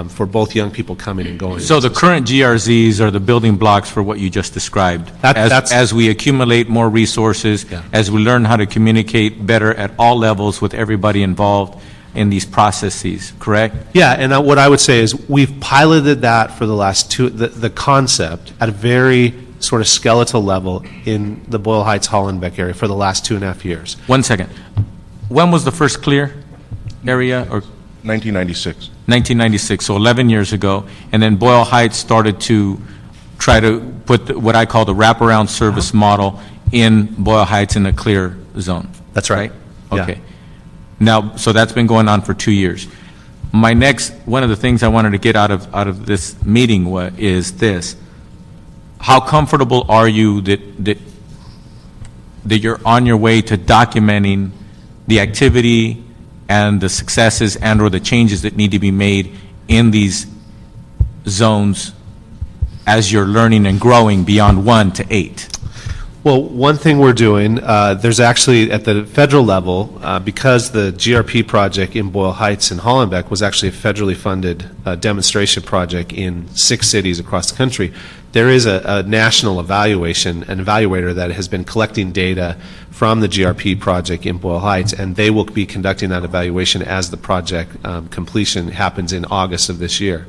Speaker 4: for both young people coming and going.
Speaker 1: So the current GRZs are the building blocks for what you just described. As we accumulate more resources, as we learn how to communicate better at all levels with everybody involved in these processes, correct?
Speaker 4: Yeah, and what I would say is we've piloted that for the last the concept at a very sort of skeletal level in the Boyle Heights, Hollenbeck area for the last 2.5 years.
Speaker 1: 1 second. When was the first clear area? Or
Speaker 10: 1996.
Speaker 1: 1996, so 11 years ago. And then Boyle Heights started to try to put what I call the wraparound service model in Boyle Heights in a clear zone.
Speaker 4: That's right.
Speaker 1: Okay.
Speaker 4: Yeah.
Speaker 1: Now, so that's been going on for 2 years. One of the things I wanted to get out of this meeting is this. How comfortable are you that you're on your way to documenting the activity and the successes and or the changes that need to be made in these zones as you're learning and growing beyond 1 to 8?
Speaker 4: Well, one thing we're doing, there's actually at the federal level, because the GRP project in Boyle Heights and Hollenbeck was actually a federally funded demonstration project in 6 cities across the country, there is a national an evaluator that has been collecting data from the GRP project in Boyle Heights, and they will be conducting that evaluation as the project completion happens in August of this year.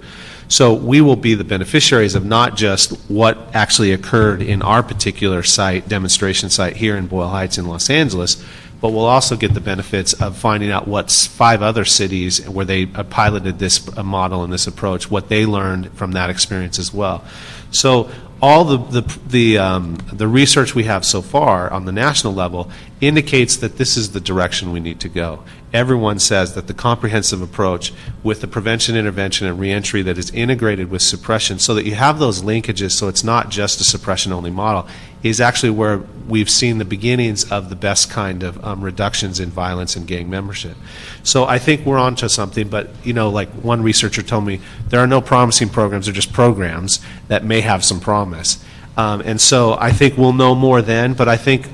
Speaker 4: So we will be the beneficiaries of not just what actually occurred in our particular site, demonstration site here in Boyle Heights in Los Angeles, but we'll also get the benefits of finding out what 5 other cities where they piloted this model and this approach, what they learned from that experience as well. So all the research we have so far on the national level indicates that this is the direction we need to go. Everyone says that the comprehensive approach with the prevention, intervention, and reentry that is integrated with suppression so that you have those linkages so it's not just a suppression-only model is actually where we've seen the beginnings of the best kind of reductions in violence and gang membership. So I think we're onto something, but like one researcher told me, there are no promising programs, they're just programs that may have some promise. And so I think we'll know more then, but I think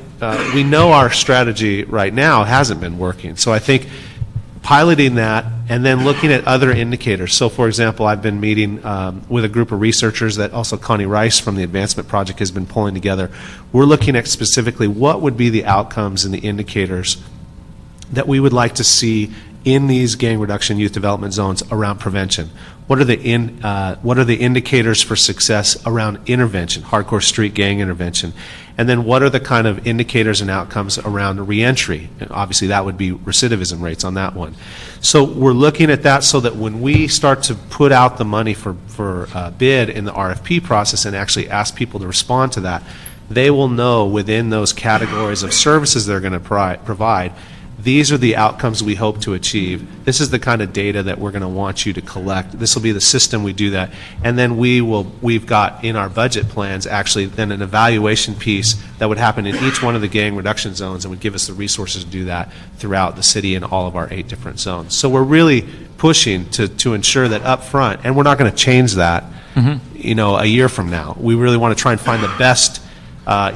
Speaker 4: we know our strategy right now hasn't been working. So I think piloting that and then looking at other indicators. So for example, I've been meeting with a group of researchers that also Connie Rice from the Advancement Project has been pulling together. We're looking at specifically what would be the outcomes and the indicators that we would like to see in these gang reduction youth development zones around prevention. What are the indicators for success around intervention, hardcore street gang intervention? And then what are the kind of indicators and outcomes around reentry? And obviously that would be recidivism rates on that one. So we're looking at that so that when we start to put out the money for bid in the RFP process and actually ask people to respond to that, they will know within those categories of services they're going to provide, these are the outcomes we hope to achieve. This is the kind of data that we're going to want you to collect. This will be the system we do that. And then we've got in our budget plans actually then an evaluation piece that would happen in each one of the gang reduction zones and would give us the resources to do that throughout the city in all of our 8 different zones. So we're really pushing to ensure that up front, and we're not going to change that a year from now. We really want to try and find the best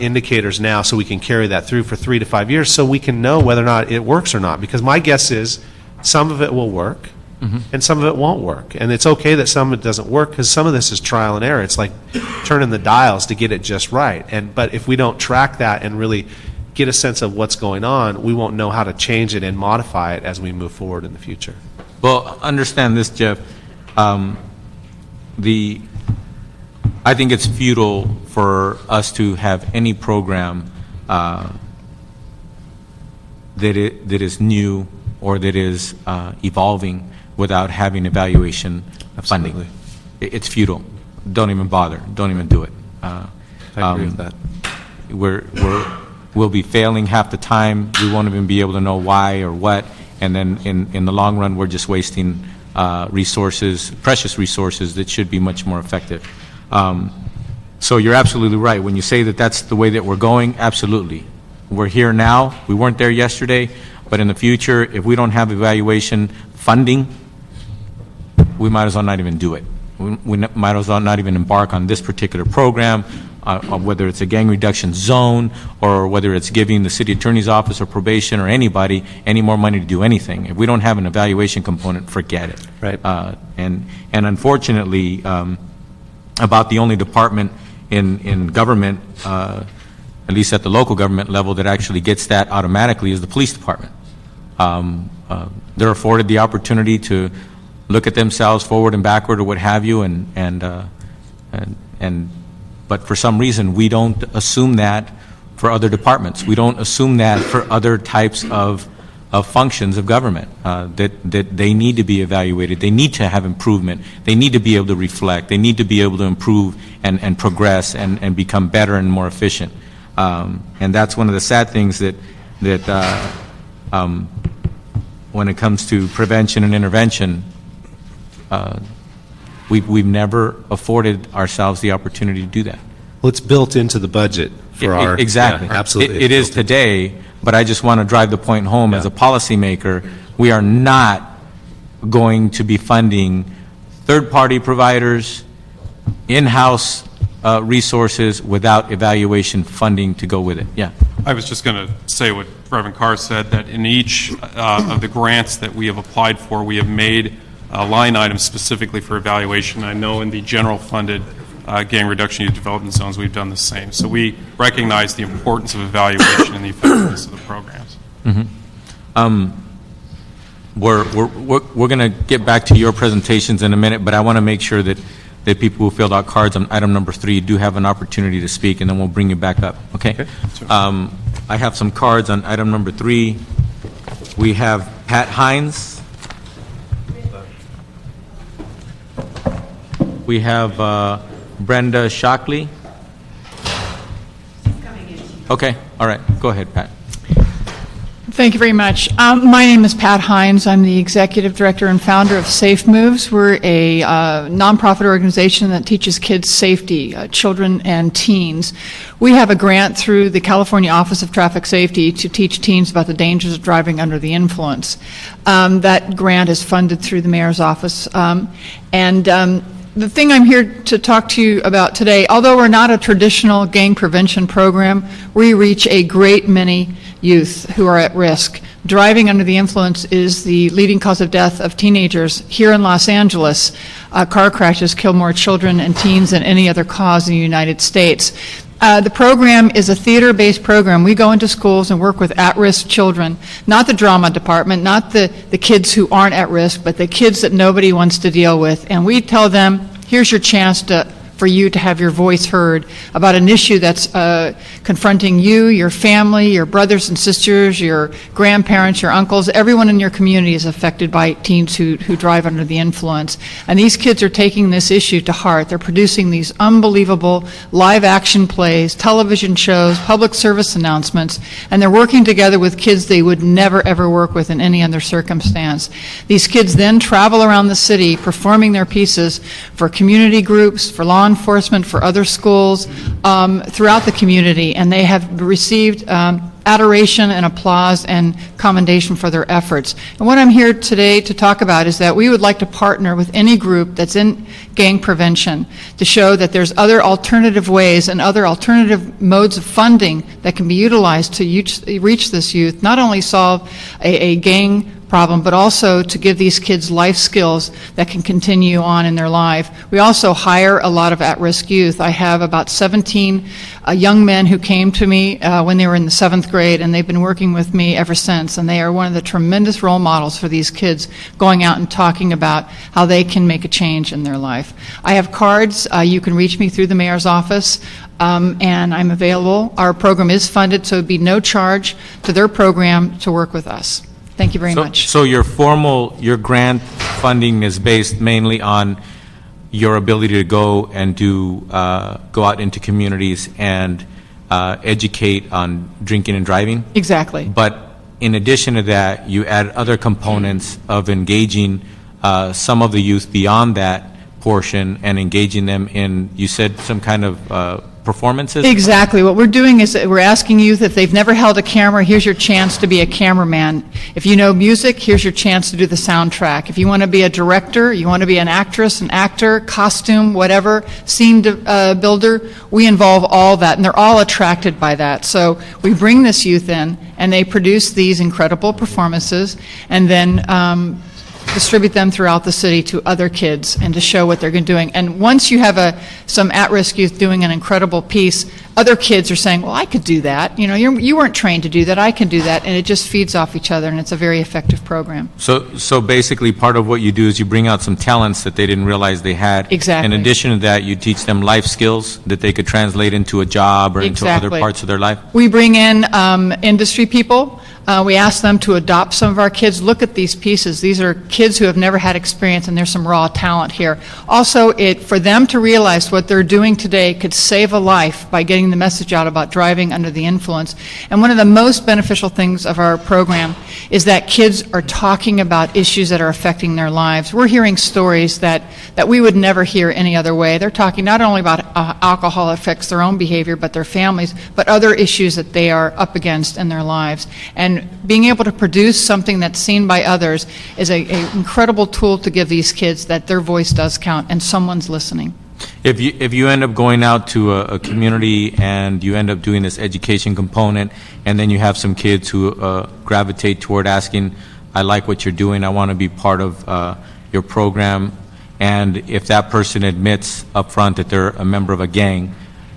Speaker 4: indicators now so we can carry that through for 3 to 5 years so we can know whether or not it works or not. Because my guess is some of it will work and some of it won't work. And it's okay that some of it doesn't work because some of this is trial and error. It's like turning the dials to get it just right. But if we don't track that and really get a sense of what's going on, we won't know how to change it and modify it as we move forward in the future.
Speaker 1: Well, understand this, Jeff. I think it's futile for us to have any program that is new or that is evolving without having evaluation funding. It's futile. Don't even bother. Don't even do it.
Speaker 4: I agree with that.
Speaker 1: We'll be failing half the time. We won't even be able to know why or what. And then in the long run, we're just wasting resources, precious resources that should be much more effective. So you're absolutely right. When you say that that's the way that we're going, absolutely. We're here now. We weren't there yesterday, but in the future, if we don't have evaluation funding, we might as well not even do it. We might as well not even embark on this particular program, whether it's a gang reduction zone or whether it's giving the city attorney's office or probation or anybody any more money to do anything. If we don't have an evaluation component, forget it.
Speaker 4: Right.
Speaker 1: And unfortunately, about the only department in government, at least at the local government level, that actually gets that automatically is the police department. They're afforded the opportunity to look at themselves forward and backward or what have you, but for some reason we don't assume that for other departments. We don't assume that for other types of functions of government, that they need to be evaluated, they need to have improvement, they need to be able to reflect, they need to be able to improve and progress and become better and more efficient. And that's one of the sad things that when it comes to prevention and intervention, we've never afforded ourselves the opportunity to do that.
Speaker 4: Well, it's built into the budget for our...
Speaker 1: Exactly.
Speaker 4: Yeah, absolutely.
Speaker 1: It is today, but I just want to drive the point home as a policymaker. We are not going to be funding third-party providers, in-house resources without evaluation funding to go with it. Yeah.
Speaker 9: I was just going to say what Reverend Carr said, that in each of the grants that we have applied for, we have made line items specifically for evaluation. I know in the general funded gang reduction youth development zones, we've done the same. So we recognize the importance of evaluation and the effectiveness of the programs.
Speaker 1: We're going to get back to your presentations in a minute, but I want to make sure that people who filled out cards on item number 3 do have an opportunity to speak, and then we'll bring you back up. Okay?
Speaker 9: Sure.
Speaker 1: I have some cards on item number 3. We have Pat Hines. We have Brenda Shockley. Okay, all right, go ahead, Pat.
Speaker 11: Thank you very much. My name is Pat Hines. I'm the executive director and founder of Safe Moves. We're a nonprofit organization that teaches kids safety, children and teens. We have a grant through the California Office of Traffic Safety to teach teens about the dangers of driving under the influence. That grant is funded through the mayor's office. The thing I'm here to talk to you about today, although we're not a traditional gang prevention program, we reach a great many youth who are at risk. Driving under the influence is the leading cause of death of teenagers. Here in Los Angeles, car crashes kill more children and teens than any other cause in the United States. The program is a theater-based program. We go into schools and work with at-risk children, not the drama department, not the kids who aren't at risk, but the kids that nobody wants to deal with. And we tell them, here's your chance for you to have your voice heard about an issue that's confronting you, your family, your brothers and sisters, your grandparents, your uncles. Everyone in your community is affected by teens who drive under the influence. And these kids are taking this issue to heart. They're producing these unbelievable live action plays, television shows, public service announcements, and they're working together with kids they would never ever work with in any other circumstance. These kids then travel around the city performing their pieces for community groups, for law enforcement, for other schools, throughout the community, and they have received adoration and applause and commendation for their efforts. And what I'm here today to talk about is that we would like to partner with any group that's in gang prevention to show that there's other alternative ways and other alternative modes of funding that can be utilized to reach this youth, not only solve a gang problem, but also to give these kids life skills that can continue on in their life. We also hire a lot of at-risk youth. I have about 17 young men who came to me when they were in the 7th grade, and they've been working with me ever since, and they are one of the tremendous role models for these kids, going out and talking about how they can make a change in their life. I have cards. You can reach me through the mayor's office. And I'm available. Our program is funded, so it would be no charge to their program to work with us. Thank you very much.
Speaker 1: So your grant funding is based mainly on your ability to go and go out into communities and educate on drinking and driving?
Speaker 11: Exactly.
Speaker 1: But in addition to that, you add other components of engaging some of the youth beyond that portion and engaging them in, you said, some kind of performances?
Speaker 11: Exactly. What we're doing is we're asking youth, if they've never held a camera, here's your chance to be a cameraman. If you know music, here's your chance to do the soundtrack. If you want to be a director, you want to be an actress, an actor, costume, whatever, scene builder, we involve all that, and they're all attracted by that. So we bring this youth in, and they produce these incredible performances, and then distribute them throughout the city to other kids and to show what they're doing. And once you have some at-risk youth doing an incredible piece, other kids are saying, well, I could do that. You know, you weren't trained to do that. I can do that. And it just feeds off each other, and it's a very effective program.
Speaker 1: So basically part of what you do is you bring out some talents that they didn't realize they had.
Speaker 11: Exactly.
Speaker 1: In addition to that, you teach them life skills that they could translate into a job or into other parts of their life?
Speaker 11: We bring in industry people. We ask them to adopt some of our kids. Look at these pieces. These are kids who have never had experience, and there's some raw talent here. Also, for them to realize what they're doing today could save a life by getting the message out about driving under the influence. And one of the most beneficial things of our program is that kids are talking about issues that are affecting their lives. We're hearing stories that we would never hear any other way. They're talking not only about alcohol affects their own behavior, but their families, but other issues that they are up against in their lives. And being able to produce something that's seen by others is an incredible tool to give these kids that their voice does count and someone's listening.
Speaker 1: If you end up going out to a community and you end up doing this education component, and then you have some kids who gravitate toward asking, I like what you're doing, I want to be part of your program, and if that person admits up front that they're a member of a gang,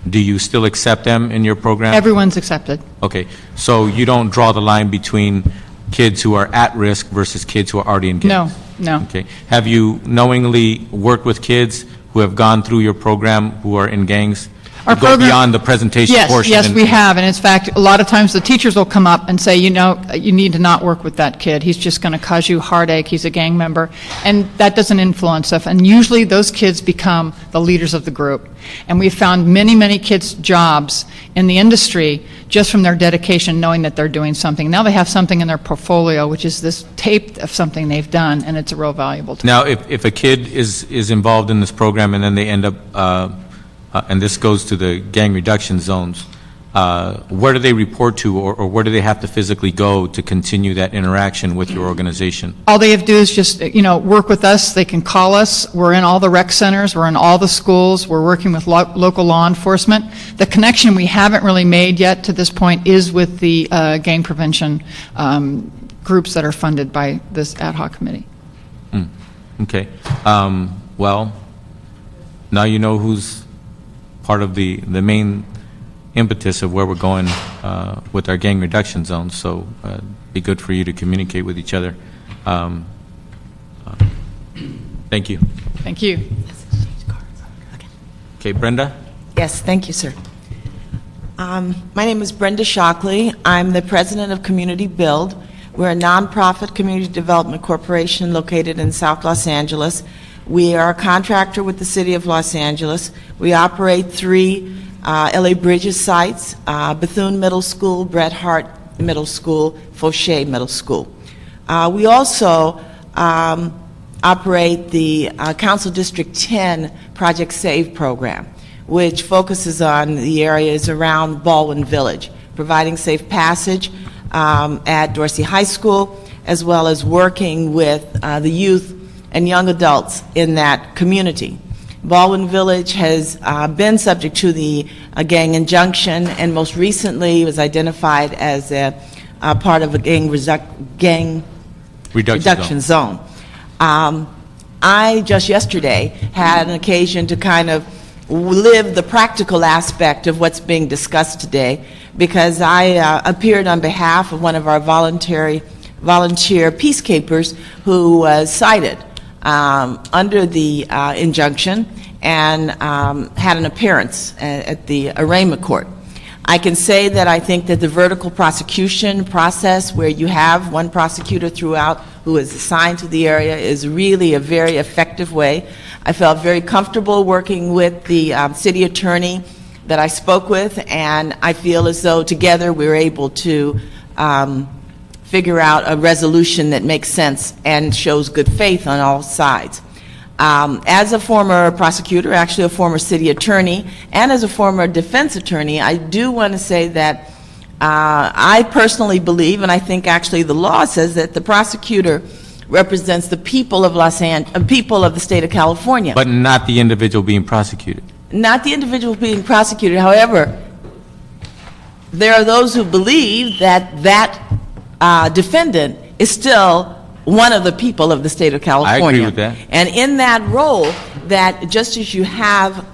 Speaker 1: do you still accept them in your program?
Speaker 11: Everyone's accepted.
Speaker 1: Okay, so you don't draw the line between kids who are at risk versus kids who are already in gangs?
Speaker 11: No.
Speaker 1: Okay. Have you knowingly worked with kids who have gone through your program who are in gangs?
Speaker 11: Our
Speaker 1: go
Speaker 11: program-
Speaker 1: beyond the presentation
Speaker 11: Yes,
Speaker 1: portion.
Speaker 11: yes,
Speaker 1: and-
Speaker 11: we have, and in fact, a lot of times the teachers will come up and say, you know, you need to not work with that kid. He's just going to cause you heartache. He's a gang member, and that doesn't influence us. And usually those kids become the leaders of the group. And we've found many, many kids jobs in the industry just from their dedication, knowing that they're doing something. Now they have something in their portfolio, which is this tape of something they've done, and it's a real valuable tool.
Speaker 1: Now, if a kid is involved in this program and then they end up, and this goes to the gang reduction zones, where do they report to, or where do they have to physically go to continue that interaction with your organization?
Speaker 11: All they have to do is just, you know, work with us. They can call us. We're in all the rec centers. We're in all the schools. We're working with local law enforcement. The connection we haven't really made yet to this point is with the gang prevention groups that are funded by this ad hoc committee.
Speaker 1: Okay. Well, now you know who's part of the main impetus of where we're going with our gang reduction zones, so it'd be good for you to communicate with each other. Thank you.
Speaker 11: Thank you.
Speaker 1: Okay, Brenda?
Speaker 12: Yes, thank you, sir. My name is Brenda Shockley. I'm the president of Community Build. We're a nonprofit community development corporation located in South Los Angeles. We are a contractor with the City of Los Angeles. We operate 3 LA Bridges sites, Bethune Middle School, Bret Hart Middle School, Fauché Middle School. We also operate the Council District 10 Project SAVE program, which focuses on the areas around Baldwin Village, providing safe passage at Dorsey High School, as well as working with the youth and young adults in that community. Baldwin Village has been subject to the gang injunction, and most recently was identified as a part of a gang reduction zone. I just yesterday had an occasion to kind of live the practical aspect of what's being discussed today, because I appeared on behalf of one of our volunteer peacekeepers who was cited under the injunction and had an appearance at the arraignment court. I can say that I think that the vertical prosecution process, where you have one prosecutor throughout who is assigned to the area, is really a very effective way. I felt very comfortable working with the city attorney that I spoke with, and I feel as though together we were able to figure out a resolution that makes sense and shows good faith on all sides. As a former prosecutor, actually a former city attorney, and as a former defense attorney, I do want to say that I personally believe, and I think actually the law says, that the prosecutor represents the people of people of the state of California.
Speaker 1: But not the individual being prosecuted.
Speaker 12: Not the individual being prosecuted. However, there are those who believe that that defendant is still one of the people of the state of California.
Speaker 1: I agree with that.
Speaker 12: And in that role, that just as you have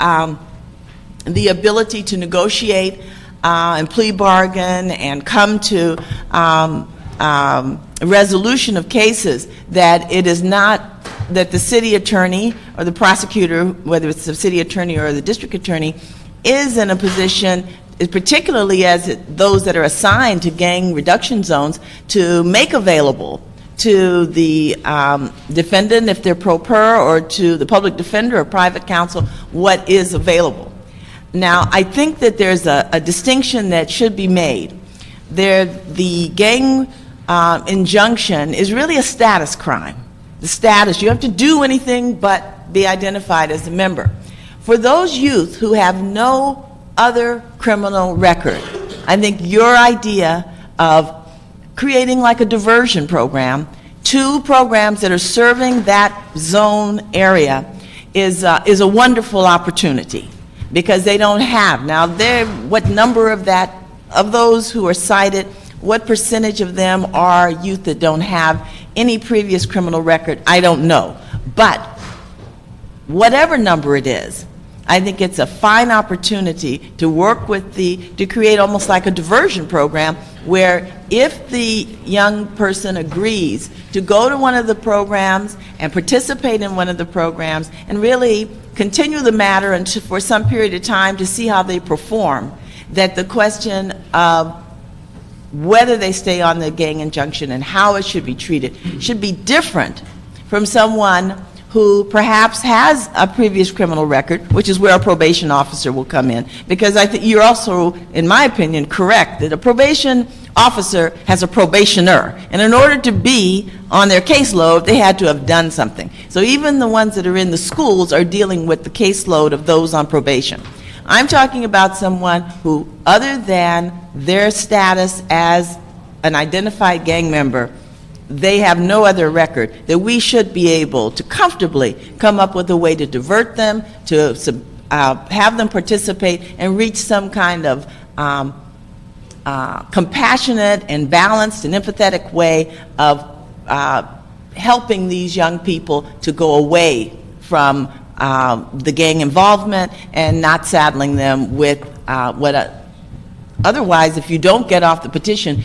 Speaker 12: the ability to negotiate and plea bargain and come to resolution of cases, that it is not that the city attorney or the prosecutor, whether it's the city attorney or the district attorney, is in a position, particularly as those that are assigned to gang reduction zones, to make available to the defendant, if they're pro per, or to the public defender or private counsel, what is available. Now, I think that there's a distinction that should be made. The gang injunction is really a status crime. The status, you have to do anything but be identified as a member. For those youth who have no other criminal record, I think your idea of creating like a diversion program, 2 programs that are serving that zone area, is a wonderful opportunity, because they don't have. Now, what number of those who are cited, what percentage of them are youth that don't have any previous criminal record? I don't know. But whatever number it is, I think it's a fine opportunity to work with to create almost like a diversion program, where if the young person agrees to go to one of the programs and participate in one of the programs and really continue the matter until, for some period of time to see how they perform, that the question of whether they stay on the gang injunction and how it should be treated should be different from someone who perhaps has a previous criminal record, which is where a probation officer will come in. Because I think you're also, in my opinion, correct that a probation officer has a probationer. And in order to be on their caseload, they had to have done something. So even the ones that are in the schools are dealing with the caseload of those on probation. I'm talking about someone who, other than their status as an identified gang member, they have no other record, that we should be able to comfortably come up with a way to divert them, to have them participate and reach some kind of compassionate and balanced and empathetic way of helping these young people to go away from the gang involvement and not saddling them with otherwise, if you don't get off the petition,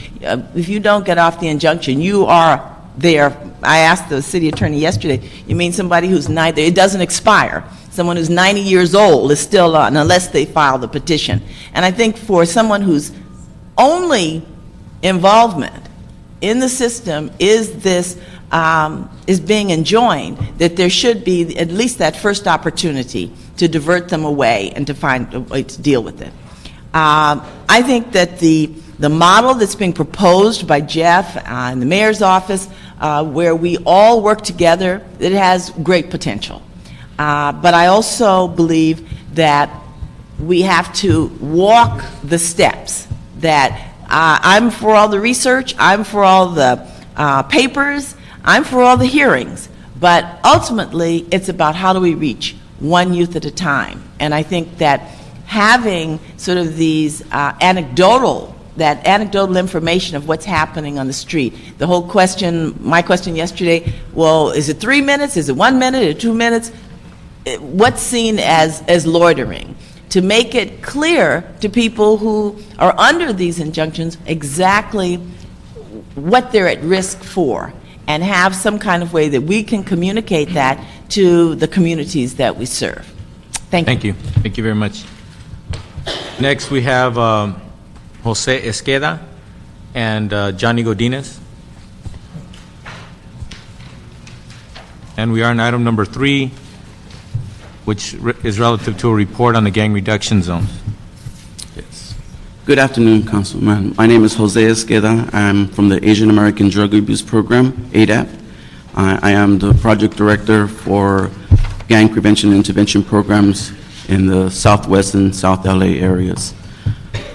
Speaker 12: if you don't get off the injunction, you are there. I asked the city attorney yesterday, you mean somebody who's neither, it doesn't expire. Someone who's 90 years old is still on unless they file the petition. And I think for someone whose only involvement in the system is this, is being enjoined, that there should be at least that first opportunity to divert them away and to find a way to deal with it. I think that the model that's being proposed by Jeff in the mayor's office, where we all work together, it has great potential. But I also believe that we have to walk the steps, that I'm for all the research, I'm for all the papers, I'm for all the hearings, but ultimately it's about how do we reach one youth at a time. And I think that having sort of these anecdotal information of what's happening on the street. The whole question, my question yesterday, well, is it 3 minutes? Is it 1 minute or 2 minutes? What's seen as loitering? To make it clear to people who are under these injunctions exactly what they're at risk for, and have some kind of way that we can communicate that to the communities that we serve. Thank you.
Speaker 1: Thank you. Thank you very much. Next, we have Jose Esqueda and Johnny Godinez. And we are on item number 3, which is relative to a report on the gang reduction zones.
Speaker 6: Yes. Good afternoon, Councilman. My name is Jose Esqueda. I'm from the Asian American Drug Abuse Program, ADAP. I am the project director for gang prevention and intervention programs in the Southwest and South LA areas.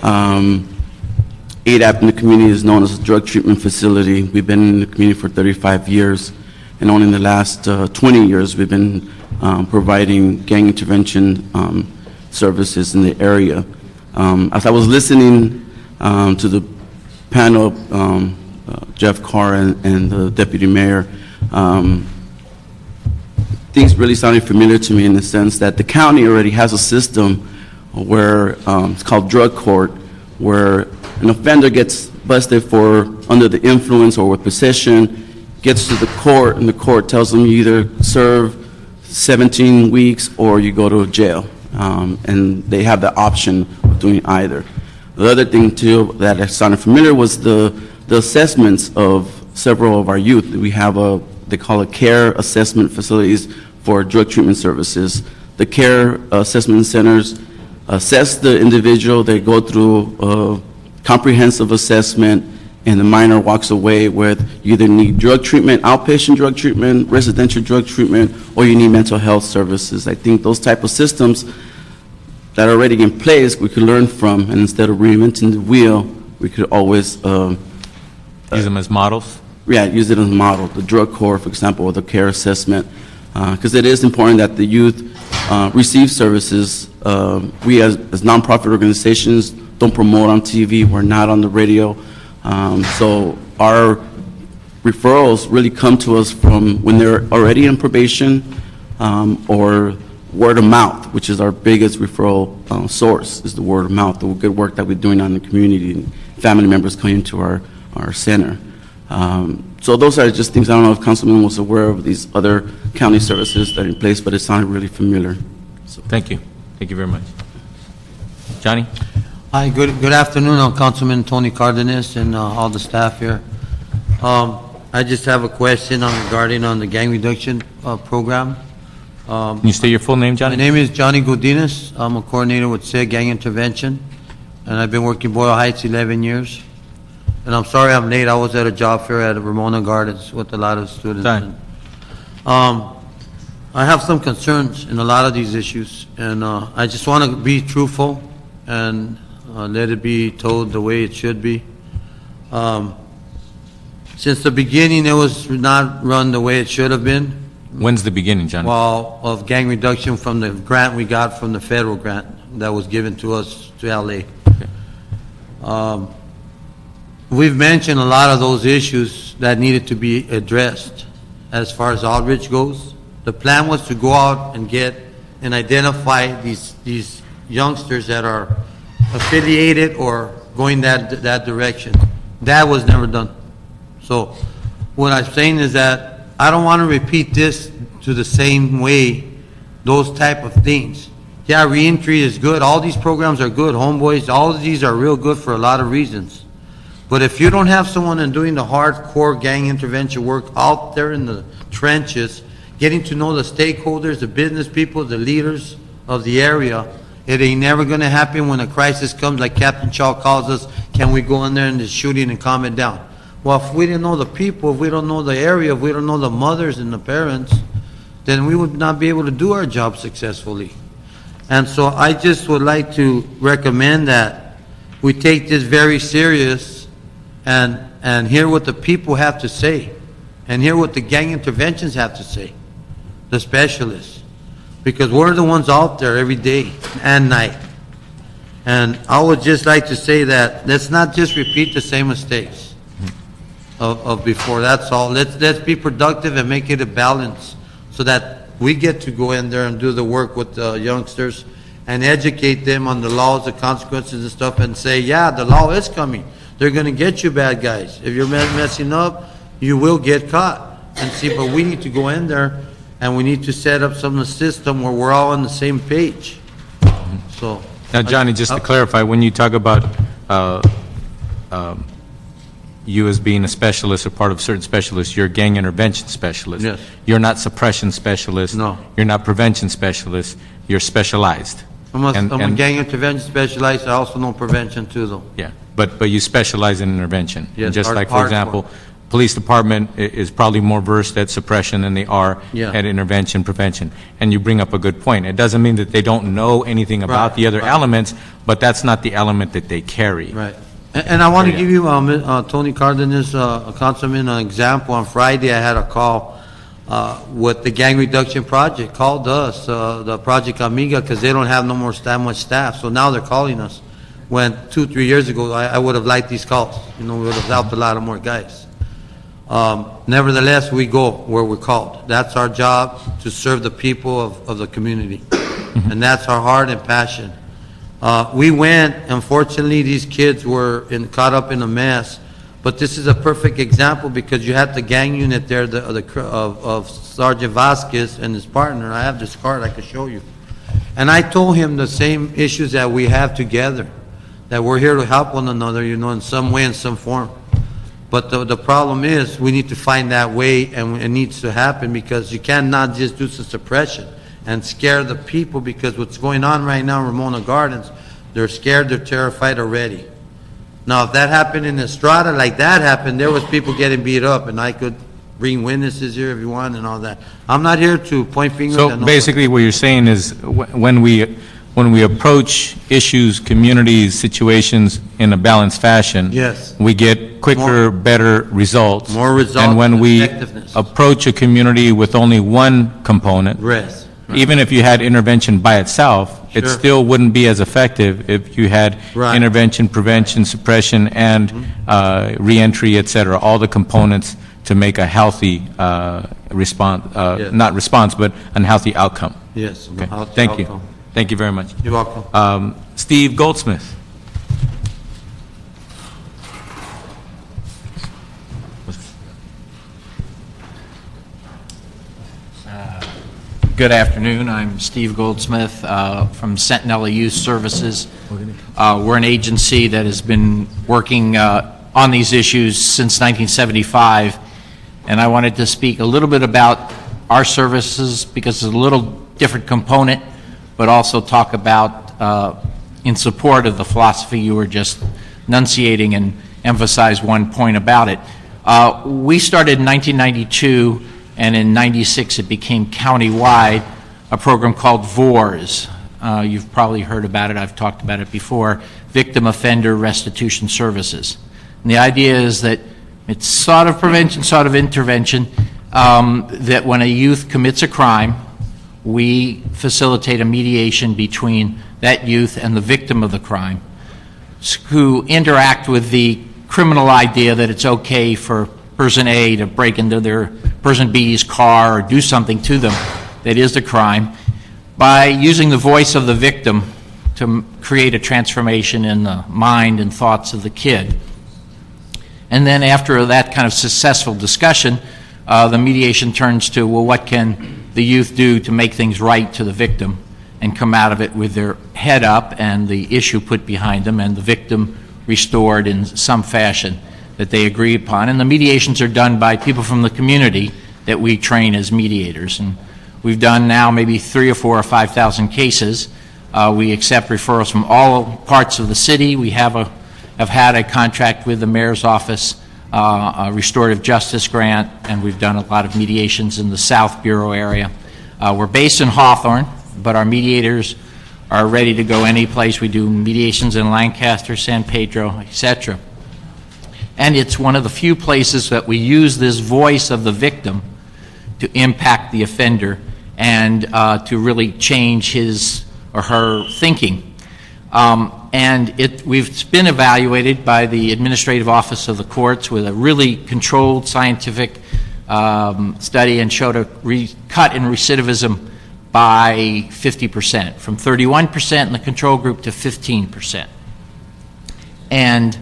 Speaker 6: ADAP in the community is known as a drug treatment facility. We've been in the community for 35 years, and only in the last 20 years we've been providing gang intervention services in the area. As I was listening to the panel, Jeff Carr and the deputy mayor, things really sounded familiar to me in the sense that the county already has a system where it's called drug court, where an offender gets busted for under the influence or with possession, gets to the court, and the court tells them you either serve 17 weeks or you go to jail. And they have the option of doing either. The other thing, too, that sounded familiar was the assessments of several of our youth. We have they call it care assessment facilities for drug treatment services. The care assessment centers assess the individual. They go through a comprehensive assessment, and the minor walks away with you either need drug treatment, outpatient drug treatment, residential drug treatment, or you need mental health services. I think those type of systems that are already in place we could learn from, and instead of reinventing the wheel, we could always
Speaker 1: use them as models?
Speaker 6: Yeah, use it as a model. The drug court, for example, or the care assessment, because it is important that the youth receive services. We as nonprofit organizations don't promote on TV, we're not on the radio. So our referrals really come to us from when they're already in probation, or word of mouth, which is our biggest referral source, is the word of mouth, the good work that we're doing on the community, and family members coming to our center. So those are just things. I don't know if Councilman was aware of these other county services that are in place, but it sounded really familiar.
Speaker 1: Thank you. Thank you very much. Johnny?
Speaker 13: Hi, good afternoon. I'm Councilman Tony Cardenas and all the staff here. I just have a question regarding the gang reduction program.
Speaker 1: Can you state your full name, Johnny?
Speaker 13: My name is Johnny Godinez. I'm a coordinator with SIG Gang Intervention, and I've been working Boyle Heights 11 years. And I'm sorry I'm late. I was at a job fair at Ramona Gardens with a lot of students.
Speaker 1: Fine.
Speaker 13: I have some concerns in a lot of these issues, and I just want to be truthful and let it be told the way it should be. Since the beginning, it was not run the way it should have been.
Speaker 1: When's the beginning, Johnny?
Speaker 13: Well, of gang reduction from the grant we got from the federal grant that was given to us to LA. We've mentioned a lot of those issues that needed to be addressed as far as outreach goes. The plan was to go out and get and identify these youngsters that are affiliated or going that direction. That was never done. So what I'm saying is that I don't want to repeat this to the same way, those type of things. Yeah, reentry is good. All these programs are good. Homeboys, all of these are real good for a lot of reasons. But if you don't have someone doing the hardcore gang intervention work out there in the trenches, getting to know the stakeholders, the business people, the leaders of the area, it ain't never going to happen when a crisis comes like Captain Shaw calls us, can we go in there and just shooting and calm it down? Well, if we didn't know the people, if we don't know the area, if we don't know the mothers and the parents, then we would not be able to do our job successfully. And so I just would like to recommend that we take this very serious and hear what the people have to say and hear what the gang interventions have to say, the specialists, because we're the ones out there every day and night. And I would just like to say that let's not just repeat the same mistakes of before. That's all. Let's be productive and make it a balance so that we get to go in there and do the work with the youngsters and educate them on the laws, the consequences and stuff, and say, yeah, the law is coming. They're going to get you, bad guys. If you're messing up, you will get caught. And see, but we need to go in there and we need to set up some system where we're all on the same page. So
Speaker 1: Now, Johnny, just to clarify, when you talk about you as being a specialist or part of certain specialists, you're a gang intervention specialist.
Speaker 13: Yes.
Speaker 1: You're not suppression specialist.
Speaker 13: No.
Speaker 1: You're not prevention specialist. You're specialized.
Speaker 13: I'm a gang intervention specialist. I also know prevention too, though.
Speaker 1: Yeah, but you specialize in intervention.
Speaker 13: Yes,
Speaker 1: And just like, for
Speaker 13: hardcore.
Speaker 1: example, police department is probably more versed at suppression than they are
Speaker 13: Yeah.
Speaker 1: at intervention, prevention. And you bring up a good point. It doesn't mean that they don't know anything about
Speaker 13: Right,
Speaker 1: the other
Speaker 13: right.
Speaker 1: elements, but that's not the element that they carry.
Speaker 13: Right. And I want to
Speaker 1: Yeah.
Speaker 13: give you, Tony Cardenas, Councilman, an example. On Friday, I had a call with the gang reduction project, called us, the Project Amiga, because they don't have that much staff. So now they're calling us. When 2-3 years ago, I would have liked these calls. You know, we would have helped a lot of more guys. Nevertheless, we go where we're called. That's our job, to serve the people of the community. And that's our heart and passion. We went, unfortunately, these kids were caught up in a mess, but this is a perfect example because you had the gang unit there of Sergeant Vasquez and his partner. I have this card I could show you. And I told him the same issues that we have together, that we're here to help one another, you know, in some way, in some form. But the problem is, we need to find that way, and it needs to happen, because you cannot just do some suppression and scare the people, because what's going on right now in Ramona Gardens, they're scared, they're terrified already. Now, if that happened in Estrada, like that happened, there was people getting beat up, and I could bring witnesses here if you want and all that. I'm not here to point fingers at
Speaker 1: So
Speaker 13: nobody.
Speaker 1: basically, what you're saying is, when we approach issues, communities, situations in a balanced fashion,
Speaker 13: Yes.
Speaker 1: we get quicker, better results.
Speaker 13: More results
Speaker 1: And when
Speaker 13: and
Speaker 1: we
Speaker 13: effectiveness.
Speaker 1: approach a community with only one component,
Speaker 13: Rest.
Speaker 1: even if you had intervention by itself, it
Speaker 13: Sure.
Speaker 1: still wouldn't be as effective if you had
Speaker 13: Right.
Speaker 1: intervention, prevention, suppression, and reentry, et cetera, all the components to make a healthy response,
Speaker 13: Yes.
Speaker 1: not response, but an healthy outcome.
Speaker 13: Yes.
Speaker 1: Okay.
Speaker 13: I'll-
Speaker 1: Thank
Speaker 13: I'll
Speaker 1: you.
Speaker 13: come.
Speaker 1: Thank you very much.
Speaker 13: You're welcome.
Speaker 1: Steve Goldsmith.
Speaker 14: Good afternoon. I'm Steve Goldsmith from Sentinella Youth Services. We're an agency that has been working on these issues since 1975, and I wanted to speak a little bit about our services because it's a little different component, but also talk about in support of the philosophy you were just enunciating and emphasize one point about it. We started in 1992, and in 96 it became county-wide, a program called VORS. You've probably heard about it, I've talked about it before, Victim Offender Restitution Services. And the idea is that it's sort of prevention, sort of intervention, that when a youth commits a crime, we facilitate a mediation between that youth and the victim of the crime, who interact with the criminal idea that it's okay for person A to break into their person B's car or do something to them that is a crime, by using the voice of the victim to create a transformation in the mind and thoughts of the kid. And then after that kind of successful discussion, the mediation turns to, well, what can the youth do to make things right to the victim and come out of it with their head up and the issue put behind them and the victim restored in some fashion that they agree upon. And the mediations are done by people from the community that we train as mediators. And we've done now maybe 3,000 or 4,000 or 5,000 cases. We accept referrals from all parts of the city. We have had a contract with the mayor's office, a restorative justice grant, and we've done a lot of mediations in the South Bureau area. We're based in Hawthorne, but our mediators are ready to go any place. We do mediations in Lancaster, San Pedro, etc. And it's one of the few places that we use this voice of the victim to impact the offender and to really change his or her thinking. We've been evaluated by the Administrative Office of the Courts with a really controlled scientific study and showed a cut in recidivism by 50%, from 31% in the control group to 15%. And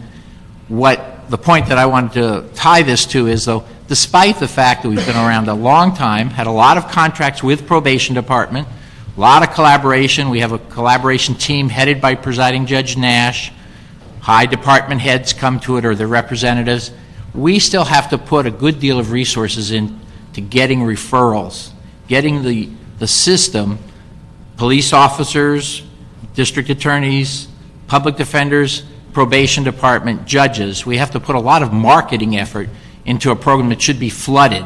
Speaker 14: the point that I wanted to tie this to is, though, despite the fact that we've been around a long time, had a lot of contracts with probation department, a lot of collaboration. We have a collaboration team headed by Presiding Judge Nash. High department heads come to it or their representatives. We still have to put a good deal of resources into getting referrals, getting the system, police officers, district attorneys, public defenders, probation department, judges. We have to put a lot of marketing effort into a program that should be flooded,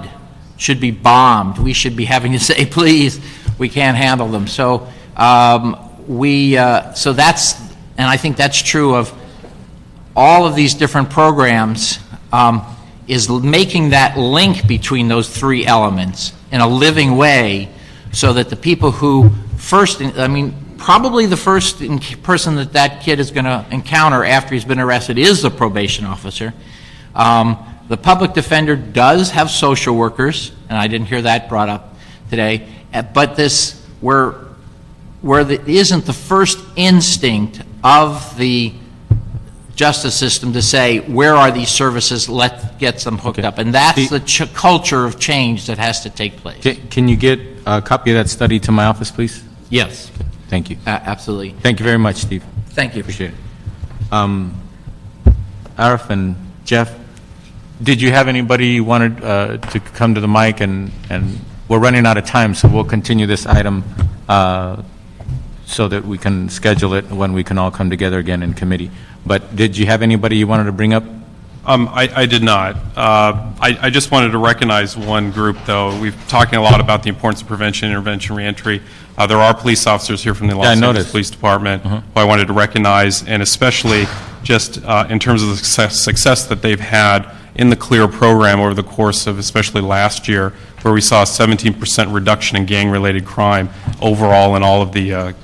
Speaker 14: should be bombed. We should be having to say, please, we can't handle them. So so that's, and I think that's true of all of these different programs, is making that link between those three elements in a living way, so that the people who probably the first person that kid is going to encounter after he's been arrested is the probation officer. The public defender does have social workers, and I didn't hear that brought up today, but this, where isn't the first instinct of the justice system to say, where are these services, let's get them hooked up. And that's the culture of change that has to take place.
Speaker 1: Can you get a copy of that study to my office, please?
Speaker 14: Yes.
Speaker 1: Okay. Thank you.
Speaker 14: Absolutely.
Speaker 1: Thank you very much, Steve.
Speaker 14: Thank you.
Speaker 1: Appreciate it. Arif and Jeff, did you have anybody you wanted to come to the mic? And we're running out of time, so we'll continue this item so that we can schedule it when we can all come together again in committee. But did you have anybody you wanted to bring up?
Speaker 9: I did not. I just wanted to recognize one group, though. We've talking a lot about the importance of prevention, intervention, reentry. There are police officers here from the Los Angeles Police Department who I wanted to recognize, and especially just in terms of the success that they've had in the CLEAR program over the course of especially last year, where we saw a 17% reduction in gang-related crime overall in all of the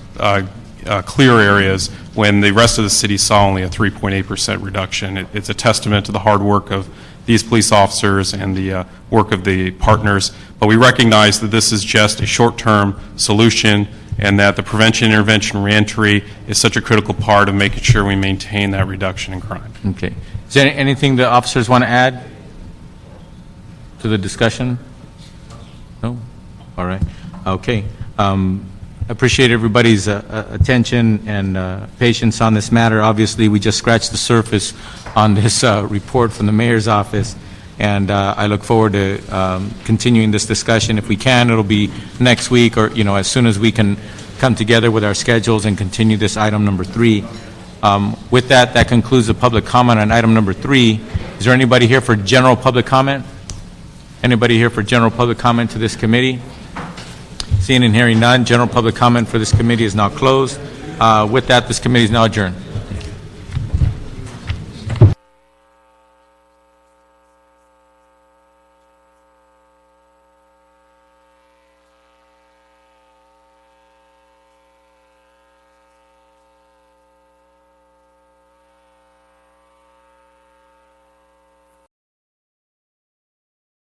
Speaker 9: CLEAR areas, when the rest of the city saw only a 3.8% reduction. It's a testament to the hard work of these police officers and the work of the partners. But we recognize that this is just a short-term solution, and that the prevention, intervention, reentry is such a critical part of making sure we maintain that reduction in crime.
Speaker 1: Okay. Is there anything the officers want to add to the discussion? No? All right. Okay. Appreciate everybody's attention and patience on this matter. Obviously, we just scratched the surface on this report from the mayor's office, and I look forward to continuing this discussion. If we can, it'll be next week, or, as soon as we can come together with our schedules and continue this item number 3. With that, that concludes the public comment on item number 3. Is there anybody here for general public comment? Anybody here for general public comment to this committee? Seeing and hearing none, general public comment for this committee is now closed. With that, this committee is now adjourned.